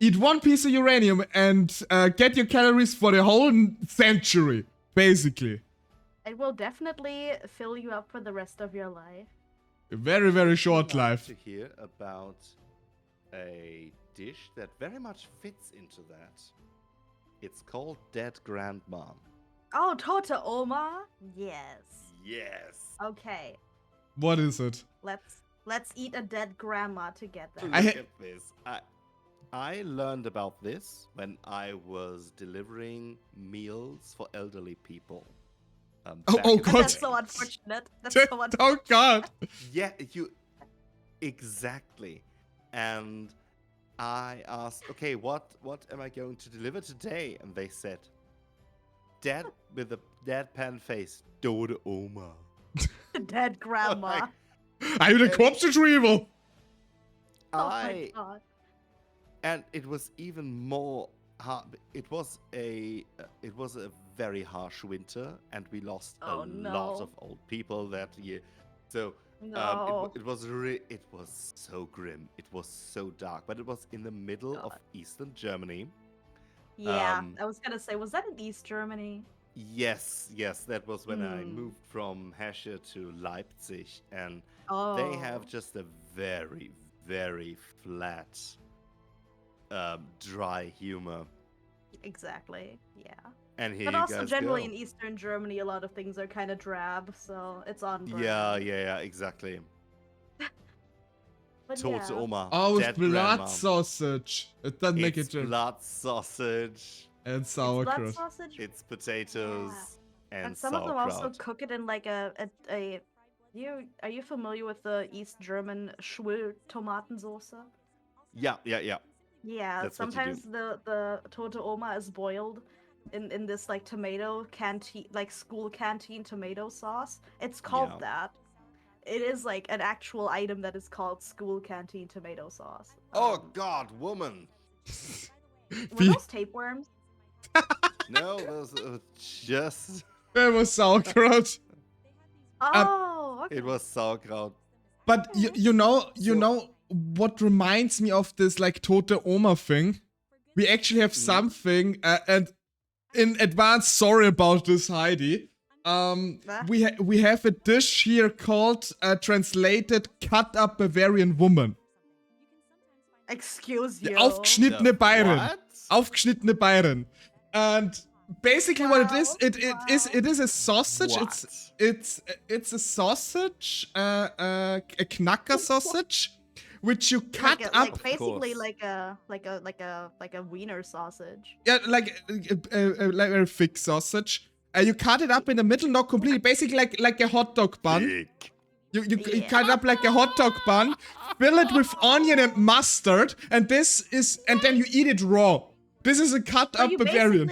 eat one piece of uranium and get your calories for the whole century, basically.
It will definitely fill you up for the rest of your life.
A very, very short
Would you like
life.
to hear about a dish that very much fits into that. It's called Dead Grandma.
Oh, Tota Oma? Yes.
Yes.
Okay,
What is it?
let's eat a dead grandma together.
Look
I
at this. I learned about this when I was delivering meals for elderly people.
Oh,
back
oh
in the
God.
That's
day.
so unfortunate. That's so unfortunate.
Oh God.
Yeah, exactly. And I asked, okay, what am I going to deliver today? And they said, Dad with a deadpan face, Dode Oma.
Dead grandma.
Are you the corpse retrieval?
Oh my god.
And it was even more hard. It was a very harsh winter, and we lost a
Oh,
lot
no.
of old people that year. So
No.
it was so grim. It was so dark, but it was in the middle of
God.
Eastern Germany.
Yeah, I was gonna say, was that in East Germany?
Yes, that was when I
Hmm.
moved from Hesse to Leipzig, and
Oh.
they have just a very, very flat, dry humor.
Exactly. Yeah.
And here
But
you
also
guys
generally
go.
in Eastern Germany, a lot of things are kind of drab, so it's on brand.
Yeah, exactly.
But
Tote
yeah.
Oma.
Oh, it's
dead
blood
grandma.
sausage. It doesn't make
It's
it German.
blood sausage.
And
It's blood
sauerkraut.
sausage.
It's potatoes and
And some of them
sauerkraut.
also cook it in like a are you familiar with the East German Schwül-Tomatensauce?
Yeah.
Yeah,
That's what you do.
sometimes the Tote Oma is boiled in this like tomato canteen, like school canteen tomato sauce. It's called
Yeah.
that. It is like an actual item that is called school canteen tomato sauce.
Oh God, woman!
Were those tapeworms?
No, those just.
That was sauerkraut.
Oh, okay.
It was sauerkraut.
But you know what reminds me of this like Tote Oma thing? We actually have something, and in advance, sorry about this, Heidi. We have a dish here called translated cut up Bavarian woman.
Excuse
Die
you.
aufgeschnittene Bayern.
What?
Aufgeschnittene Bayern. And basically what it is,
Wow,
it is a sausage.
What?
It's a sausage, a knacker sausage, which you cut
like
up.
like basically
course.
like a wiener sausage.
Yeah, like a very thick sausage. You cut it up in the middle, not completely, basically like a hot dog bun.
Big.
You
Yeah.
cut it up like a hot dog bun, fill it with onion and mustard, and then you eat it raw. This is a cut
So
up
you
Bavarian.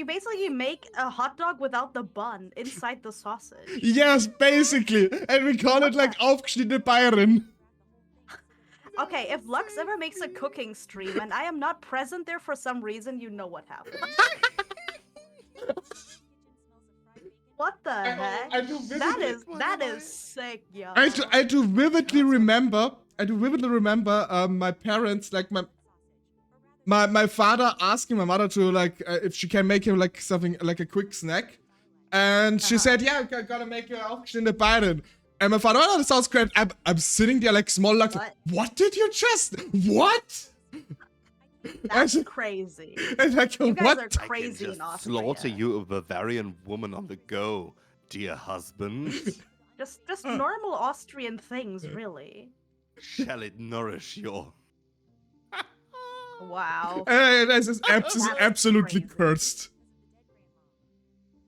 basically make a hot dog without the bun inside the sausage.
Yes, basically. And we call it like aufgeschnittene Bayern.
Okay, if Lux ever makes a cooking stream and I am not present there for some reason, you know what happened. What the heck?
I do
That is sick, yo.
I do vividly remember. My parents, like my father asking my mother to like if she can make him like something like a quick snack, and she said, "Yeah, I gotta make you aufgeschnittene Bayern." And my father, "Oh, that sounds great." I'm sitting there like small, like, what did you just? What?
That's
And-
crazy.
and like,
You guys
what?
are
I can
crazy in
just
Austria.
slaughter you, a Bavarian woman on the go, dear husband.
Just normal Austrian things, really.
Shall it nourish your...
Wow.
This is absolutely
crazy.
cursed.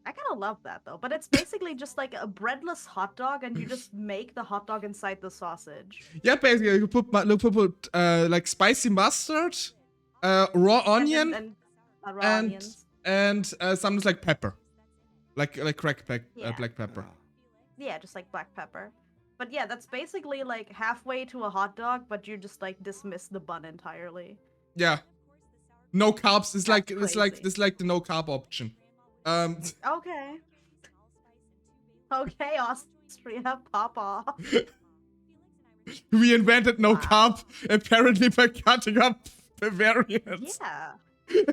I kind of love that though, but it's basically just like a breadless hot dog, and you just make the hot dog inside the sausage.
Yeah, basically, you put like spicy mustard, raw onion,
and raw onions.
and sometimes like pepper, like cracked
Yeah.
black pepper.
Yeah, just like black pepper. But yeah, that's basically like halfway to a hot dog, but you just like dismiss the bun entirely.
Yeah, no carbs. It's like
crazy.
the no carb option.
Okay. Okay, Austria, pop off.
We invented no
Wow.
carb apparently by cutting up Bavarians.
Yeah.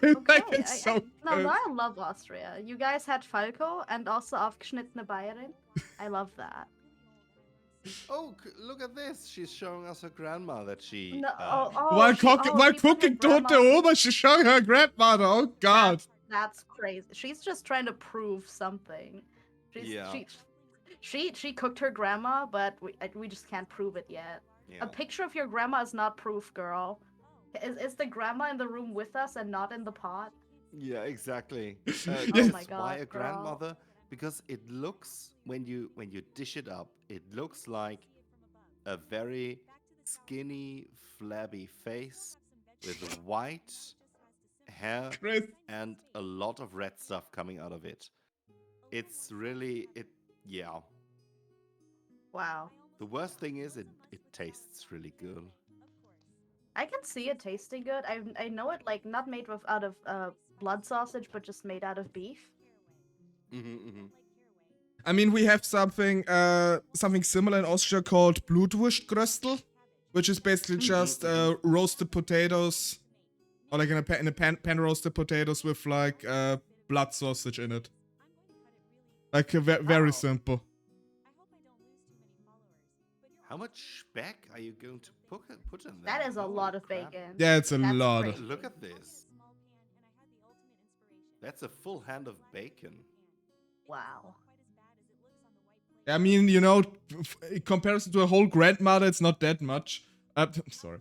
Like,
Okay.
it's so
No,
good.
I love Austria. You guys had Falco and also aufgeschnittene Bayern. I love that.
Oh, look at this. She's showing us her grandma that she...
No,
While
she- oh,
while
she put her
cooking Tote
grandma-
Oma, she's showing her grandmother. Oh God.
That's crazy. She's just trying to prove something.
Yeah.
She cooked her grandma, but we just can't prove it yet.
Yeah.
A picture of your grandma is not proof, girl. Is the grandma in the room with us and not in the pot?
Yeah, exactly.
Yes.
That's
Oh my
why
God,
a
girl.
grandmother, because it looks when you dish it up, it looks like a very skinny, flabby face with white hair
Chris.
and a lot of red stuff coming out of it. It's really yeah.
Wow.
The worst thing is it tastes really good.
I can see it tasting good. I know it like not made out of blood sausage, but just made out of beef.
I mean, we have something similar in Austria called Blutwurstgröstel, which is basically just roasted potatoes, or like in a pan roasted potatoes with like blood sausage in it. Like very simple.
How much speck are you going to put in there?
That is a
Holy
lot of
crap.
bacon.
Yeah, it's a
That's
lot.
crazy.
Look at this. That's a full hand of bacon.
Wow.
I mean, you know, in comparison to a whole grandmother, it's not that much. Sorry.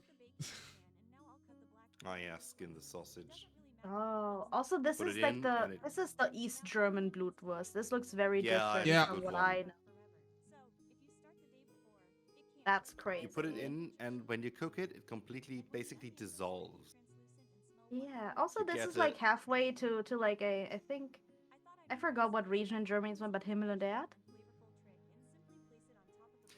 Oh yeah, skin the sausage.
Oh, also this
Put
is
it
like
in
the
and it-
this is the East German Blutwurst. This looks very
Yeah,
different
Yeah.
from
good
what
one.
I know. That's crazy.
You put it in, and when you cook it, it completely, basically dissolves.
Yeah. Also,
You
this
get
is like
a-
halfway to like a. I think I forgot what region in Germany it's in, but Himmel und Erd.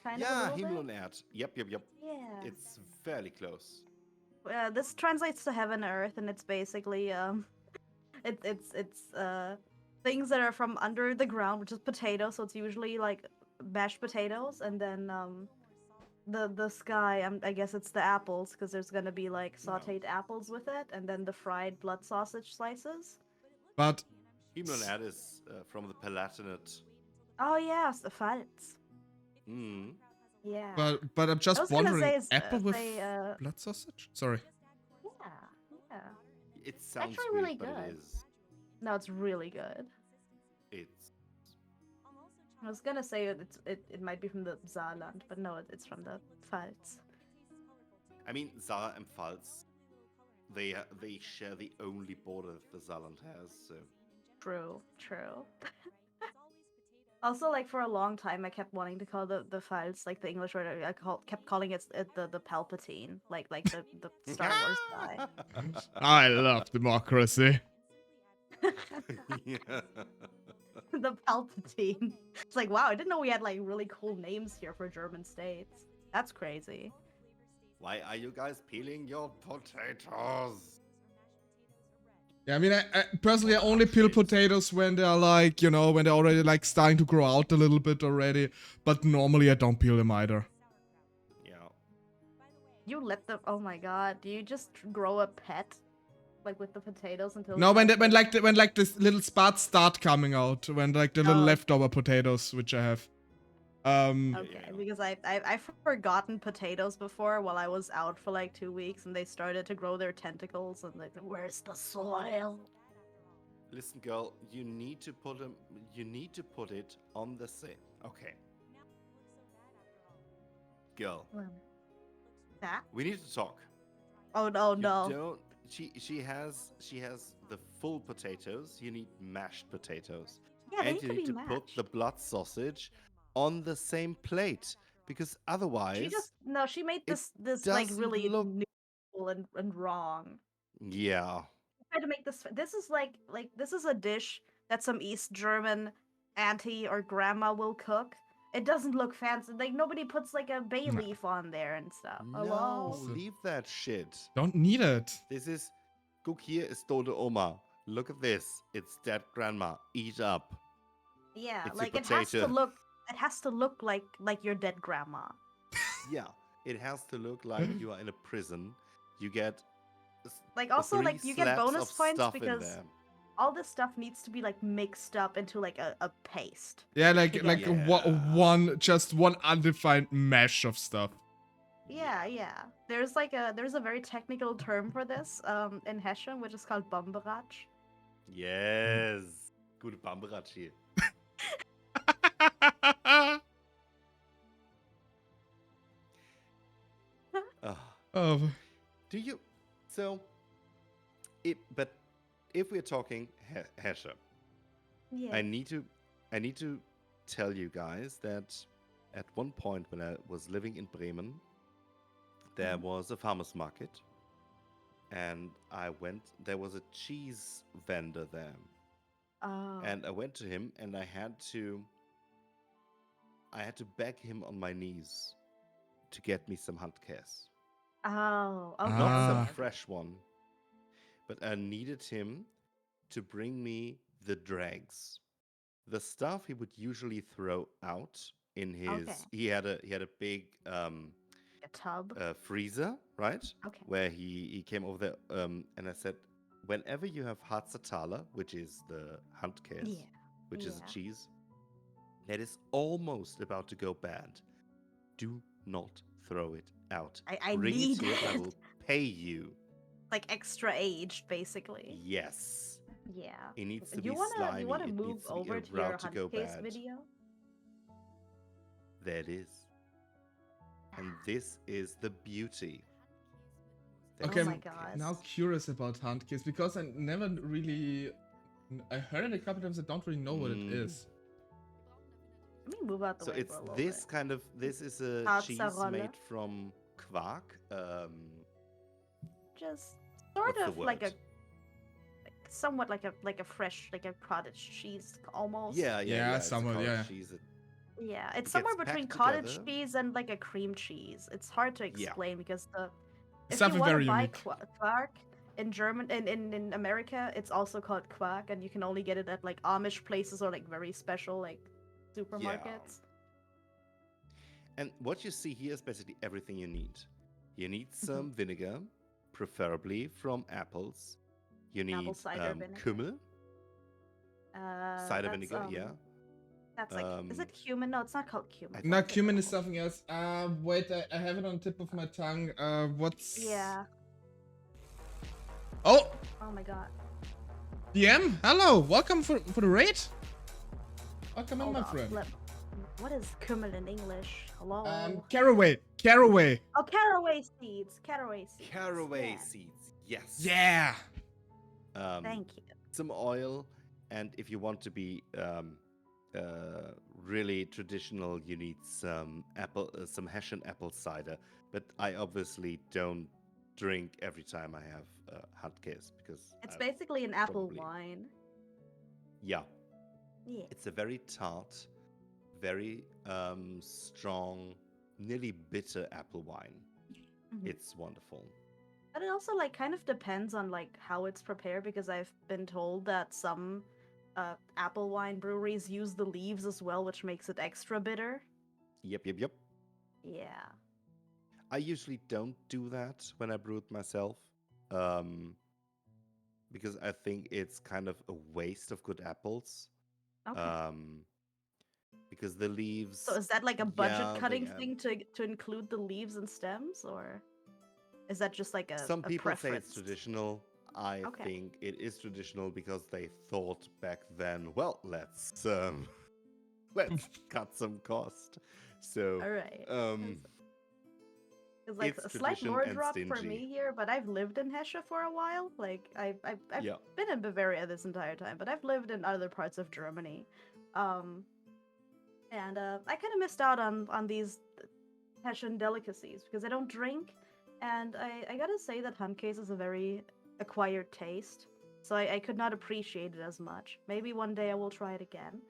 Kind of a
Yeah,
little
Himmel
bit.
und Erd. Yep, yep, yep.
Yeah.
It's fairly close.
This translates to heaven and earth, and it's basically it's things that are from under the ground, which is potatoes. So it's usually like mashed potatoes, and then the sky. I guess it's the apples because there's gonna be like sautéed apples with it, and then the fried blood sausage slices.
But
Himmel und Erd is from the Palatinate.
Oh yes, the Pfalz.
Mm.
Yeah.
but I'm
I
just
was gonna
wondering,
say is,
apple with
say,
blood sausage? Sorry.
yeah.
It sounds
Actually
weird,
really
but
good.
it is.
No, it's really good.
It's.
I was gonna say it might be from the Saarland, but no, it's from the Pfalz.
I mean, Saar and Pfalz, they share the only border that the Saarland has. So
True. Also, like for a long time, I kept wanting to call the Pfalz like the English word. Kept calling it the Palpatine, like the Star Wars guy.
I love democracy.
yeah.
The Palpatine. It's like, wow, I didn't know we had like really cool names here for German states. That's crazy.
Why are you guys peeling your potatoes?
Yeah, I mean, I personally I only peel potatoes when they're like, you know, when they're already like starting to grow out a little bit already. But normally I don't peel them either.
Yeah.
You let them. Oh my god, do you just grow a pet, like with the potatoes until?
No, when
they're
when the little spots start coming out, when like the little
Oh.
leftover potatoes which I have.
Okay,
yeah.
because I've forgotten potatoes before while I was out for like 2 weeks, and they started to grow their tentacles, and like, where's the soil?
Listen, girl, you need to put them. You need to put it on the same. Okay. Girl,
That?
we need to talk.
Oh no,
You
no.
don't. She has the full potatoes. You need mashed potatoes.
Yeah, they
And
need
you
to
need
be
to put the
matched.
blood sausage on the same plate because otherwise,
She made this like
doesn't
really
look-
neutral and wrong.
yeah,
Try to make this is like this is a dish that some East German auntie or grandma will cook. It doesn't look fancy. Like nobody puts like a bay
No.
leaf on there and stuff.
no,
Hello?
leave that shit.
Don't need it.
This is cook here is tote Oma. Look at this. It's dead grandma. Eat up.
Yeah,
It's a
like it has to
potato.
look. It has to look like your dead grandma.
Yeah, it has to look like you are in a prison. You get
Like also
three
like you get
slabs
bonus
of
points
stuff in
because
there.
all this stuff needs to be like mixed up into like a paste.
Yeah, like
Yeah.
just one undefined mesh of stuff.
Yeah. There's a very technical term for this in Hessian, which is called Bomberatsch.
Yes. Gute Bamberatsch hier.
Oh,
Do you? So, but if we're talking Hesche,
Yeah.
I need to tell you guys that at one point when I was living in Bremen, there was a farmer's market, and there was a cheese vendor there,
Oh.
and I went to him, and I had to beg him on my knees to get me some Handkäse.
Oh. Okay.
Not some
Ah.
fresh one, but I needed him to bring me the dregs, the stuff he would usually throw out in his.
Okay.
He had a big
A tub.
freezer, right?
Okay.
Where he came over there, and I said, whenever you have Harzataler, which is the Handkäse,
Yeah.
which is a
Yeah.
cheese that is almost about to go bad, do not throw it out.
I
Bring
need
it here. I
it.
will pay you.
Like extra aged, basically.
Yes.
Yeah.
It needs to
You
be
wanna
slimy.
you wanna
It
move
needs to be
over to your
about to go
Handcase
bad.
video?
There it is. And this is the beauty.
Okay,
Oh my
I'm
God.
now curious about Handkiss because I never really. I heard it a couple times. I don't really know what it is.
Let me move out the
So
way
it's
for a little
this
bit.
kind of, this is a cheese
Mozzarella.
made from quark.
Just sort
What's the
of like a
word?
somewhat like a fresh like a cottage cheese almost.
Yeah,
Yeah,
it's a
somewhat,
cottage
yeah.
cheese.
Yeah, it's
It
somewhere
gets
between
packed
cottage
together.
cheese and like a cream cheese. It's hard to
Yeah.
explain because if
Something
you want
very
to buy
unique.
quark in German in America, it's also called quark, and you can only get it at like Amish places or like very special like supermarkets.
And what you see here is basically everything you need. You need
Mm-hmm.
some vinegar, preferably from apples. You need
Apple cider vinegar.
Kümmel, cider
That's,
vinegar, yeah.
That's like, is it cumin? No, it's not called cumin.
No,
What is it
cumin is
called?
something else. Wait, I have it on the tip of my tongue. What's...
Yeah.
Oh,
Oh my god.
DM, hello, welcome for the raid. Welcome in,
Hold
my
on,
friend.
What is cumin in English? Hello.
Caraway.
Oh, caraway seeds. Caraway seeds.
Caraway
yeah.
seeds, yes.
Yeah.
Thank you.
Some oil, and if you want to be really traditional, you need some some Hessian apple cider. But I obviously don't drink every time I have Handkäse because
It's
I
basically an apple
probably-
wine.
Yeah,
Yeah.
it's a very tart, very strong, nearly bitter apple wine.
Mhm.
It's wonderful.
But it also like kind of depends on like how it's prepared because I've been told that some apple wine breweries use the leaves as well, which makes it extra bitter.
Yep.
Yeah.
I usually don't do that when I brew it myself, because I think it's kind of a waste of good apples.
Okay.
Because the leaves.
So is that like a budget
yeah, they
cutting
have-
thing to include the leaves and stems, or is that just like a
Some people say
preference?
it's traditional. I
Okay.
think it is traditional because they thought back then, well, let's cut some cost. So
All right. It's like
it's
a slight
tradition
more
and
drop for
stingy.
me here, but I've lived in Hesse for a while. Like I've
Yeah.
been in Bavaria this entire time, but I've lived in other parts of Germany. And I kind of missed out on these Hessian delicacies because I don't drink, and I gotta say that Handkäse is a very acquired taste, so I could not appreciate it as much. Maybe one day I will try it again.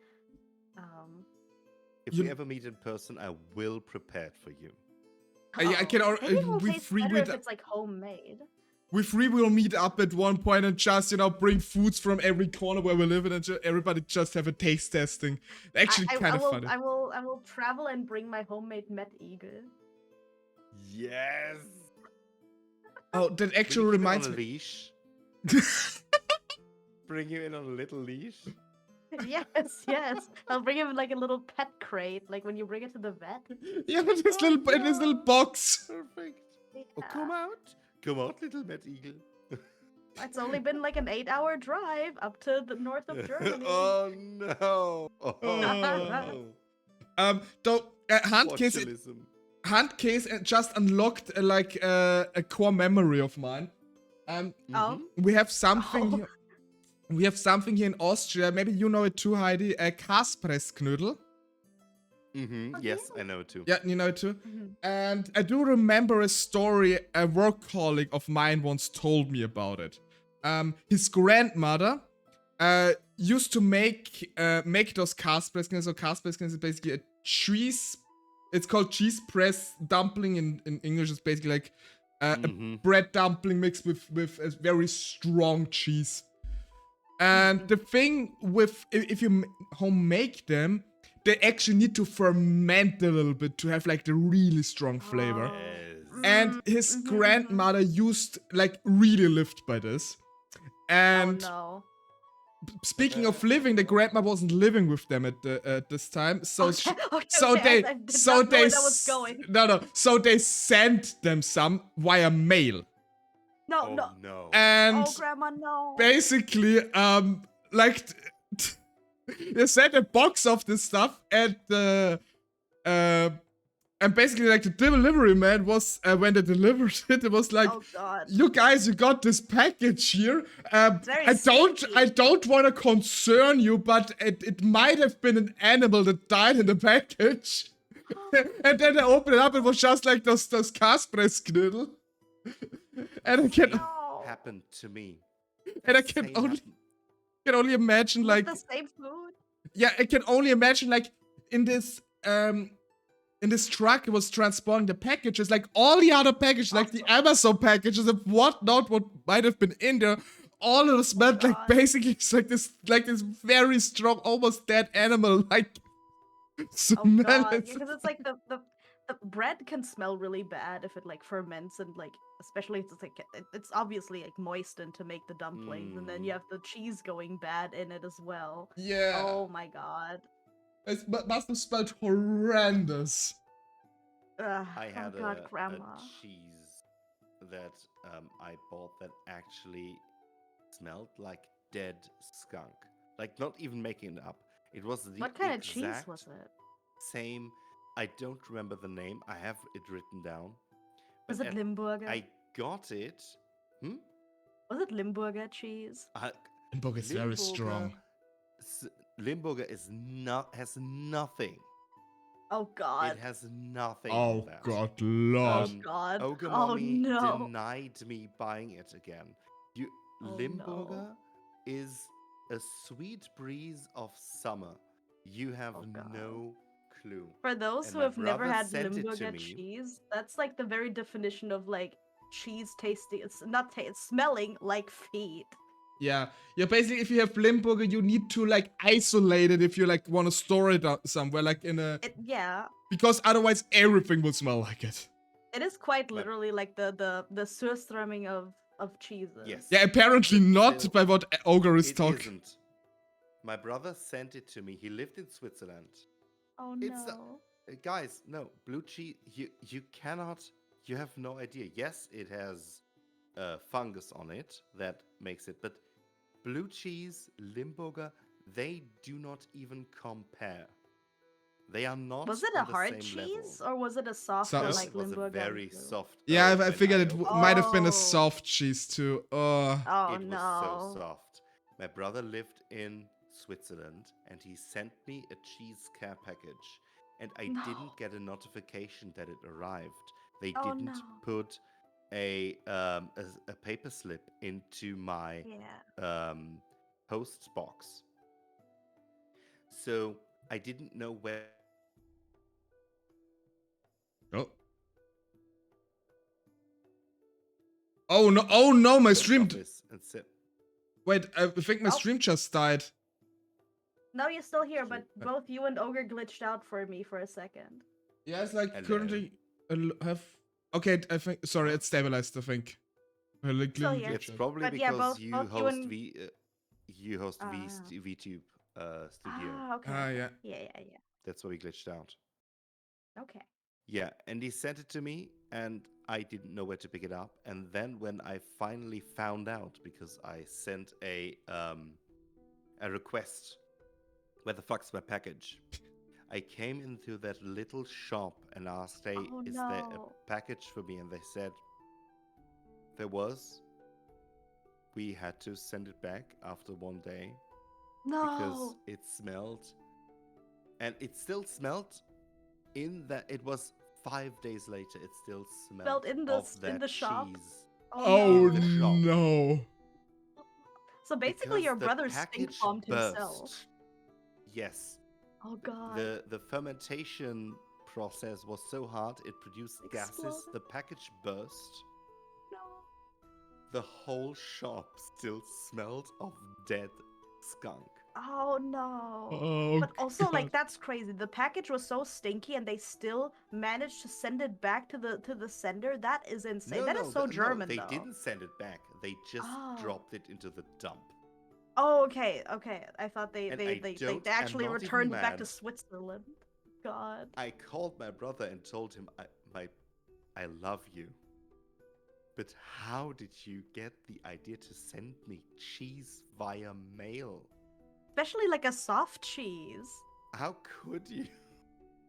If
You-
we ever meet in person, I will prepare it for you.
I can
Maybe it will
we
taste
free
better
with
if it's like homemade.
we free will meet up at one point and just bring foods from every corner where we live in and everybody just have a taste testing. Actually, kind of funny.
I will travel and bring my homemade Met Eagle.
Yes.
Oh, that
Will you
actually
keep it
reminds
on a
me.
leash. Bring you in on a little leash.
yes. I'll bring him like a little pet crate, like when you bring it to the vet.
Yeah, in this little box.
Perfect. Oh,
Yeah.
come out, little Mad Eagle.
It's only been like an 8-hour drive up to the north of Germany.
Oh no!
Oh. Though Handkäse
Botulism.
just unlocked a core memory of mine.
Oh,
We have something.
Oh.
Here, we have something here in Austria. Maybe you know it too, Heidi. A Kaspressknödel.
Yes, I know it too.
Yeah, you know it too.
Mhm.
And I do remember a story a work colleague of mine once told me about it. His grandmother used to make those Kaspressknödel. So Kaspressknödel is basically a cheese. It's called cheese press dumpling in English. It's basically like a bread dumpling mixed with a very strong cheese. And the thing with if you home make them, they actually need to ferment a little bit to have like the really strong flavor.
Oh.
And his grandmother really lived by this. And
Oh
speaking of living, the grandma wasn't living with them at this time, so
no.
she,
Okay,
so
okay,
they
I did
so
not know
they
where that was
s-
going.
no so they sent them some via mail,
No,
Oh
no.
no.
and
Oh, Grandma, no.
basically they sent a box of this stuff, and basically like the delivery man was when they delivered it, it was like,
Oh God.
you guys, you got this package here.
Very
I
stinky.
don't want to concern you, but it might have been an animal that died in the package. And then I opened it up, it was just like those Kaspressknödel. And I can
No.
happened to me.
And I
The
can
same
only
happened-
imagine
With
like
the same food?
yeah, I can only imagine like in this truck it was transporting the packages, like all the other packages, like the Amazon packages and whatnot, what might have been in there, all of them smelled like
God.
basically it's like this very strong, almost dead animal like
Oh
smell.
god,
It's-
because it's like the bread can smell really bad if it like ferments and like especially if it's like it's obviously like moistened to make the dumplings and then you have the cheese going bad in it as well.
yeah,
Oh my god.
it must have smelled horrendous.
Ugh,
I had
oh god,
a
grandma.
cheese that I bought that actually smelled like dead skunk. Like not even making it up. It was the
What kind of cheese
exact
was it?
same. I don't remember the name. I have it written down.
Was
but
it Limburger?
I got it.
Was it Limburger cheese?
Limburger is very strong.
Limburger is not has nothing.
Oh god.
It has nothing.
Oh
on that.
god,
Oh
lord.
god.
Ogre
Oh
Mommy
no.
denied me buying it again.
Oh,
Limburger
no.
is a sweet breeze of summer. You have
Oh, God.
no clue.
For those
And
who
my
have never
brother
had
sent it to
Limburger
me.
cheese, that's like the very definition of like cheese tasting. It's not it's smelling like feet.
Yeah, basically if you have Limburger, you need to like isolate it if you like want to store it somewhere, like in a
Yeah,
because otherwise everything will smell like it.
it is quite
But-
literally like the surströmming of cheeses.
Yes.
Yeah, apparently
But
not
still,
by what Ogre is
It
talking.
isn't. My brother sent it to me. He lived in Switzerland.
Oh
It's
no.
Guys, no, blue cheese. You cannot. You have no idea. Yes, it has fungus on it that makes it, but blue cheese, Limburger, they do not even compare. They are not.
Was it
on
a
the
hard
same
cheese
level.
or was it a soft
So-
one
No,
like
it was a
Limburger?
very
and blue?
soft.
Yeah, I
when
figured it
opened
might have been a
Oh.
soft cheese too.
Oh
it
no.
was so soft. My brother lived in Switzerland and he sent me a cheese care package. And I
No.
didn't get a notification that it arrived. They
Oh,
didn't
no.
put a paper slip into my
Yeah.
post box. So I didn't know where.
Oh. Oh no! Oh no! My
post
stream.
office and said,
Wait, I think my
Oh.
stream just died.
No, you're still here, but
Uh,
both you and Ogre glitched out for me for a second.
Yeah, it's like
Hello.
currently have. Okay, I think. Sorry, it's stabilized. I think. Like,
Still
little
here.
it's
glitch.
probably
But yeah,
because
both
you
you
host
and-
you host
Ah.
VTube studio.
Ah, okay.
Ah,
okay.
yeah.
Yeah.
That's why we glitched out.
Okay.
Yeah, and he sent it to me, and I didn't know where to pick it up. And then when I finally found out, because I sent a request, where the fuck's my package? I came into that little shop and asked, "Hey,
Oh,
is there a
no.
package for me?" And they said there was. We had to send it back after one day because
No.
it smelled, and it still smelled. In that, it was 5 days later. It still smelled
in
of
the
that
shop?
cheese.
Oh
The shop.
no!
So basically,
Because
your
the
brother stink
package
bombed himself.
burst. Yes,
Oh god.
the fermentation process was so hard it produced gases.
Exploded.
The package burst.
No.
The whole shop still smelled of dead skunk.
Oh no.
Oh.
But also,
God.
like that's crazy. The package was so stinky, and they still managed to send it back to the sender. That is insane. That is so German,
they
though.
didn't send it back. They just
Oh.
dropped it into the dump.
Oh, okay. I thought they
And
they,
I
they,
don't-
they
I'm
actually
not even
returned it back to
mad.
Switzerland. God.
I called my brother and told him, I love you. But how did you get the idea to send me cheese via mail?
Especially like a soft cheese.
How could you?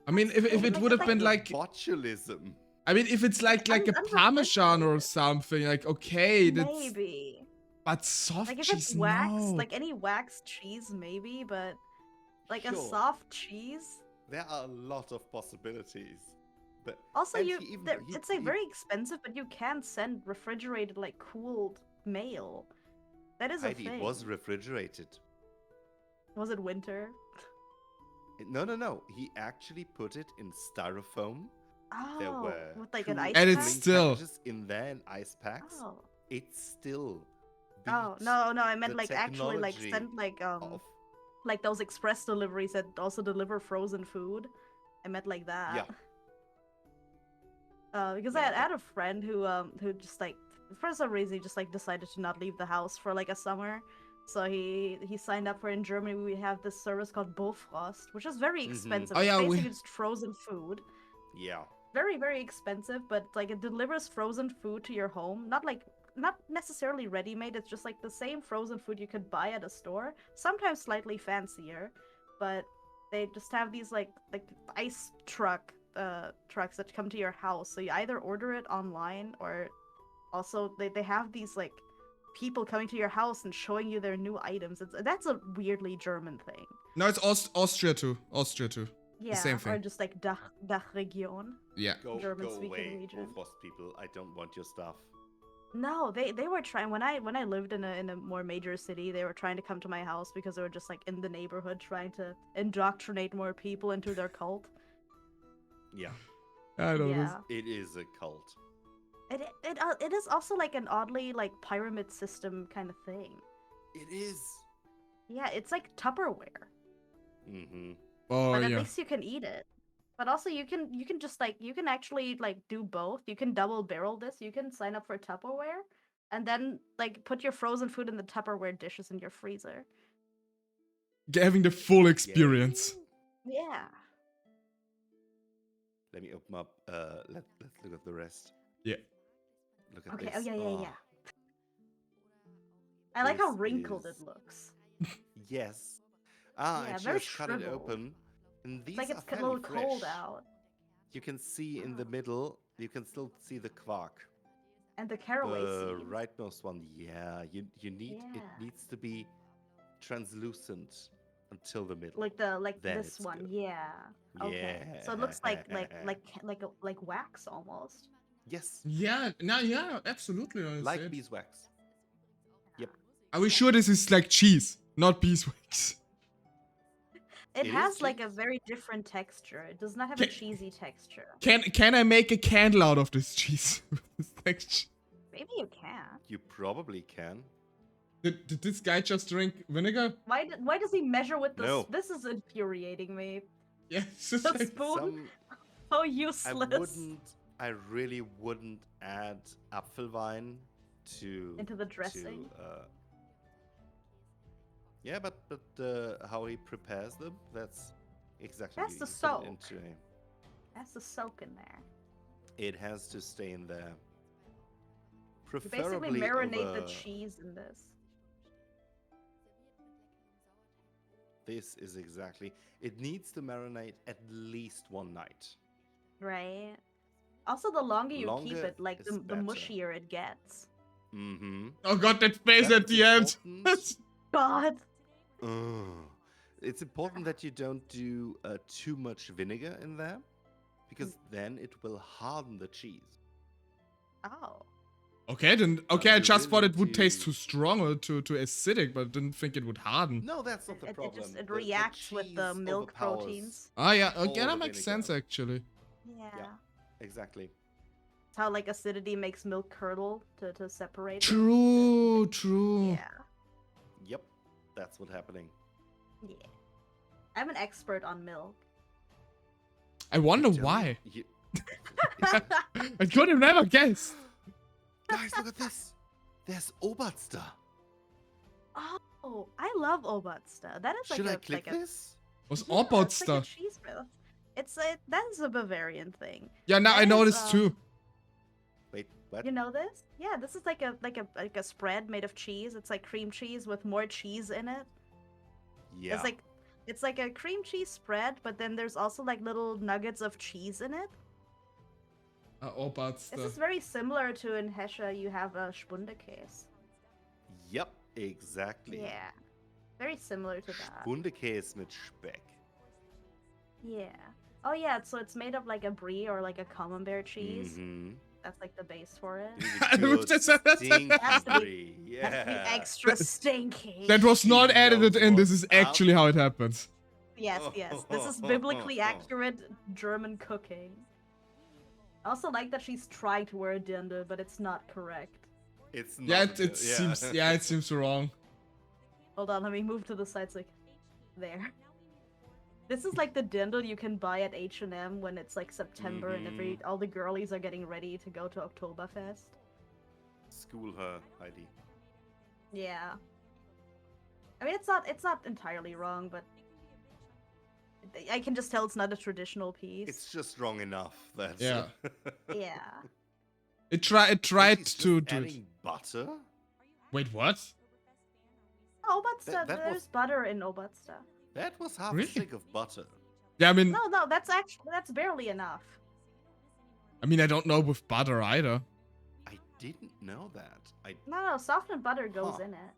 I mean, if
Like,
it would have
like
been
The
like,
botulism.
I mean, if it's like a parmesan or something, like okay, that's.
Maybe.
But soft
Like if
cheese,
it's wax,
no.
like any waxed cheese, maybe, but like a
Sure.
soft cheese.
There are a lot of possibilities. But
Also,
and
you
he even-
they're-
he-
it's like
he-
very expensive, but you can send refrigerated, like cooled mail. That is a
Heidi,
thing.
it was refrigerated.
Was it winter?
No. He actually put it in styrofoam. There
Oh,
were
with like
two
an ice
And it's
pack?
cooling
still-
packages in there in ice packs.
Oh.
It still.
Oh
beats
no, I meant
the
like actually like
technology
send
of
like those express deliveries that also deliver frozen food. I meant like that.
Yeah.
Because
Yeah,
I had a friend who just like for some reason he just like decided to not leave the house for like a summer. So he signed up for in Germany we have this service called Bofrost, which is very
Mhm.
expensive.
Oh,
It's
yeah, we-
basically just frozen food.
Yeah.
Very, very expensive, but like it delivers frozen food to your home. Not necessarily ready-made, it's just like the same frozen food you could buy at a store, sometimes slightly fancier, but they just have these like ice trucks that come to your house. So you either order it online or also they have these like people coming to your house and showing you their new items. That's a weirdly German thing.
No, it's Austria too. Austria too.
Yeah,
same
or
thing.
just like Dach Region.
Yeah.
Go
German-speaking
away,
region.
Bofrost people. I don't want your stuff.
No, they were trying when I lived in a more major city, they were trying to come to my house because they were just like in the neighborhood trying to indoctrinate more people into their cult.
Yeah.
I know
Yeah.
It is a cult.
It is also like an oddly like pyramid system kind of thing.
It is.
Yeah, it's like Tupperware,
Mm-hmm.
Oh
but at
yeah.
least you can eat it. But also you can just like you can actually like do both. You can double barrel this. You can sign up for Tupperware and then like put your frozen food in the Tupperware dishes in your freezer.
Having the full experience.
Yeah.
Let me open up. Let's look at the rest.
Yeah.
Look at
Okay.
this.
Oh yeah,
Oh,
I like how
This
wrinkled
is-
it looks.
Yes.
Yeah,
I
very
just cut it
shriveled.
open. And these
It's like
are
it's a
fairly
little cold
fresh.
out,
You can see in the middle, you can still see the quark.
and the caraway
The
seeds.
rightmost one, yeah. You need it
Yeah.
needs to be translucent until the middle.
Like
Then
this
it's
one,
good.
yeah. Okay. So it looks like wax almost.
Yes,
Yeah. No. Yeah. Absolutely. I
like
said.
beeswax. Yep.
Are we sure this is like cheese, not beeswax?
It
It
has
is
like a
cheese.
very different texture. It does not have a
Ca-
cheesy texture.
Can I make a candle out of this cheese? with this texture?
Maybe you can.
You probably can.
Did this guy just drink vinegar?
Why does he measure with this?
No.
This is infuriating me.
Yeah. It's just
The
like,
spoon?
Some
So
I
useless.
really wouldn't add Apfelwein to
Into the dressing?
Yeah, but how he prepares them, that's exactly
That's
you
the
put it
soak.
into a-
That's the soak in there.
It has to stay in there.
You basically
Preferably
marinate the
over-
cheese in this.
This is exactly. It needs to marinate at least one night.
Right. Also, the longer you keep
Longer
it, like
is
the
better.
mushier it gets.
Mm-hmm.
oh god, that face at the end.
God.
It's important that you don't do too much vinegar in there, because then it will harden the cheese.
Oh.
Okay, then. Okay, I
you
just thought
really
it would taste
do-
too strong or too acidic, but didn't think it would harden.
No, that's not the
It
problem.
just it
The
reacts with the
cheese
milk
overpowers-
proteins.
Ah, yeah.
all
Okay,
the
that makes sense
vinegar.
actually.
Yeah.
Exactly.
It's how like acidity makes milk curdle to separate. it.
True. True.
Yeah.
Yep, that's what's happening.
Yeah. I'm an expert on milk.
I wonder
Don't
why.
you-
I could have never guessed.
Guys, look at this. There's Oberster.
Oh, I love Oberster. That is like
Should
a
I click
like a
this?
Was
yeah,
about
it's like a
stuff.
cheese milk. It's a that is a Bavarian thing.
Yeah, now I
that
know
is,
this too.
Wait, what?
You know this? Yeah, this is like a spread made of cheese. It's like cream cheese with more cheese in it.
Yeah.
It's like a cream cheese spread, but then there's also like little nuggets of cheese in it.
About
This
stuff.
is very similar to in Hesche you have a Spundekäse.
Yep, exactly.
Yeah. Very similar to that.
Spundekäse mit Speck.
Yeah. Oh yeah, so it's made of like a brie or like a camembert cheese.
Mm-hmm.
That's like the base for it.
Good stinky
Has to be-
brie.
Has to be
Yeah.
extra stinky.
That was not
She
edited
knows
in. This
what's
is actually how it happens.
Yes, yes. This is biblically accurate German cooking. I also like that she's trying to wear a dirndl, but it's not correct.
It's not.
Yeah, it seems. Yeah, it seems wrong.
Hold on, let me move to the side. Like, there. This is like the dirndl you can buy at H&M when it's like September and all the girlies are getting ready to go to Oktoberfest.
School her, Heidi.
Yeah. I mean, it's not entirely wrong, but I can just tell it's not a traditional piece.
It's just wrong enough. That's
Yeah.
Yeah.
It tried
She's
to
just
do it.
adding butter.
Wait, what?
Oberster,
that
there's
was-
butter in Oberster.
That was half
Really?
a stick of butter.
Yeah, I mean,
No, that's barely enough.
I don't know with butter either.
I didn't know that.
No, softened butter goes
Huh.
in it.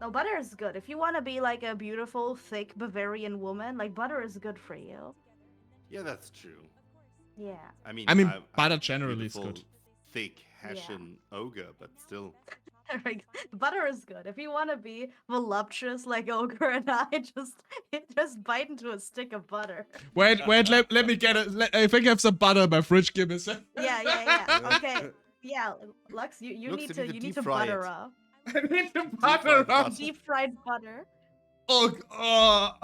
No, butter is good. If you want to be like a beautiful, thick Bavarian woman, like butter is good for you.
Yeah, that's true.
Yeah.
I mean,
butter
I'm
generally is
beautiful,
good.
Thick Hessian ogre, but still.
Butter is good. If you want to be voluptuous like Ogre and I, just bite into a stick of butter.
Wait, let me get it. I think I have some butter in my fridge. Give me a sec.
Yeah. Okay. Yeah, Lux, you
Lux,
need
you
to
need to
you need to
deep fry
butter
it.
up.
I need the
fried
butter up.
butter.
Deep fried butter.
Oh.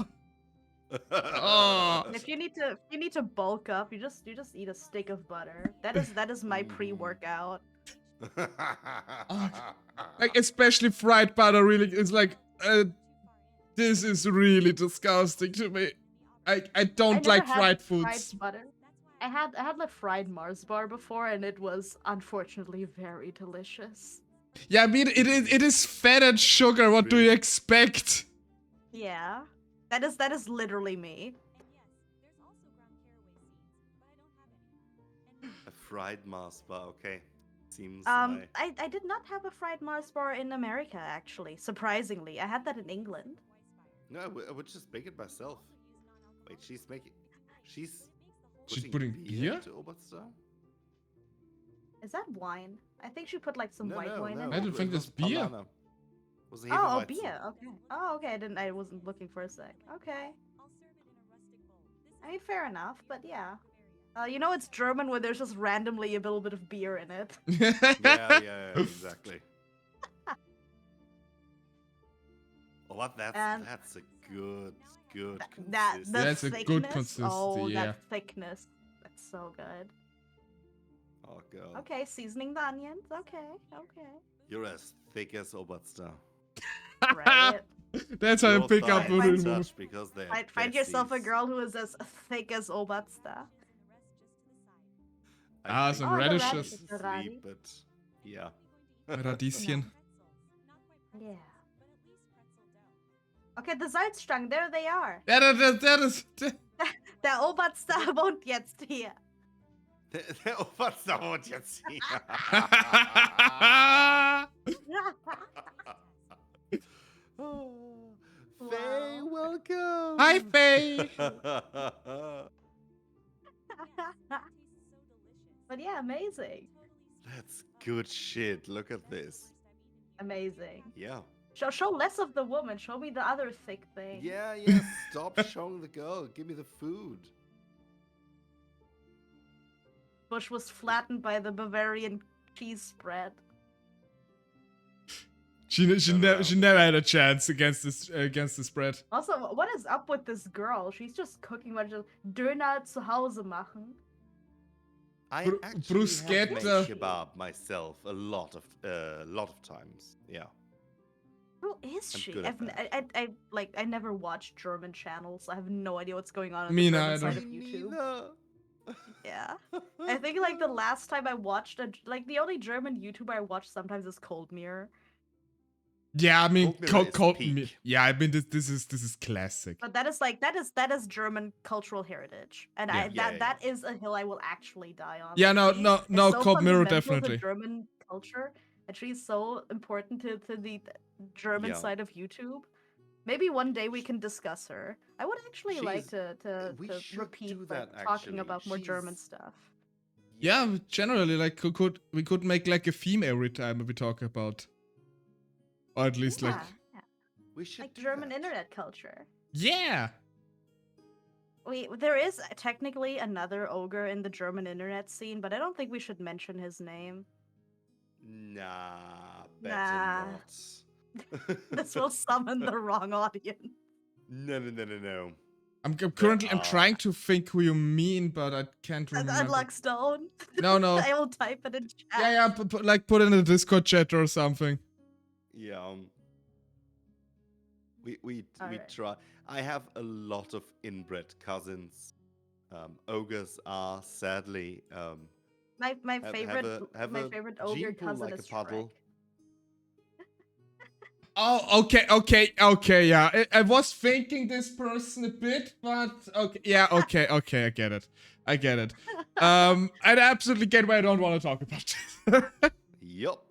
And if you need to bulk up, you just eat a stick of butter. That is my pre-workout.
Like, especially fried butter, really, it's like, this is really disgusting to me. I don't
never
like
had
fried foods.
Fried butter. I had like fried Mars bar before, and it was unfortunately very delicious.
Yeah, I mean, it is fat and sugar. What do you expect?
Yeah, that is literally me.
A fried Mars bar, okay. Seems
I did not have a fried Mars bar in America, actually. Surprisingly, I had that in England.
No, I would just make it myself. Wait, she's
She's putting beer?
to Oberster?
Is that wine? I think she put like some
No,
white
no,
wine
no.
in
I
it.
don't think
it was
there's beer.
Paulaner. It was a
Oh,
Hefeweizen.
beer. Okay. Oh, okay. I wasn't looking for a sec. Okay. I mean, fair enough, but yeah. You know, it's German where there's just randomly a little bit of beer in it.
Yeah, exactly. Oh, what? That's a good consistency.
That's a good
thickness.
consistency,
Oh,
yeah.
that thickness. That's so good.
Oh god.
Okay, seasoning the onions. Okay.
You're as thick as Oberster.
Right.
That's how I
Your
pick up
thighs
with
are
it.
such because they're
Find yourself a
Bessies.
girl who is as thick as Oberster.
I
some
think
the
radishes.
radishes, the
sweet,
radi.
but yeah.
Radieschen.
Yeah. Okay, the Salzstangen, there they are.
Ja, that is.
Der Oberster wohnt jetzt hier.
Der Oberster wohnt jetzt hier. Faye, welcome.
Hi, Faye.
But yeah, amazing.
That's good shit. Look at this.
Amazing.
Yeah.
Show less of the woman. Show me the other thick thing.
Yeah. Stop showing the girl. Give me the food.
Bush was flattened by the Bavarian cheese spread.
She never had a chance against the spread.
Also, what is up with this girl? She's just cooking much of Döner zu Hause machen.
I
Bru-
actually have
bruschetta.
made kebab myself a lot of times. Yeah.
Who is
I'm
she?
good at that.
I never watched German channels. I have no idea what's going on
Me
the German
neither.
side of YouTube.
Neither.
Yeah. I think like the last time I watched the only German YouTuber I watch sometimes is Cold Mirror.
Yeah, I mean,
Cold Mirror is peak.
yeah, I mean, this is classic.
But that is German cultural heritage, and
Yeah.
that is a hill I will actually die on.
Yeah, no,
She
no,
is
no,
so
Cold Mirror,
fundamental to
definitely.
German culture, and she's so important to the German
Yeah.
side of YouTube. Maybe one day we can discuss her. I would actually like
She's-
to
we
to
should
repeat
do
like
that,
talking
actually.
about more German
She's-
stuff.
Yeah, generally, like we could make like a theme every time we talk about, or at least like
Yeah,
We should
like
do
German
that.
internet culture.
yeah.
There is technically another ogre in the German internet scene, but I don't think we should mention his name.
Nah, better
Nah.
not.
This will summon the wrong audience.
No.
I'm currently I'm
are-
trying to think who you mean, but I can't remember.
LuxTaleor.
No.
I will type it in chat.
Yeah, like put in a Discord chat or something.
Yeah. We
Alright.
try. I have a lot of inbred cousins. Ogres are sadly
My
have
favorite
a- have
my
a
favorite ogre
gene pool
cousin
like a
is
puddle.
Shrek.
Oh, okay, yeah. I was thinking this person a bit, but okay, yeah, okay, I get it. I absolutely get why I don't want to talk about this.
Yup.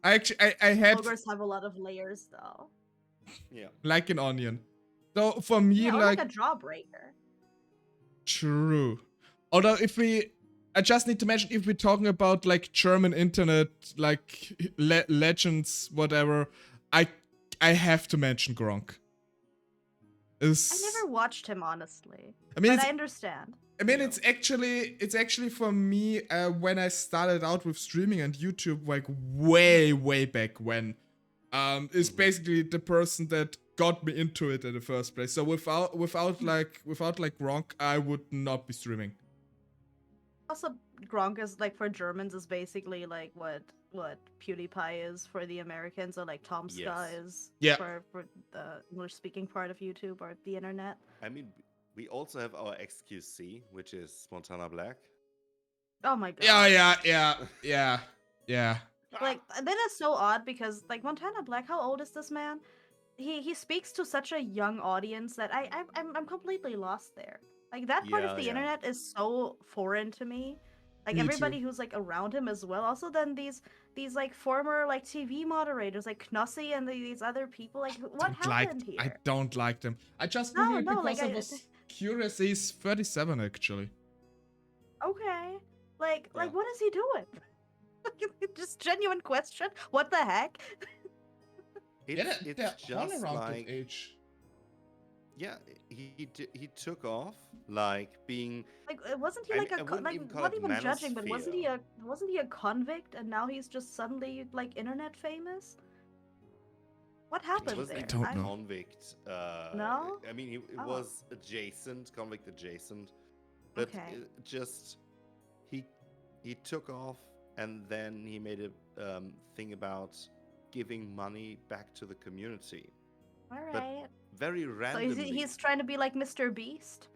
I had
Ogres have a lot of layers though.
Yeah.
like an onion. So for me,
Yeah, or
like
like a jawbreaker.
true. Although I just need to mention if we're talking about like German internet, like legends, whatever, I have to mention Gronk.
I never watched him honestly.
I mean,
But
it's,
I understand.
I mean,
Yeah.
it's actually for me when I started out with streaming and YouTube, like way back when, is basically the person that got me into it in the first place. So without like Gronk, I would not be streaming.
Also, Gronk is like for Germans is basically like what PewDiePie is for the Americans, or like Tom Ska
Yes.
is
Yeah.
for the English speaking part of YouTube or the internet.
I mean, we also have our XQC, which is Montana Black.
Oh my god.
Yeah.
Like that is so odd because like Montana Black, how old is this man? He speaks to such a young audience that I'm completely lost there. Like that part of
Yeah,
the
yeah.
internet is so foreign to me. Like
Me
everybody
too.
who's like around him as well. Also then these like former like TV moderators like Knossi and these other people, like what happened here?
I don't like them. I just
No,
Googled it
no,
because
like,
I
I-
was curious. He's 37 actually.
Okay. Like
Yeah.
what is he doing? Just genuine question. What the heck?
It's
they're all
just
around
like
that age.
yeah, he took off like being
Like wasn't he
I
like
mean,
a
I wouldn't
like
even call
not
it
even judging, but wasn't he
manosphere.
a convict and now he's just suddenly like internet famous? What
He
happened
wasn't
there?
don't
even
know.
convict.
No?
I mean, it
Oh.
was adjacent, convict adjacent, but
Okay.
just he took off, and then he made a thing about giving money back to the community.
All
but
right.
Very
So
randomly.
he's trying to be like Mr. Beast.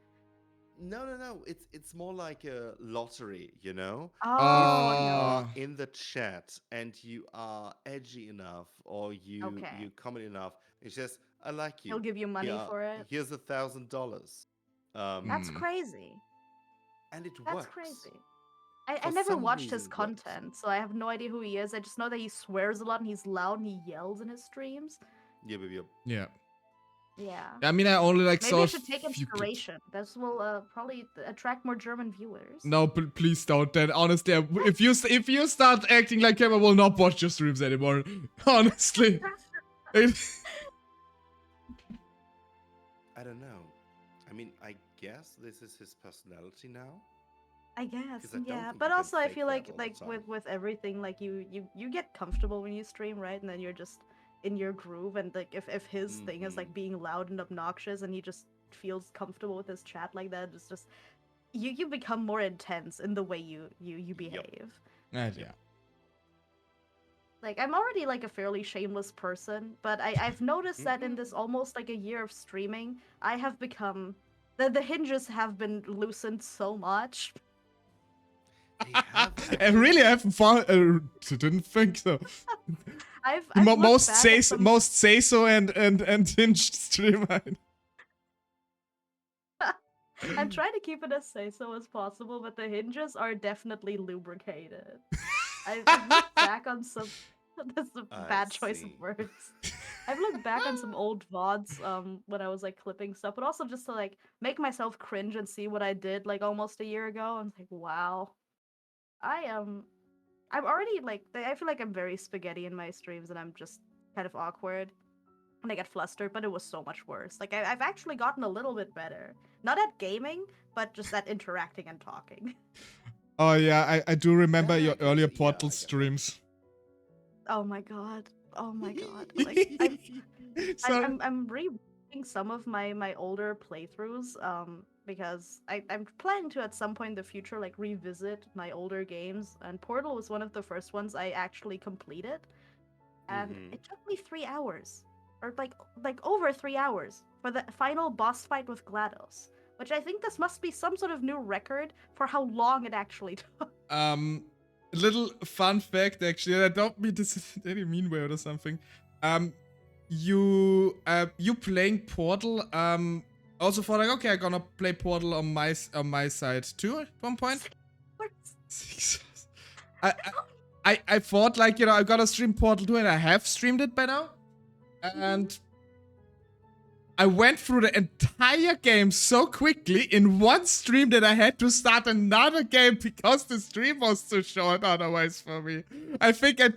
No. It's more like a lottery, you know?
Oh,
Oh.
no.
In the chat, and you are edgy enough, or you
Okay.
comment enough. It says, "I like you."
He'll give you money
Yeah,
for it.
Here's $1,000.
That's
Hmm.
crazy.
And it
That's
works.
crazy. I
For
never
some
watched his
reason it works.
content, so I have no idea who he is. I just know that he swears a lot and he's loud and he yells in his streams.
Yeah, baby.
Yeah.
Yeah.
I mean, I only like
Maybe
saw
I
a
should take
few clips.
inspiration. This will probably attract more German viewers.
No, please don't. Then honestly, if you start acting like him, I will not watch your streams anymore. Honestly.
I don't know. I mean, I guess this is his personality now.
I guess,
'Cause I don't
yeah.
think
But
you can
also, I
fake
feel
that
like
all the time.
with everything, like you get comfortable when you stream, right? And then you're just in your groove. And like if his thing is like being loud and obnoxious, and he just feels comfortable with his chat like that, it's just you become more intense in the way you behave.
Yeah.
Like I'm already like a fairly shameless person, but I've noticed that in this almost like a year of streaming, I have become the hinges have been loosened so much.
They have
I really haven't found. Didn't think so.
I've
Most
looked back at some-
say so and hinged streamer.
I'm trying to keep it as say-so as possible, but the hinges are definitely lubricated. I've looked back on some This is a
I
bad choice of
see.
words. I've looked back on some old VODs when I was like clipping stuff, but also just to like make myself cringe and see what I did like almost a year ago. I'm like, wow. I'm already like I feel like I'm very spaghetti in my streams and I'm just kind of awkward and I get flustered, but it was so much worse. Like I've actually gotten a little bit better. Not at gaming, but just at interacting and talking.
Oh yeah, I do remember
Yeah,
your
I can
earlier
see- yeah, I
Portal
get that.
streams.
Oh my god. Oh my god. Like
Sorry.
I'm rewatching some of my older playthroughs because I'm planning to at some point in the future like revisit my older games, and Portal was one of the first ones I actually completed, and
Mhm.
it took me 3 hours, or like over 3 hours for the final boss fight with GLaDOS, which I think this must be some sort of new record for how long it actually took.
Little fun fact actually, and I don't mean this in any mean way or something. You playing Portal also for like, okay, I'm gonna play Portal on my side too at one point. I thought like, you know, I'm gonna stream Portal 2 and I have streamed it by now. And I went through the entire game so quickly in one stream that I had to start another game because the stream was too short otherwise for me. I think it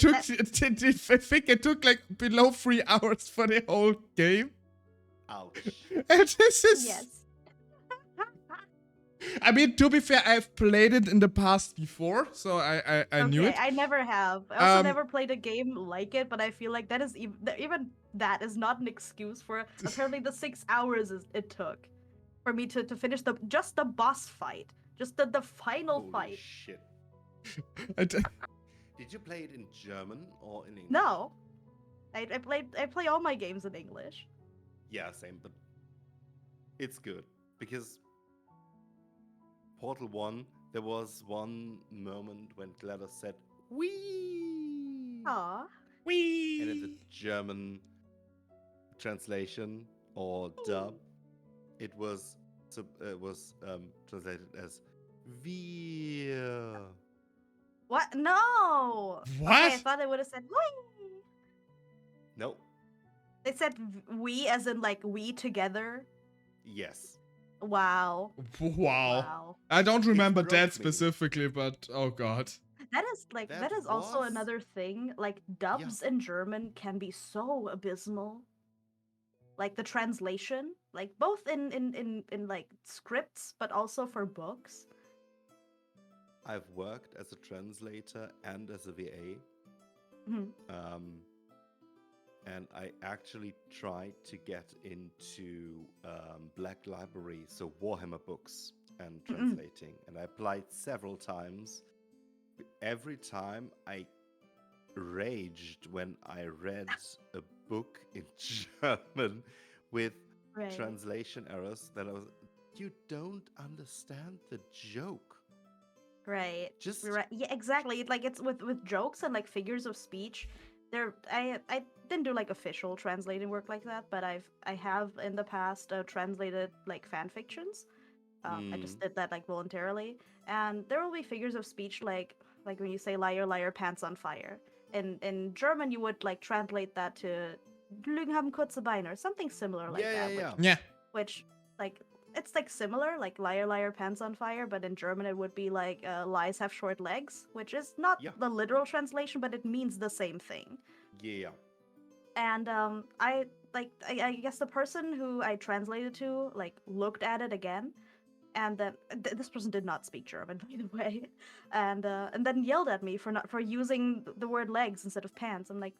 took like below 3 hours for the whole game.
Ouch.
And this is
Yes.
I mean, to be fair, I've played it in the past before, so I knew it.
I never have. I also
Um,
never played a game like it, but I feel like that is even that is not an excuse for apparently the 6 hours it took for me to finish just the boss fight, just the final
Holy
fight.
shit.
I
Did you play it in German or in English?
No, I play all my games in English.
Yeah, same, but it's good because Portal 1, there was one moment when GLaDOS said, "Wee!"
Aw.
And in the German translation or dub, it was translated as "Wir."
What? No.
What?
Okay, I thought they would have said "Wee."
No.
They said we as in like we together.
Yes.
Wow.
Wow. Wow.
I don't remember
broke
that
me.
specifically, but oh god.
That is like
That
that is also
was-
another thing. Like dubs in German can be so abysmal. Like the translation, like both in like scripts, but also for books.
I've worked as a translator and as a VA.
Mhm.
And I actually tried to get into Black Library, so Warhammer books and translating. And I applied several times. Every time I raged when I read a book in German with
Right.
translation errors that I was, you don't understand the joke.
Right.
Just
Right. Yeah, exactly. Like it's with jokes and like figures of speech. I didn't do like official translating work like that, but I have in the past translated like fan fictions. I just did that like voluntarily, and there will be figures of speech like when you say liar liar pants on fire. In German you would like translate that to Lügen haben kurze Beine or something similar like that.
Yeah.
Which like it's like similar, like liar liar pants on fire, but in German it would be like lies have short legs, which is not
Yeah.
the literal translation, but it means the same thing.
Yeah.
And I guess the person who I translated to like looked at it again, and then this person did not speak German, by the way, and then yelled at me for using the word legs instead of pants. I'm like,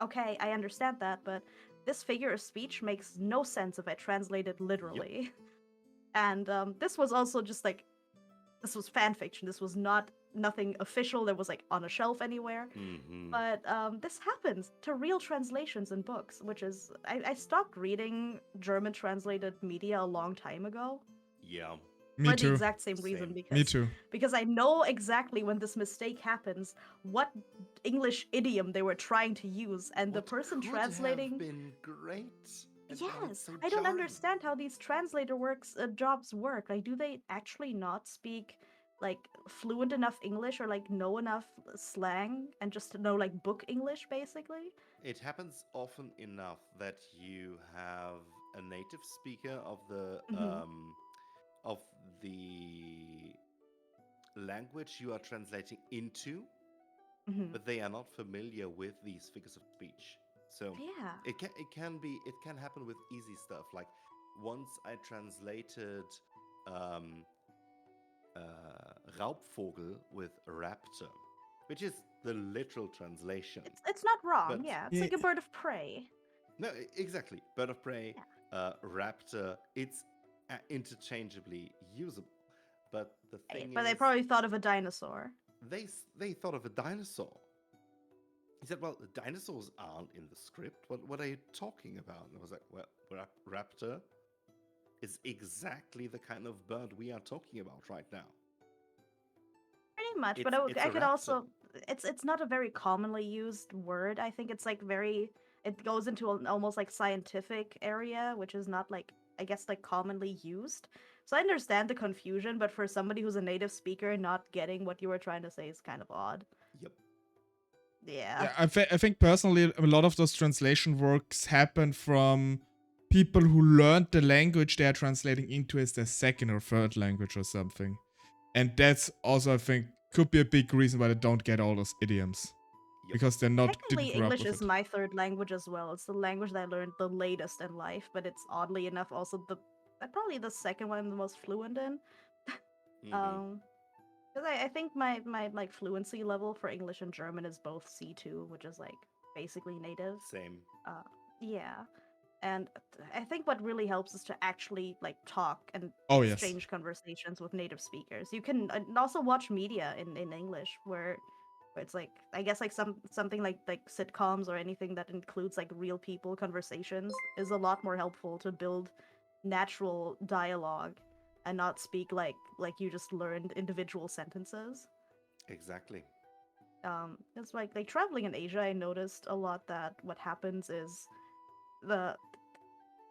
okay, I understand that, but this figure of speech makes no sense if I translate it literally. And this was also just like, this was fan fiction. This was nothing official that was like on a shelf anywhere. But this happens to real translations in books, which is I stopped reading German translated media a long time ago.
Yeah.
Me
For
too.
the exact same reason,
Same.
because
Me too.
because I know exactly when this mistake happens, what English idiom they were trying to use, and the
What
person
could
translating.
have been great. and now it's
Yes,
so
I don't
jarring.
understand how these translator jobs work. Like, do they actually not speak like fluent enough English or like know enough slang and just to know like book English basically.
It happens often enough that you have a native speaker
Mhm.
of the language you are translating into,
Mhm.
but they are not familiar with these figures of speech. So
Yeah.
it can happen with easy stuff. Like once I translated um, Raubvogel with raptor, which is the literal translation.
It's not wrong.
But
Yeah, it's
Yeah.
like a bird of prey.
no, exactly. Bird of prey,
Yeah.
raptor, it's interchangeably usable. But the thing
But they
is,
probably thought of a dinosaur.
they thought of a dinosaur. He said, "Well, the dinosaurs aren't in the script. What are you talking about?" And I was like, "Well, raptor is exactly the kind of bird we are talking about right now.
Pretty much, but
It's
I
a
could
raptor."
also it's not a very commonly used word. I think it's like very it goes into an almost like scientific area, which is not like I guess like commonly used. So I understand the confusion, but for somebody who's a native speaker, not getting what you were trying to say is kind of odd.
Yep.
Yeah.
Yeah, I think personally a lot of those translation works happen from people who learned the language they are translating into as their second or third language or something. And that's also, I think, could be a big reason why they don't get all those idioms.
Yep.
Because they're not
Technically,
didn't grow up
English
with
is
it.
my third language as well. It's the language that I learned the latest in life, but it's oddly enough also the probably the second one I'm the most fluent in.
Mhm.
Because I think my like fluency level for English and German is both C2, which is like basically native.
Same.
Yeah. And I think what really helps is to actually like talk and
Oh, yes.
exchange conversations with native speakers. You can and also watch media in English where it's like I guess like something like sitcoms or anything that includes like real people conversations is a lot more helpful to build natural dialogue and not speak like you just learned individual sentences.
Exactly.
It's like traveling in Asia, I noticed a lot that what happens is the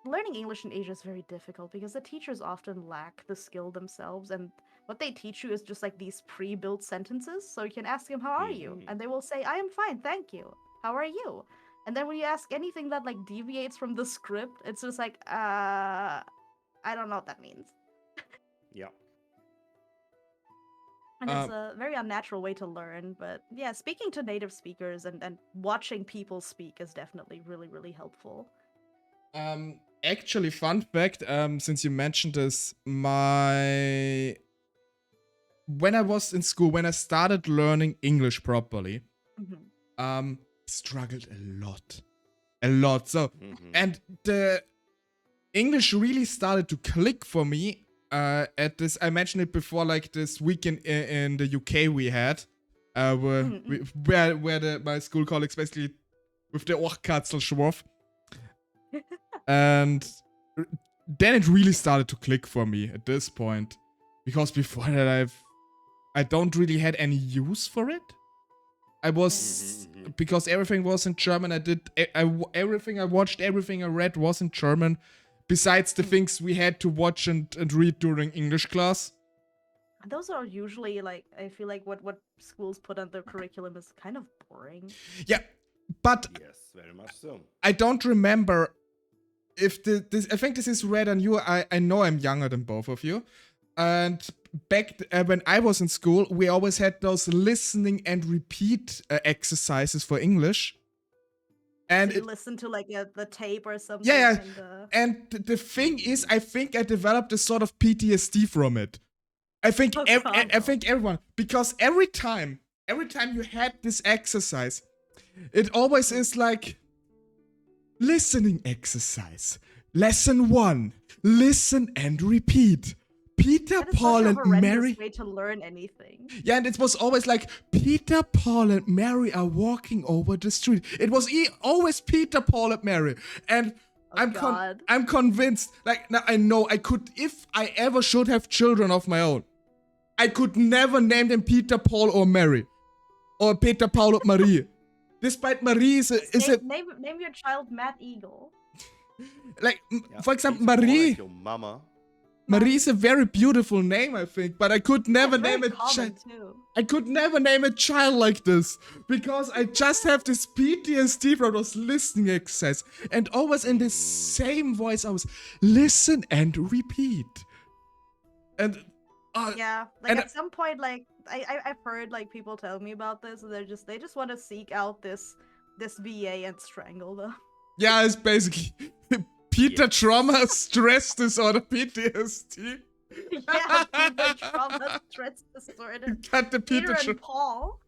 learning English in Asia is very difficult because the teachers often lack the skill themselves, and what they teach you is just like these pre-built sentences. So you can ask them, "How are you?"
Mhm.
and they will say, "I am fine, thank you. How are you?" And then when you ask anything that like deviates from the script, it's just like, I don't know what that means.
Yeah.
And it's a very unnatural way to learn, but yeah, speaking to native speakers and watching people speak is definitely really, really helpful.
Actually, fun fact, since you mentioned this, when I was in school, when I started learning English properly, struggled a lot. So,
Mhm.
and the English really started to click for me at this. I mentioned it before, like this weekend in the UK we had, where my school colleagues basically with the Ochkatzelschworf. And then it really started to click for me at this point, because before that I don't really had any use for it. I was because everything was in German. Everything I watched, everything I read was in German, besides the things we had to watch and read during English class.
Those are usually like I feel like what schools put on their curriculum is kind of boring.
Yeah, but
Yes, very much so.
I don't remember if this. I think this is red on you. I know I'm younger than both of you, and back when I was in school, we always had those listening and repeat exercises for English. And
so you listen to like the tape or something.
Yeah.
And
And the thing is, I think I developed a sort of PTSD from it. I think I think everyone, because every time you had this exercise, it always is like listening exercise. Lesson 1: listen and repeat. Peter, Paul, and Mary.
Way to learn anything.
Yeah, and it was always like Peter, Paul, and Mary are walking over the street. It was always Peter, Paul, and Mary, and I'm convinced. Like now, I know I could, if I ever should have children of my own, I could never name them Peter, Paul, or Mary, or Peter, Paul, or Marie. Despite Marie is
name your child Matt Eagle.
Like
Yeah,
for example,
Peter Paul
Marie.
is your mama.
Marie is a very beautiful name, I think, but I could never
It's very
name a
common,
child.
too.
I could never name a child like this because I just have this PTSD from those listening exercise, and always in the same voice. I was listen and repeat, and
Yeah, like
and
at some point, like I've heard like people tell me about this, and they just want to seek out this VA and strangle them.
yeah, it's basically Peter
Yes.
trauma, stress disorder, PTSD.
Yeah, Peter trauma, stress disorder.
Got the
Peter
Peter.
and Paul.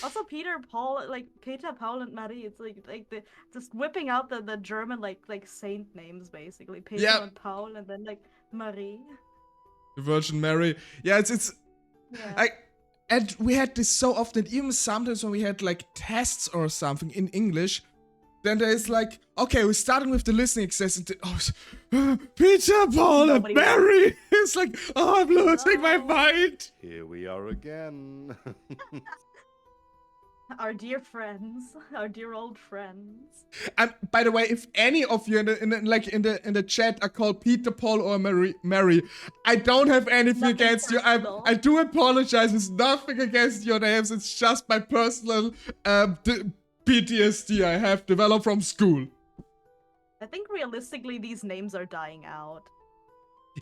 Also, Peter, Paul, like Peter, Paul, and Marie. It's like the just whipping out the German like saint names basically. Peter
Yeah.
and Paul, and then like Marie.
The Virgin Mary. Yeah, it's
Yeah.
and we had this so often, even sometimes when we had like tests or something in English, then there's like, okay, we're starting with the listening exercise, and Peter, Paul, and
Nobody
Mary. It's like, oh, I'm losing my
No.
mind.
Here we are again.
Our dear friends, our dear old friends.
And by the way, if any of you in the chat are called Peter, Paul, or Mary, I don't have anything
Nothing
against you.
personal.
I do apologize. It's nothing against your names. It's just my personal PTSD I have developed from school.
I think realistically these names are dying out.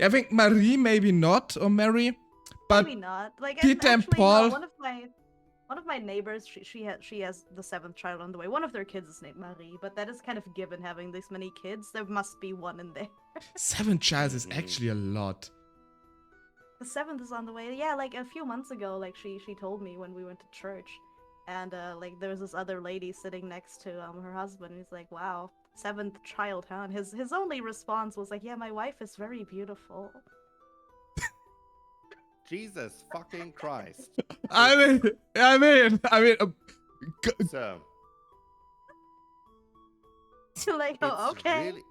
I think Marie maybe not, or Mary, but
Maybe not. Like
Peter and
actually,
Paul-
No, one of my neighbors, she has the 7th child on the way. One of their kids is named Marie, but that is kind of given having this many kids. There must be one in there.
7 childs is actually a lot.
The 7th is on the way. Yeah, like a few months ago, like she told me when we went to church, and like there was this other lady sitting next to her husband, and he's like, "Wow, 7th child, huh?" And his only response was like, "Yeah, my wife is very beautiful."
Jesus fucking Christ.
I mean,
So,
Like,
it's
oh, okay.
really...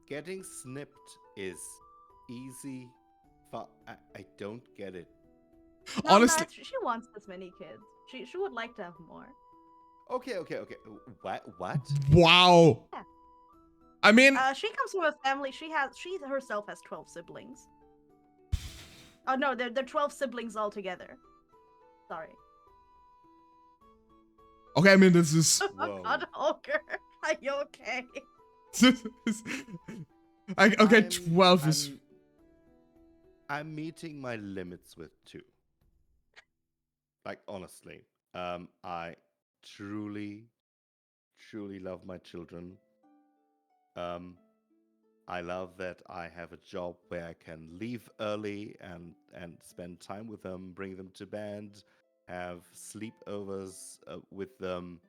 Getting snipped is easy. I don't get it.
No,
honestly,
she wants this many kids. She would like to have more.
Okay. What?
wow.
Yeah.
I mean,
She comes from a family. She herself has 12 siblings. Oh no, they're 12 siblings altogether. Sorry.
okay, I mean, this is...
Oh
Whoa.
God, Holger, are you okay?
Okay,
I'm-
12 is...
I'm meeting my limits with 2. Like, honestly. I truly love my children. I love that I have a job where I can leave early and spend time with them, bring them to bed, have sleepovers with them.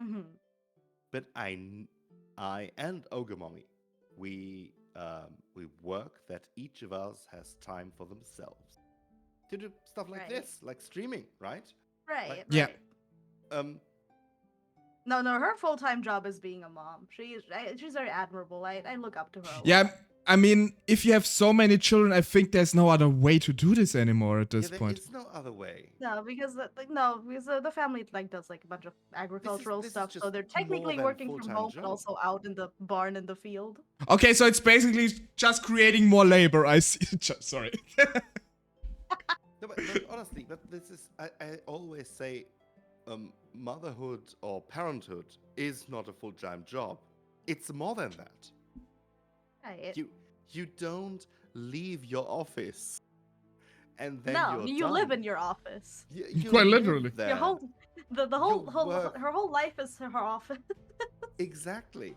Mhm.
But I and Ogre Mommy, we work that each of us has time for themselves to do stuff like
Right.
this, like streaming, right?
Right.
Yeah.
right. No, her full-time job is being a mom. She's very admirable. I look up to her. A lot.
Yeah, I mean, if you have so many children, I think there's no other way to do this anymore at this
There
point.
is no other way.
No, because the family like does like a bunch of agricultural
this is
stuff, so
just
they're
more
technically
than a
working from
full-time
home, but
job.
also out in the barn in the field.
Okay, so it's basically just creating more labor, I see. Sorry.
No, but honestly, but this is I always say, motherhood or parenthood is not a full-time job. It's more than that.
Right.
You don't leave your office, and then
No,
you're
you live
done.
in your office.
Quite
live
literally.
there.
Your whole the whole
work-
her whole life is her office.
Exactly.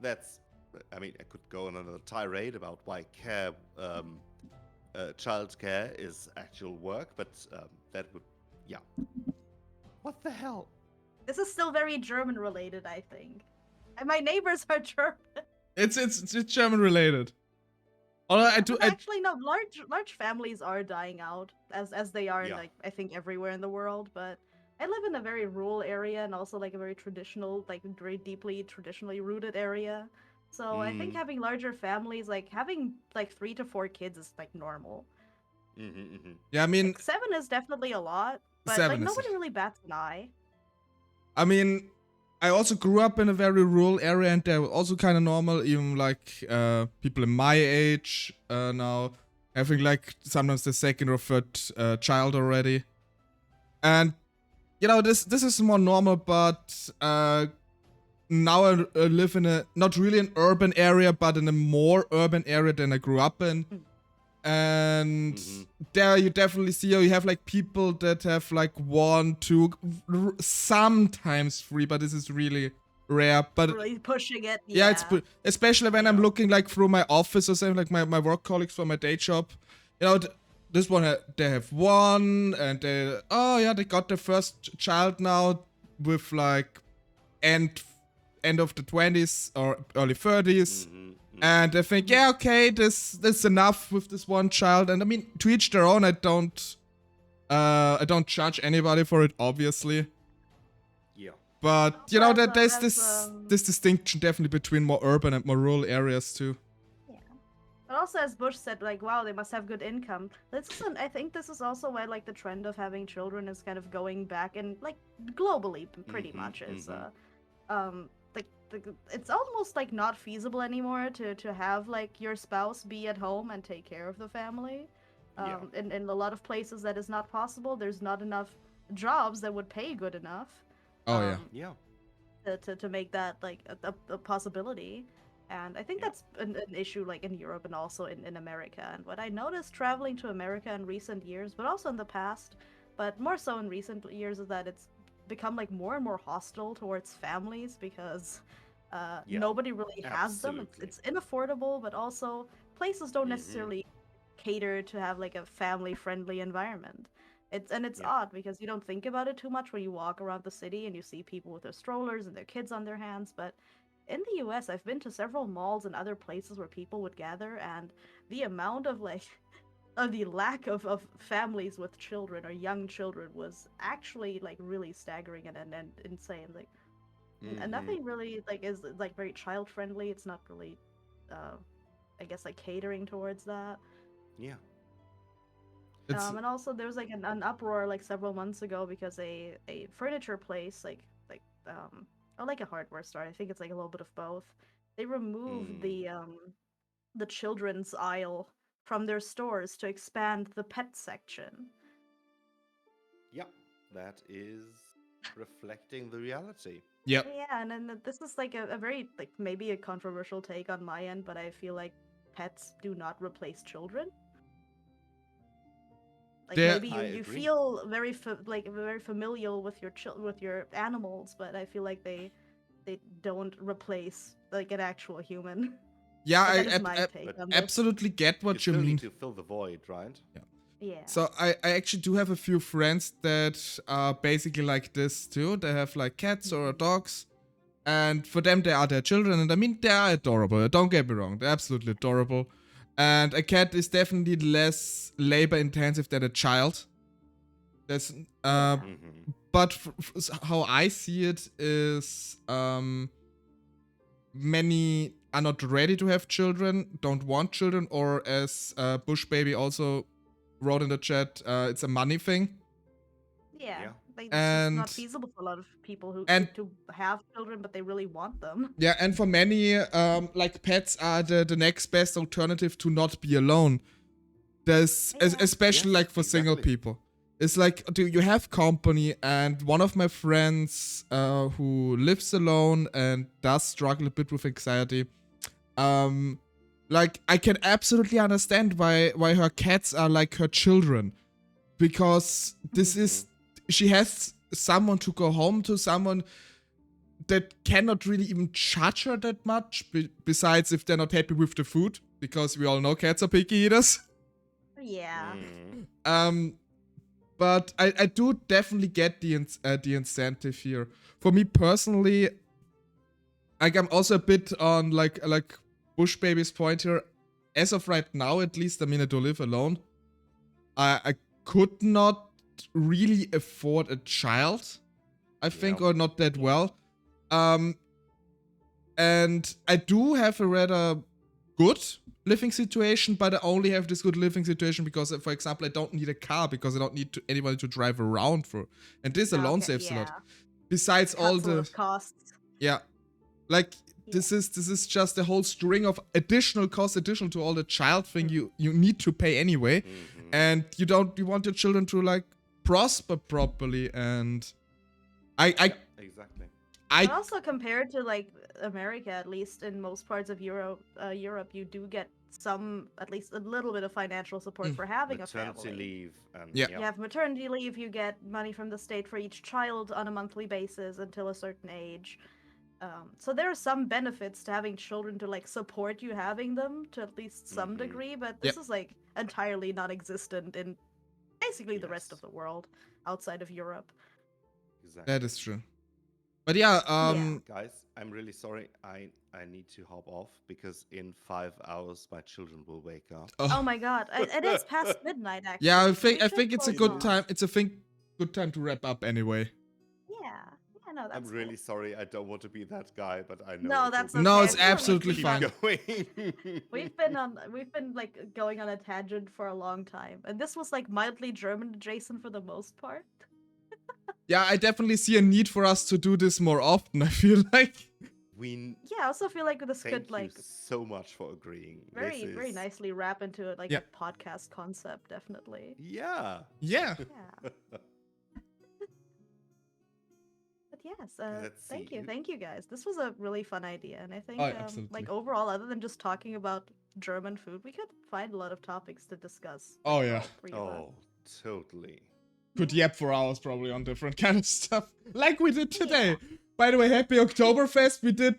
That's. I mean, I could go on another tirade about why childcare is actual work, but that would, yeah. What the hell?
This is still very German related, I think. And my neighbors are German.
It's German related. Although I do,
Actually, no. Large families are dying out, as they are in
Yeah.
like I think everywhere in the world. But I live in a very rural area and also like a very traditional, like very deeply traditionally rooted area. So I think
Mm.
having larger families, like having like 3 to 4 kids, is like normal.
yeah, I mean,
Like, 7 is definitely a lot, but
7
like
is-
nobody really bats an eye.
I mean, I also grew up in a very rural area, and they're also kind of normal. Even like people in my age now having like sometimes the second or third child already, and you know this is more normal. But now I live in a not really an urban area, but in a more urban area than I grew up in. And there you definitely see you have like people that have like 1, 2, sometimes 3, but this is really rare. But
Really pushing it.
yeah, especially when I'm looking like through my office or something, like my work colleagues from my day job. You know, this one they have 1, and they they got their first child now with like end of the 20s or early 30s. And I think, yeah, okay, this enough with this one child. And I mean, to each their own. I don't judge anybody for it, obviously.
Yeah.
But you know that there's
that's,
this distinction definitely between more urban and more rural areas too.
But also, as Bush said, like, wow, they must have good income. I think this is also why, like, the trend of having children is kind of going back, and like globally, pretty much is, it's almost like not feasible anymore to have like your spouse be at home and take care of the family. In a lot of places that is not possible. There's not enough jobs that would pay good enough. To make that like a possibility. And I think that's an issue like in Europe and also in America. And what I noticed traveling to America in recent years, but also in the past, but more so in recent years, is that it's become like more and more hostile towards families because nobody really has them. It's inaffordable, but also places don't necessarily cater to have like a family-friendly environment. It's odd because you don't think about it too much when you walk around the city and you see people with their strollers and their kids on their hands, but in the US, I've been to several malls and other places where people would gather, and the amount of like the lack of families with children or young children was actually like really staggering and insane. Like and nothing really like is like very child friendly. It's not really I guess like catering towards that. And also there was like an uproar like several months ago because a furniture place or like a hardware store, I think it's like a little bit of both, they removed the children's aisle from their stores to expand the pet section.
Yep, that is reflecting the reality.
Yep.
Yeah, and then this is like a very like maybe a controversial take on my end, but I feel like pets do not replace children. Like maybe you feel very very familial with your animals, but I feel like they don't replace like an actual human.
Yeah,
I
absolutely get what you mean.
Need to fill the void, right?
Yeah.
So I actually do have a few friends that are basically like this too. They have like cats or dogs, and for them they are their children, and I mean they are adorable. Don't get me wrong, they're absolutely adorable. And a cat is definitely less labor intensive than a child. That's but how I see it is many are not ready to have children, don't want children, or as Bush Baby also wrote in the chat, it's a money thing.
Yeah. Like, it's just not feasible for a lot of people who to have children, but they really want them.
Yeah, and for many, like pets are the next best alternative to not be alone. There's especially like for single people. It's like, do you have company? And one of my friends who lives alone and does struggle a bit with anxiety, like I can absolutely understand why her cats are like her children, because this is, she has someone to go home to, someone that cannot really even judge her that much, besides if they're not happy with the food, because we all know cats are picky eaters.
Yeah.
But I do definitely get the incentive here. For me personally, like I'm also a bit on like Bush Baby's point here. As of right now, at least, I mean, I do live alone. I could not really afford a child, I think, or not that well. And I do have a rather good living situation, but I only have this good living situation because, for example, I don't need a car because I don't need anybody to drive around for. And this alone saves a lot. Besides all the
costs.
Yeah. Like this is just a whole string of additional costs, additional to all the child thing you need to pay anyway.
Mhm.
And you want your children to like prosper properly, and
Yeah, exactly.
But also compared to like America, at least in most parts of Europe, you do get at least a little bit of financial support for having a
Maternity
family.
leave and
Yeah.
You have maternity leave, you get money from the state for each child on a monthly basis until a certain age. So there are some benefits to having children to like support you having them to at least some degree, but this is like entirely non-existent in basically the rest of the world outside of Europe.
Exactly.
That is true. But yeah,
Guys, I'm really sorry. I need to hop off because in 5 hours my children will wake up.
Oh my god, it is past midnight actually.
Yeah, I
We
think
should
it's a
close
good
off.
time. It's a good time to wrap up anyway.
Yeah, no, that's
I'm really sorry. I don't want to be that guy, but I know.
No,
it
that's
will
No,
okay.
it's
I feel like
absolutely
keep
fine.
going.
We've been like going on a tangent for a long time, and this was like mildly German adjacent for the most part.
Yeah, I definitely see a need for us to do this more often. I feel like.
Yeah, I also feel like this
Thank
could like
you so much for agreeing.
very
This
very
is-
nicely wrap into it like
Yeah.
a podcast concept, definitely.
Yeah.
Yeah.
Yeah. But yes,
Let's
thank
see.
you, guys. This was a really fun idea, and I think
Oh, absolutely.
like overall, other than just talking about German food, we could find a lot of topics to discuss.
Oh
for
yeah.
all three of us.
Oh, totally.
Could yap for hours probably on different kind of stuff, like we did today. By the way, happy Oktoberfest. We did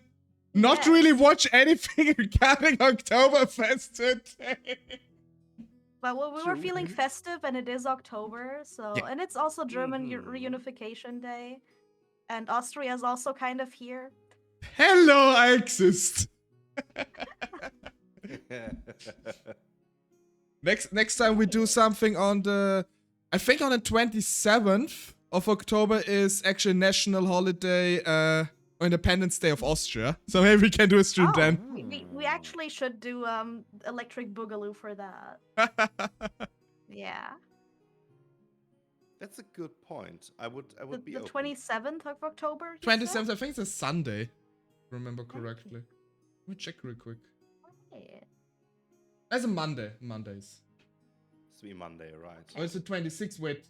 not really watch anything regarding Oktoberfest today.
But we were feeling festive, and it is October, so and it's also German reunification day, and Austria is also kind of here.
Hello, I exist. Next time we do something on the, I think on the 27th of October is actually National Holiday, Independence Day of Austria. So maybe we can do a stream then.
We actually should do Electric Boogaloo for that. Yeah.
That's a good point. I would be
The
open.
27th of October? you
27th,
said?
I think it's a Sunday. Remember correctly. Let me check real quick.
Yeah.
That's a Monday. Mondays.
Sweet Monday, right?
Oh, it's the 26th. Wait.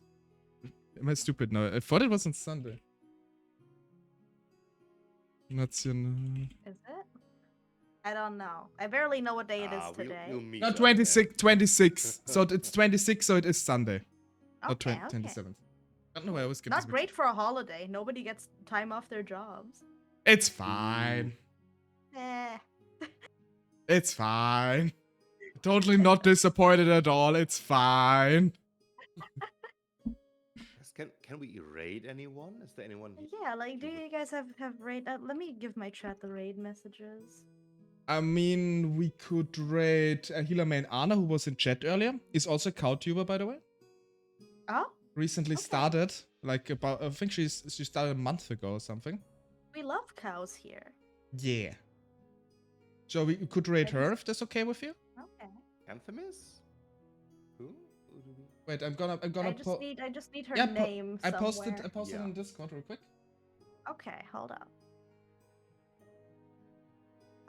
Am I stupid now? I thought it was on Sunday. National.
Is it? I don't know. I barely know what day it is today.
We'll meet
No,
up
26. 26. So it's 26, so it is Sunday. Not
Okay,
27th. I don't know why I always get
Not
this
great for a holiday. Nobody gets time off their jobs.
It's fine.
Eh.
It's fine. Totally not disappointed at all. It's fine.
Yes, can we raid anyone? Is there anyone here?
Yeah, like, do you guys have raid? Let me give my chat the raid messages.
I mean, we could raid Healer Main Anna, who was in chat earlier. Is also a cow tuber, by the way.
Oh?
Recently started, like about, I think she started a month ago or something.
We love cows here.
Yeah. So we could raid her if that's okay with you.
Okay.
Anthemis? Who?
Wait, I'm gonna.
I just need her name
I
somewhere.
posted it in Discord real quick.
Okay, hold up.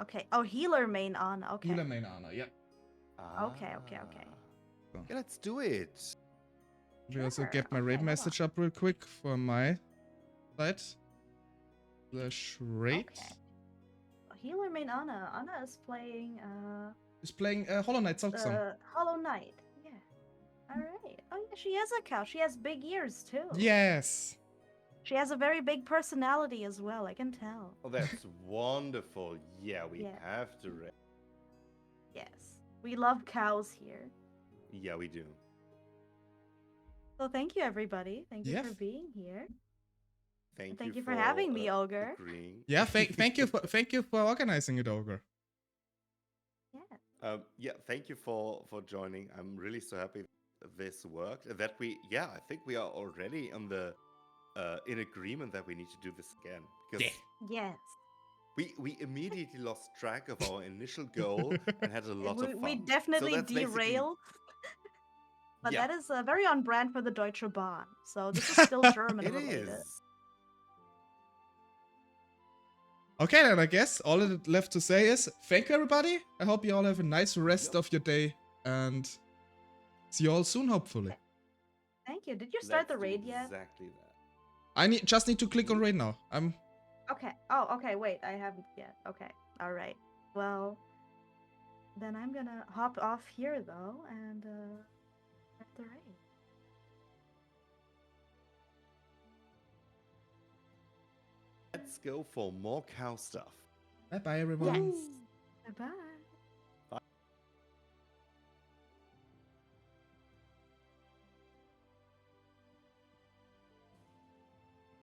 Okay. Oh, Healer Main Anna. Okay.
Healer Main Anna, yeah.
Okay.
Yeah, let's do it.
We also
Sure,
get my
okay,
raid
hold
message up real quick for my site. /raid.
Okay. Healer Main Anna. Anna is playing
Is playing Hollow Knight Silksong.
Hollow Knight. Yeah. Alright. Oh yeah, she is a cow. She has big ears too.
Yes.
She has a very big personality as well, I can tell.
Oh, that's wonderful. Yeah, we
Yeah.
have to raid.
Yes. We love cows here.
Yeah, we do.
So thank you everybody. Thank you
Yeah.
for being here.
Thank
you for having me, Ogre.
Agreeing.
Yeah, thank you for organizing it, Ogre.
Yeah.
Yeah, thank you for joining. I'm really so happy this worked. And that I think we are already on the in agreement that we need to do this again. Because
Yes.
we immediately lost track of our initial goal and had a lot of fun.
We
So
definitely
that's basically-
derailed. But
Yeah.
that is very on brand for the Deutsche Bahn. So this is still German
It
related.
is.
Okay, then I guess all that left to say is thank you, everybody. I hope you all have a nice rest of your day and see you all soon, hopefully.
Thank you. Did you start the
Let's do
raid yet?
Exactly that.
I just need to click on raid now.
Okay. Oh, okay. Wait, I haven't yet. Okay. All right. Well, then I'm gonna hop off here though and start the raid.
Let's go for more cow stuff.
Bye bye, everyone.
Yes. Bye.